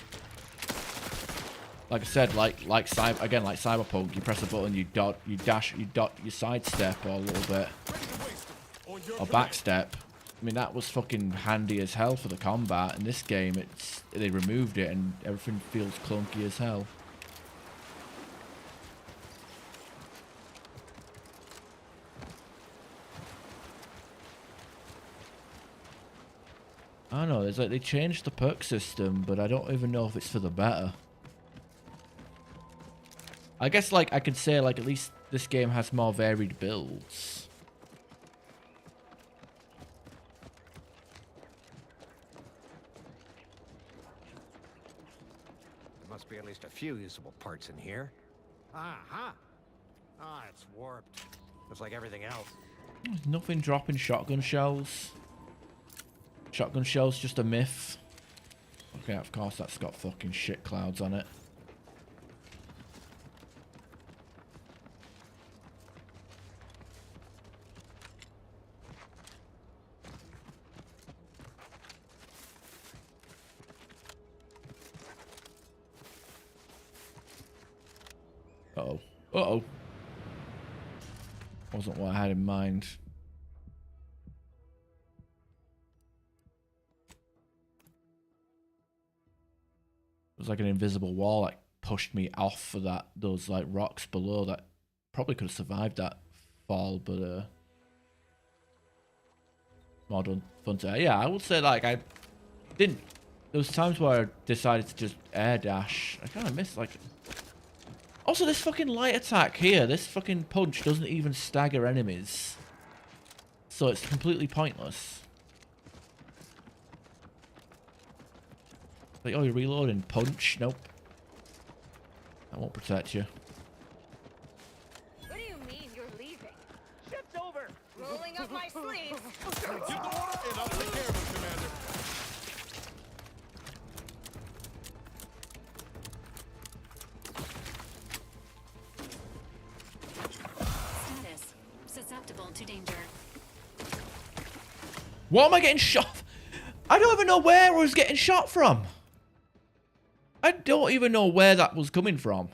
I said, like Cyberpunk, you press a button, you dash, you sidestep or a little bit, or backstep. I mean, that was fucking handy as hell for the combat. In this game, they removed it and everything feels clunky as hell. I don't know, it's like they changed the perk system, but I don't even know if it's for the better. I guess, like, I could say, like, at least this game has more varied builds. There must be at least a few usable parts in here. Ah, it's warped. Looks like everything else. There's nothing dropping shotgun shells. Shotgun shells just a myth. Okay, of course that's got fucking shit clouds on it. Uh-oh. Uh-oh. Wasn't what I had in mind. It was like an invisible wall that pushed me off for those like rocks below that probably could have survived that fall, but more fun to yeah, I would say like I didn't. There was times where I decided to just air dash. I kind of missed like. Also, this fucking light attack here, this fucking punch doesn't even stagger enemies, so it's completely pointless. Like, oh, you're reloading. Punch? Nope. That won't protect you. What do you mean you're leaving? Ship's over. Rolling up my sleeves. Get the water and I'll take care of it, Commander. Status. Susceptible to danger. What am I getting shot? I don't even know where I was getting shot from. I don't even know where that was coming from.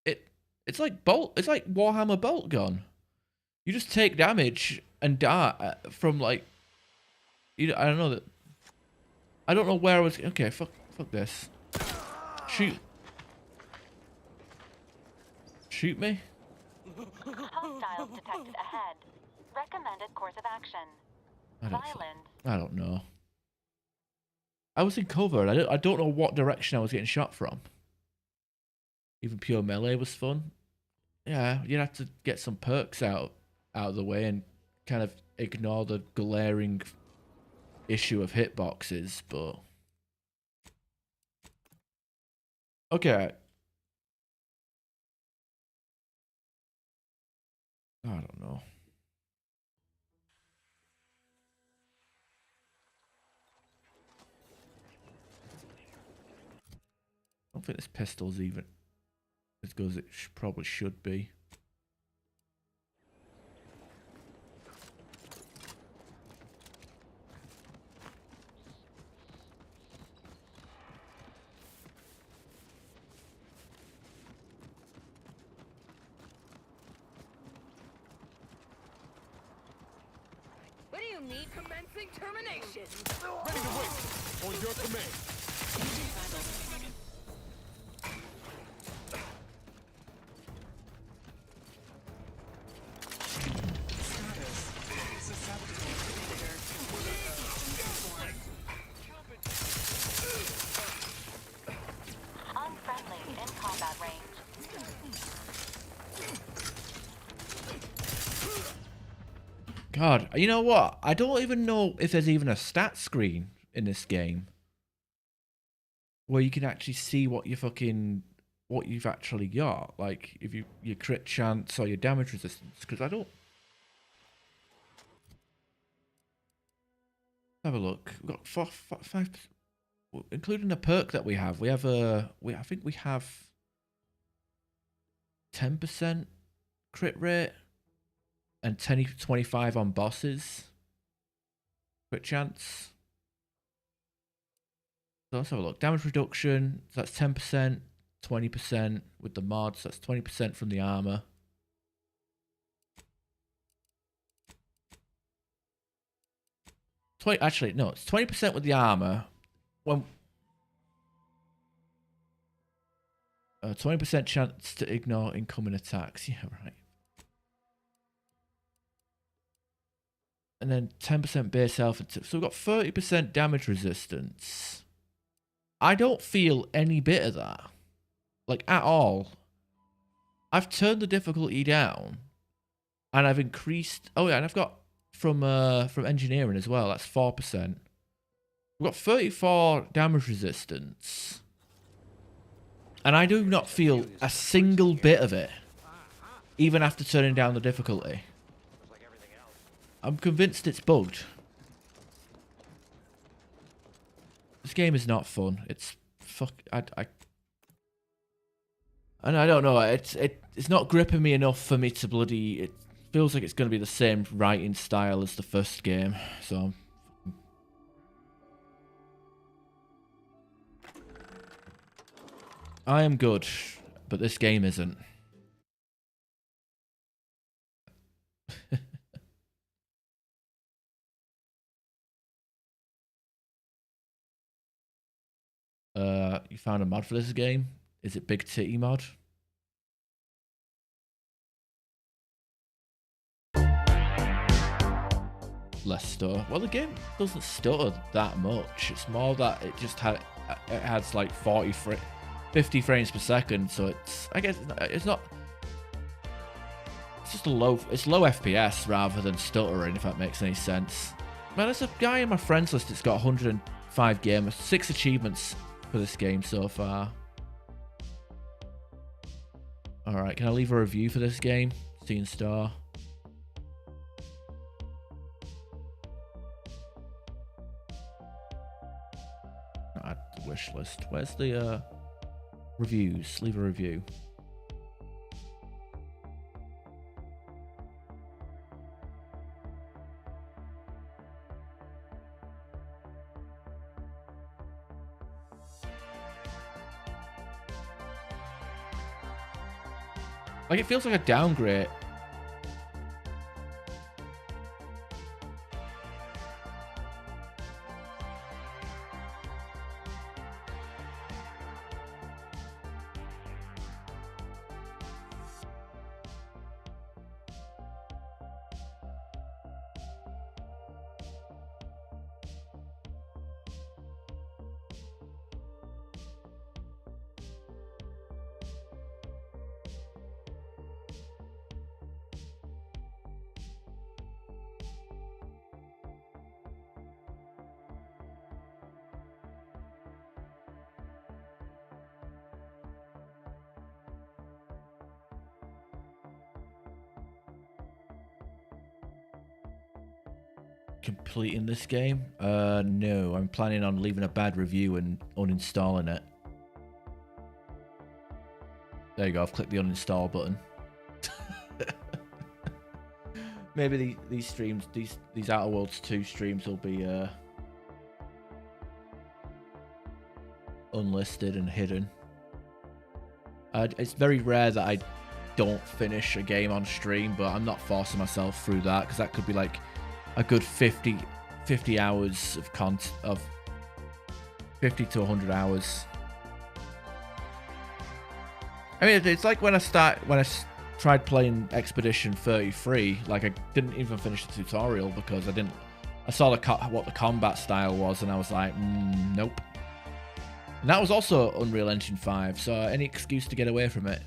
It's like it's like Warhammer bolt gun. You just take damage and die from like I don't know that. I don't know where I was. Okay, fuck this. Shoot me. Hostiles detected ahead. Recommended course of action. I don't know. I was in cover. I don't know what direction I was getting shot from. Even pure melee was fun. Yeah, you'd have to get some perks out of the way and kind of ignore the glaring issue of hitboxes, but okay. I don't know. I don't think this pistol's even as good as it probably should be. What do you mean? Commencing termination. Ready to wait. On your command. Unfriendly in combat range. God, you know what? I don't even know if there's even a stat screen in this game where you can actually see what you've actually got, like if your crit chance or your damage resistance. Because I don't. Have a look. We've got 5, including a perk that we have. We have I think we have 10% crit rate and 25 on bosses. Crit chance. So let's have a look. Damage reduction, so that's 10%, 20% with the mods, so that's 20% from the armor. Actually, no, it's 20% with the armor. When 20% chance to ignore incoming attacks. Yeah, right. And then 10% base health. So we've got 30% damage resistance. I don't feel any bit of that. Like, at all. I've turned the difficulty down. And I've increased... Oh, yeah, and I've got from engineering as well. That's 4%. We've got 34 damage resistance. And I do not feel a single bit of it. Even after turning down the difficulty. I'm convinced it's bugged. This game is not fun. It's and I don't know. It's not gripping me enough for me to bloody. It feels like it's going to be the same writing style as the first game. So. I am good, but this game isn't. You found a mod for this game? Is it Big Titty mod? Less stutter. Well, the game doesn't stutter that much. It's more that it just has like 50 frames per second. So I guess it's not. It's just low FPS rather than stuttering, if that makes any sense. Man, there's a guy in my friends list that's got 105 gamers, 6 achievements for this game so far. Alright, can I leave a review for this game? Seeing Star. Add the wish list. Where's the reviews? Leave a review. Like, it feels like a downgrade. Completing this game? No. I'm planning on leaving a bad review and uninstalling it. There you go. I've clicked the uninstall button. Maybe these streams, these Outer Worlds 2 streams will be unlisted and hidden. It's very rare that I don't finish a game on stream, but I'm not forcing myself through that because that could be like a good 50 hours of content, of 50 to 100 hours. I mean, it's like when I tried playing Expedition 33, like I didn't even finish the tutorial because I saw what the combat style was and I was like, nope. And that was also Unreal Engine 5, so any excuse to get away from it.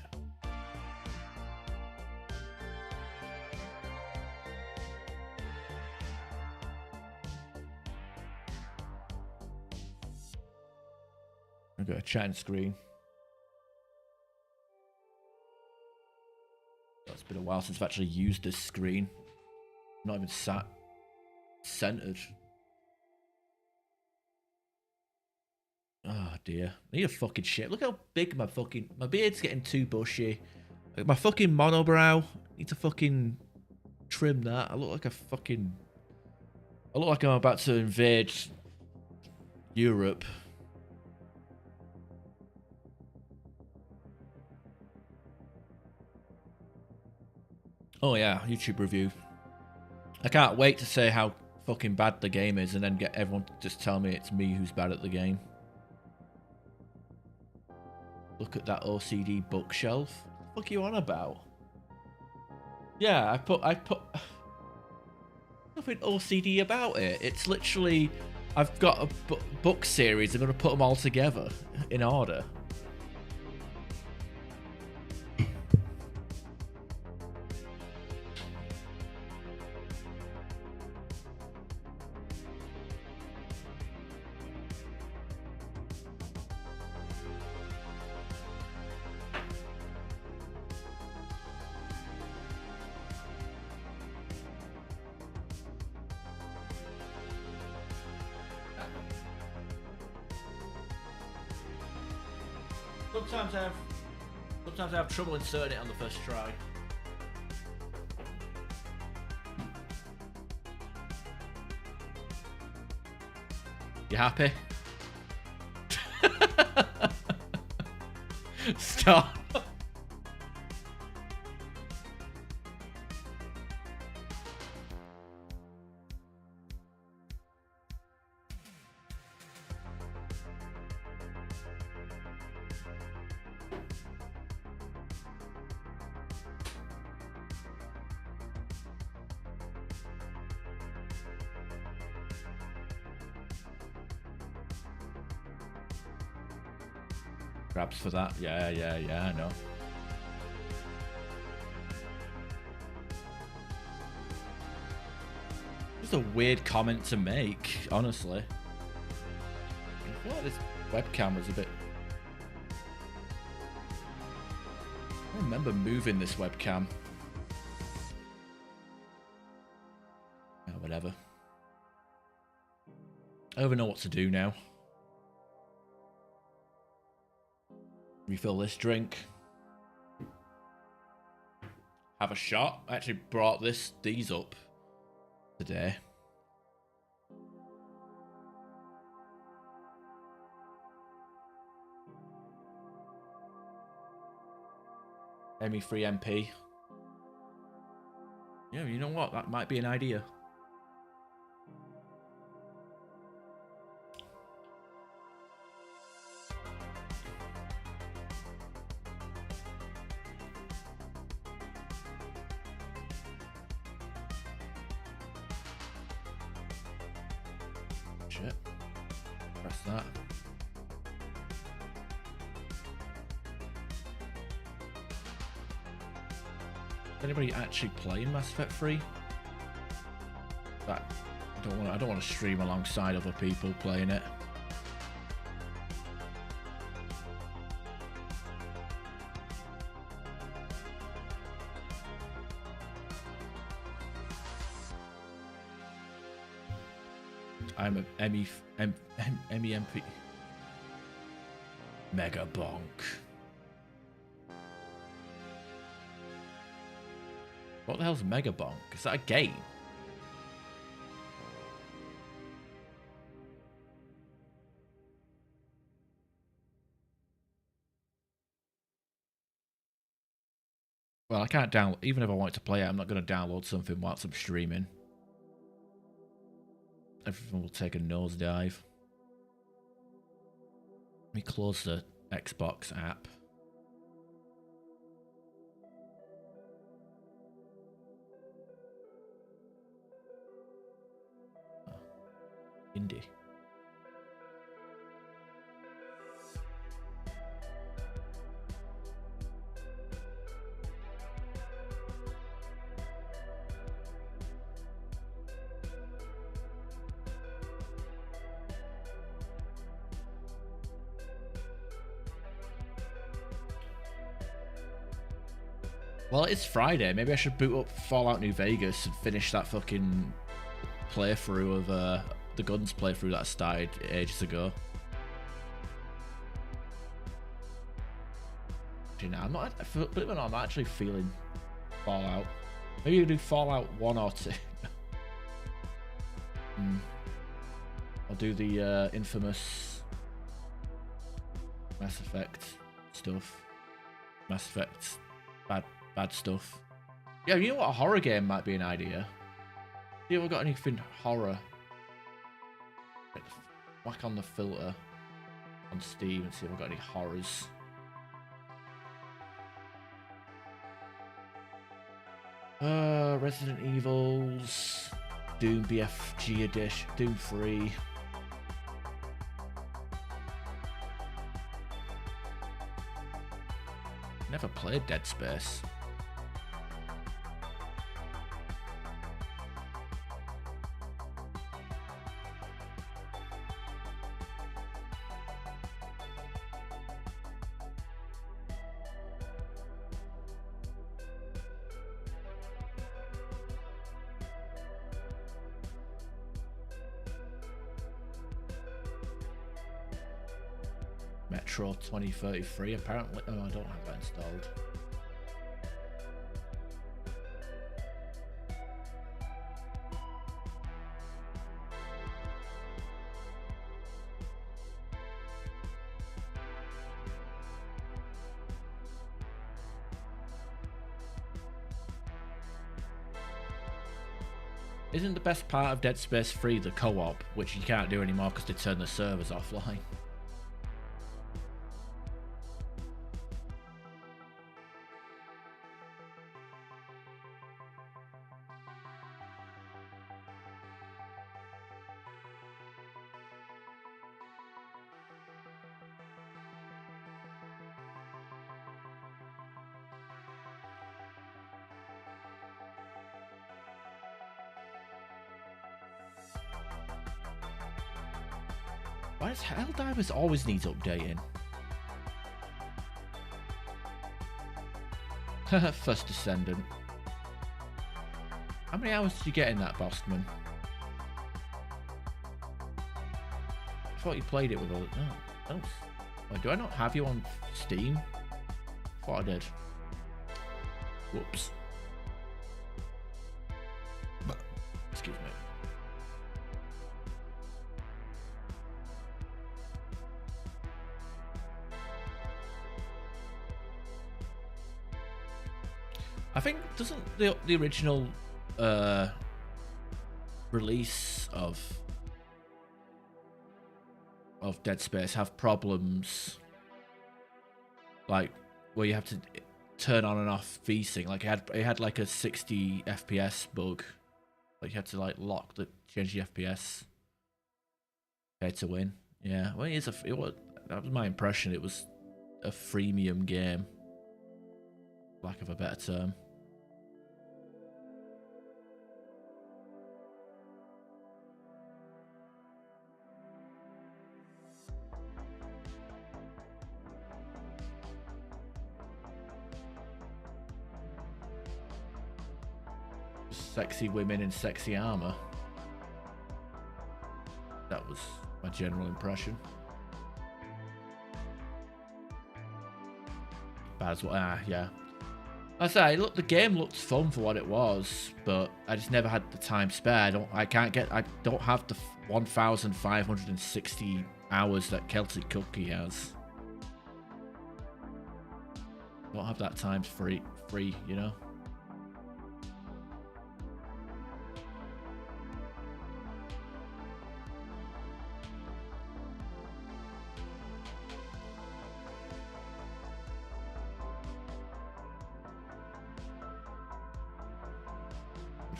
I've got a chatting screen. It's been a while since I've actually used this screen. Not even sat centered. Oh dear. I need a fucking shit. Look how big my beard's getting too bushy. Like my fucking monobrow. I need to fucking trim that. I look like I'm about to invade Europe. Oh yeah, YouTube review. I can't wait to say how fucking bad the game is and then get everyone to just tell me it's me who's bad at the game. Look at that OCD bookshelf. What the fuck are you on about? Yeah, I put nothing OCD about it. It's literally, I've got a book series. I'm going to put them all together in order. Sometimes I have trouble inserting it on the first try. You happy? Stop. Grabs for that. Yeah, I know. It's a weird comment to make, honestly. I feel like this webcam was a bit... I remember moving this webcam. Oh, whatever. I don't even know what to do now. Refill this drink. Have a shot. I actually brought these up today. ME3 MP. Yeah, you know what? That might be an idea. Shit. Press that. Is anybody actually playing Mass Effect 3? That I don't want to stream alongside other people playing it. I'm a MEMP. Mega Bonk. What the hell's Mega Bonk? Is that a game? Well, I can't download. Even if I want to play it, I'm not going to download something whilst I'm streaming. Everything will take a nosedive. Let me close the Xbox app. Oh. Indie. Well, it's Friday. Maybe I should boot up Fallout New Vegas and finish that fucking playthrough of the Guns playthrough that I started ages ago. Actually, no, I'm not. Believe it or not, I'm actually feeling Fallout. Maybe you do Fallout 1 or 2. I'll do the infamous Mass Effect stuff. Mass Effect bad stuff. Yeah, you know what? A horror game might be an idea. See if I've got anything horror. Whack on the filter on Steam and see if I've got any horrors. Resident Evils, Doom BFG edition, Doom 3. Never played Dead Space. Metro 2033 apparently. Oh, I don't have that installed. Isn't the best part of Dead Space 3 the co-op, which you can't do anymore because they turned the servers offline? Why does Helldivers always needs updating? First Descendant. How many hours did you get in that, Bostman? I thought you played it with all... Oh. Wait, do I not have you on Steam? I thought I did. Whoops. Excuse me. I think, doesn't the original release of Dead Space have problems like where you have to turn on and off VSync? Like it had like a 60 FPS bug. Like you had to like change the FPS to win. Yeah, well, that was my impression. It was a freemium game, lack of a better term. Sexy women in sexy armor. That was my general impression. Baz, yeah. I say, look, the game looked fun for what it was, but I just never had the time spare. I don't have the 1,560 hours that Celtic Cookie has. Don't have that time free, you know.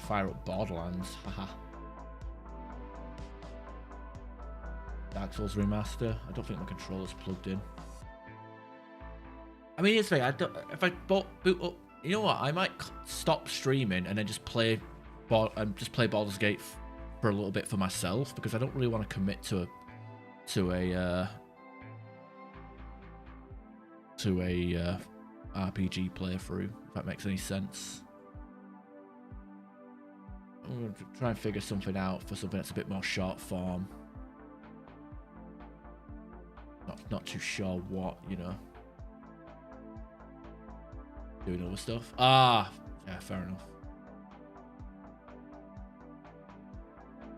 Fire up Borderlands, haha. Dark Souls Remaster. I don't think my controller's plugged in. I mean, here's the thing. If I boot up, you know what? I might stop streaming and then just play Baldur's Gate for a little bit for myself, because I don't really want to commit to a RPG playthrough. If that makes any sense. I'm going to try and figure something out for something that's a bit more short form. Not too sure what, you know. Doing other stuff. Yeah, fair enough.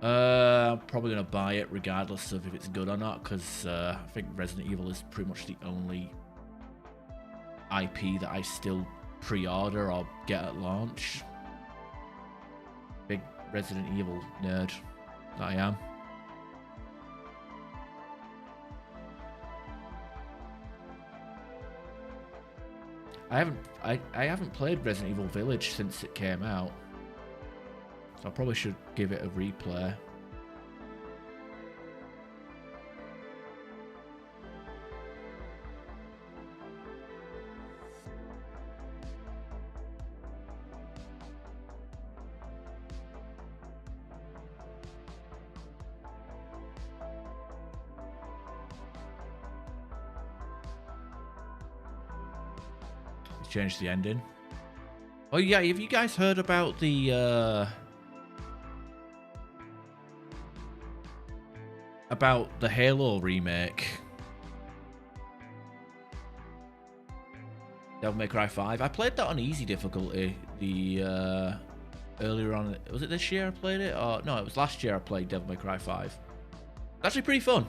I'm probably going to buy it regardless of if it's good or not, because I think Resident Evil is pretty much the only IP that I still pre-order or get at launch. Big Resident Evil nerd that I am. I haven't played Resident Evil Village since it came out, so I probably should give it a replay. Change the ending. Oh yeah, have you guys heard about the Halo remake? Devil May Cry 5. I played that on easy difficulty the earlier on. Was it this year I played it? Or no, it was last year I played Devil May Cry 5. It's actually pretty fun.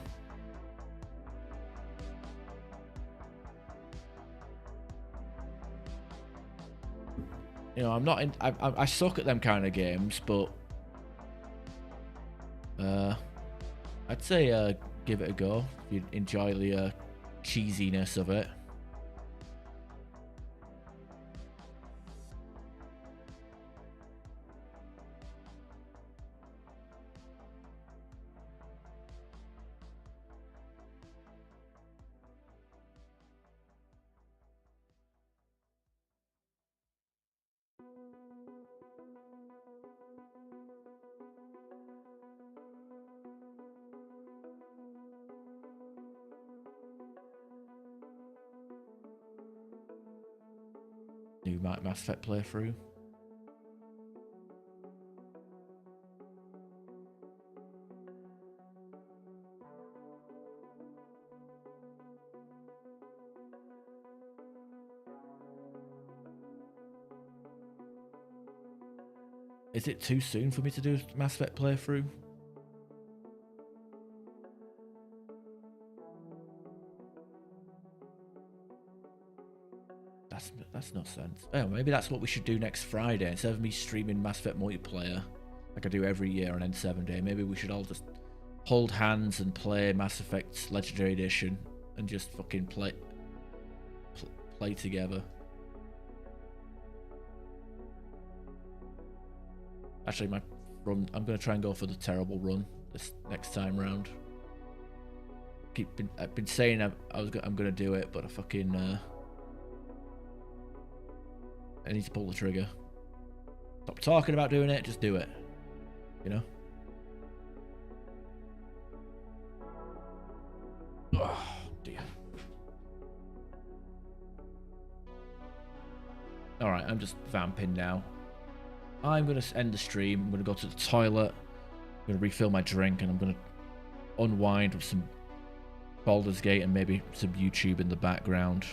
You know, I'm not in. I suck at them kind of games, but I'd say give it a go if you enjoy the cheesiness of it. New Mass Effect playthrough. Is it too soon for me to do Mass Effect playthrough? That's no sense. Oh, maybe that's what we should do next Friday. Instead of me streaming Mass Effect multiplayer, like I do every year on N7 Day, maybe we should all just hold hands and play Mass Effect Legendary Edition and just fucking play together. Actually, I'm gonna try and go for the terrible run this next time round. I've been saying I'm gonna do it, but I need to pull the trigger. Stop talking about doing it, just do it. You know? Oh, dear. Alright, I'm just vamping now. I'm going to end the stream. I'm going to go to the toilet. I'm going to refill my drink, and I'm going to unwind with some Baldur's Gate and maybe some YouTube in the background.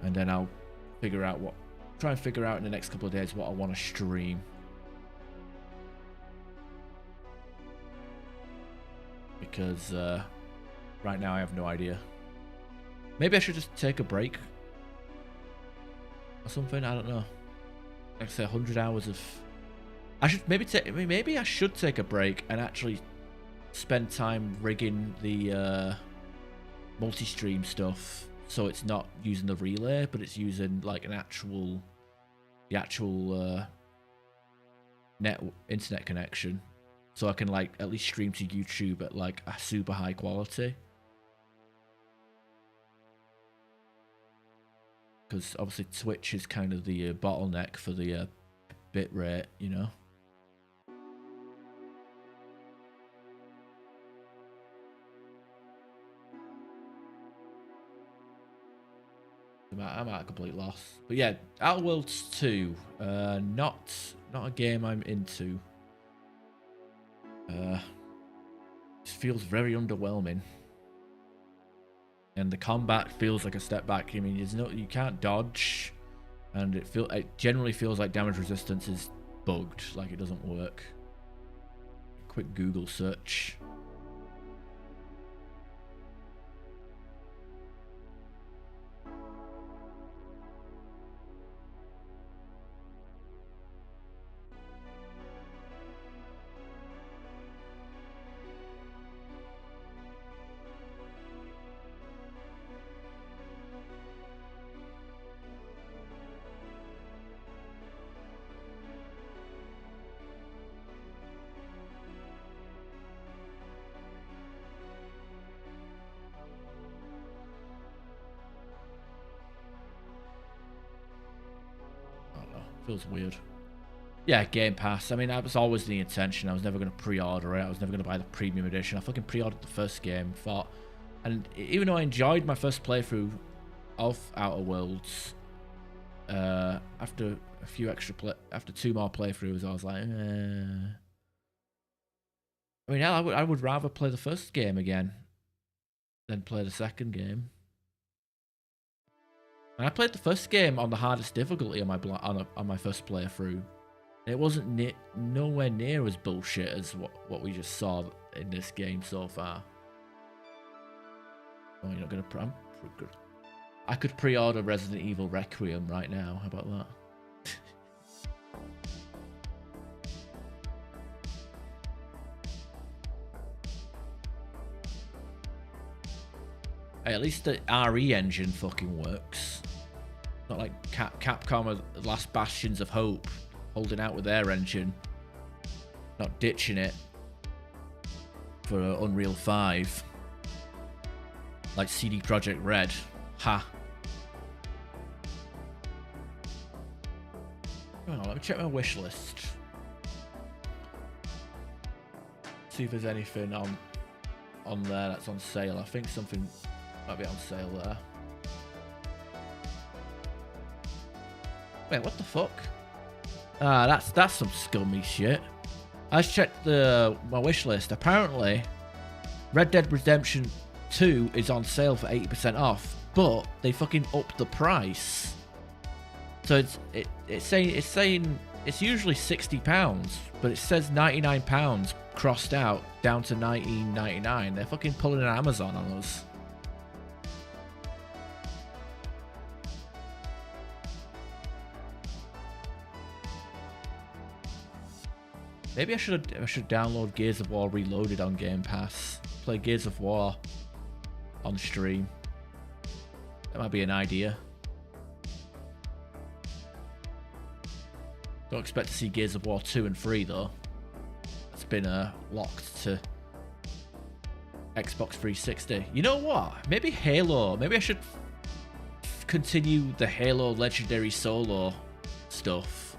And then I'll try and figure out in the next couple of days what I want to stream. Because right now I have no idea. Maybe I should just take a break or something. I don't know. Like I say, 100 hours of. Maybe I should take a break and actually spend time rigging the multi-stream stuff, so it's not using the relay, but it's using like the actual internet connection, so I can like at least stream to YouTube at like a super high quality. Because obviously Twitch is kind of the bottleneck for the bit rate, you know. I'm at a complete loss. But yeah, Outer Worlds 2, not a game I'm into. It feels very underwhelming. And the combat feels like a step back. I mean, you can't dodge, and it generally feels like damage resistance is bugged, like it doesn't work. Quick Google search. Feels weird. Yeah, Game Pass. I mean, that was always the intention. I was never going to pre-order it. I was never going to buy the premium edition. I fucking pre-ordered the first game. And even though I enjoyed my first playthrough of Outer Worlds, after a few after 2 more playthroughs, I was like, I mean, I would rather play the first game again than play the second game. And I played the first game on the hardest difficulty on my first playthrough. It wasn't nowhere near as bullshit as what we just saw in this game so far. Oh, you're not gonna. I'm good. I could pre-order Resident Evil Requiem right now. How about that? Hey, at least the RE engine fucking works. Not like Capcom are the last bastions of hope, holding out with their engine, not ditching it for Unreal 5. Like CD Projekt Red. Ha. Oh, let me check my wish list. See if there's anything on there that's on sale. I think something might be on sale there. Wait, what the fuck? Ah, that's some scummy shit. I just checked my wish list. Apparently, Red Dead Redemption 2 is on sale for 80% off, but they fucking upped the price. So it's saying it's usually £60, but it says £99 crossed out down to $19.99. They're fucking pulling an Amazon on us. Maybe I should download Gears of War Reloaded on Game Pass. Play Gears of War on stream. That might be an idea. Don't expect to see Gears of War 2 and 3 though. It's been locked to Xbox 360. You know what? Maybe Halo. Maybe I should continue the Halo Legendary Solo stuff.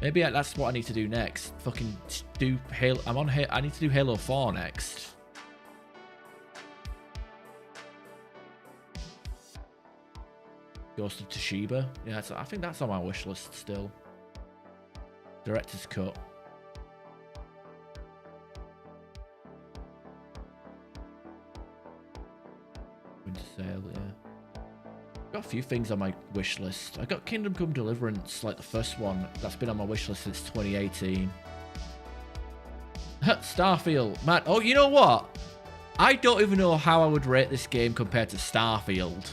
Maybe that's what I need to do next. Fucking do Halo. I need to do Halo 4 next. Ghost of Toshiba. Yeah, I think that's on my wish list still. Director's Cut. Winter Sale, yeah. Got a few things on my wish list. I got Kingdom Come Deliverance, like the first one. That's been on my wish list since 2018. Starfield. Man, oh, you know what? I don't even know how I would rate this game compared to Starfield.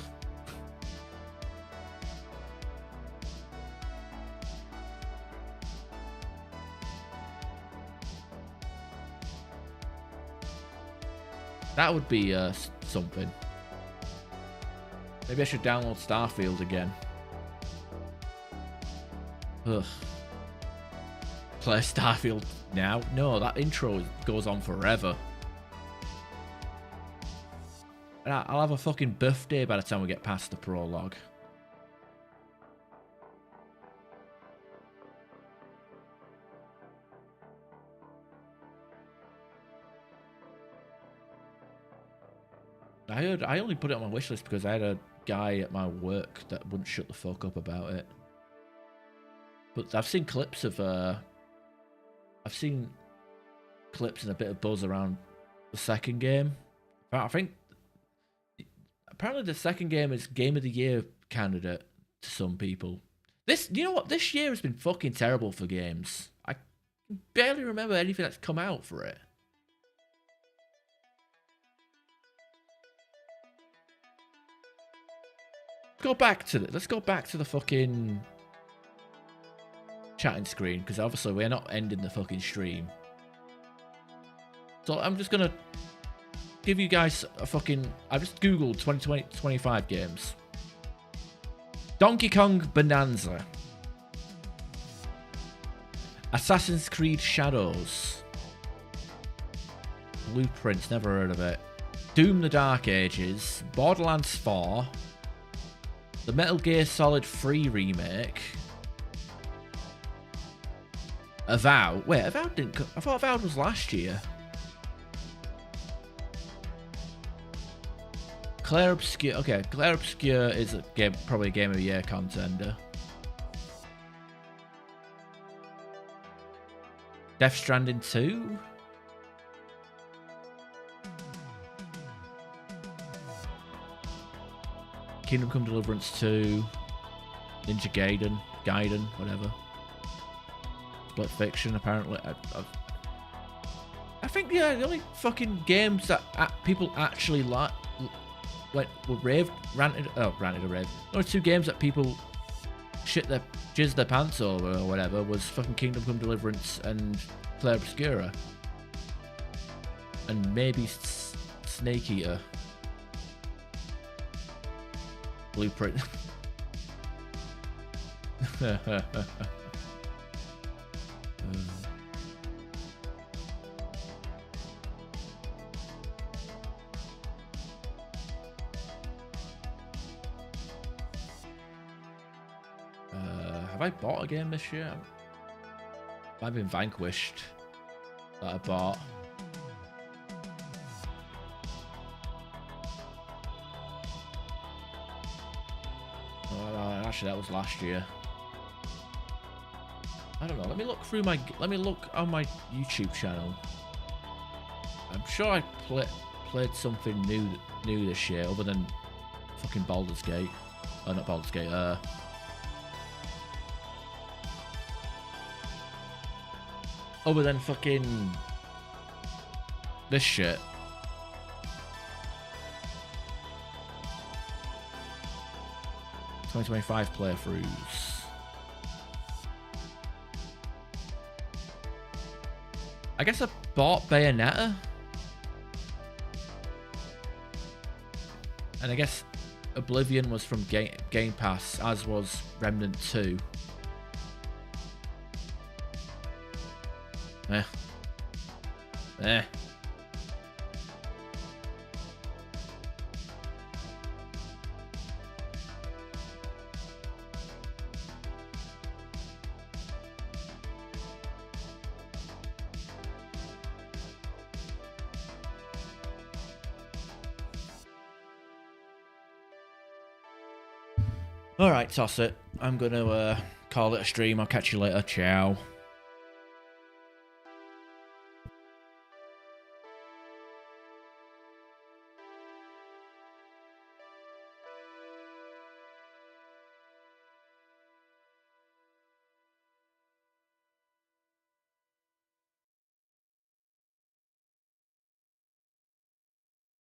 That would be something. Maybe I should download Starfield again. Ugh. Play Starfield now? No, that intro goes on forever. And I'll have a fucking birthday by the time we get past the prologue. I only put it on my wish list because I had a guy at my work that wouldn't shut the fuck up about it. But I've seen clips of I've seen clips and a bit of buzz around the second game. I think apparently the second game is Game of the Year candidate to some people. You know what? This year has been fucking terrible for games. I barely remember anything that's come out for it. Let's go back to the fucking chatting screen, because obviously we're not ending the fucking stream. So I'm just gonna give you guys a fucking. I just googled 2025 games. Donkey Kong Bonanza, Assassin's Creed Shadows, Blueprints, never heard of it. Doom: The Dark Ages, Borderlands 4. The Metal Gear Solid 3 remake, Avowed. Wait, Avowed didn't come. I thought Avowed was last year. Claire Obscure. Okay, Claire Obscure is a game, probably a Game of the Year contender. Death Stranding 2? Kingdom Come Deliverance 2. Ninja Gaiden, whatever. Split Fiction, apparently. I think, yeah, the only fucking games that people actually like ranted a rave. The only 2 games that people jizz their pants over or whatever was fucking Kingdom Come Deliverance and Claire Obscura. And maybe Snake Eater. Blueprint. Have I bought a game this year? I've been Vanquished that I bought. Oh, actually, that was last year. I don't know. Let me look through my. Let me look on my YouTube channel. I'm sure I played something new this year, other than fucking Baldur's Gate. Oh, not Baldur's Gate. Other than fucking this shit. (2025) playthroughs. I guess I bought Bayonetta. And I guess Oblivion was from Game Pass, as was Remnant 2. Eh. Alright, toss it. I'm gonna call it a stream. I'll catch you later. Ciao.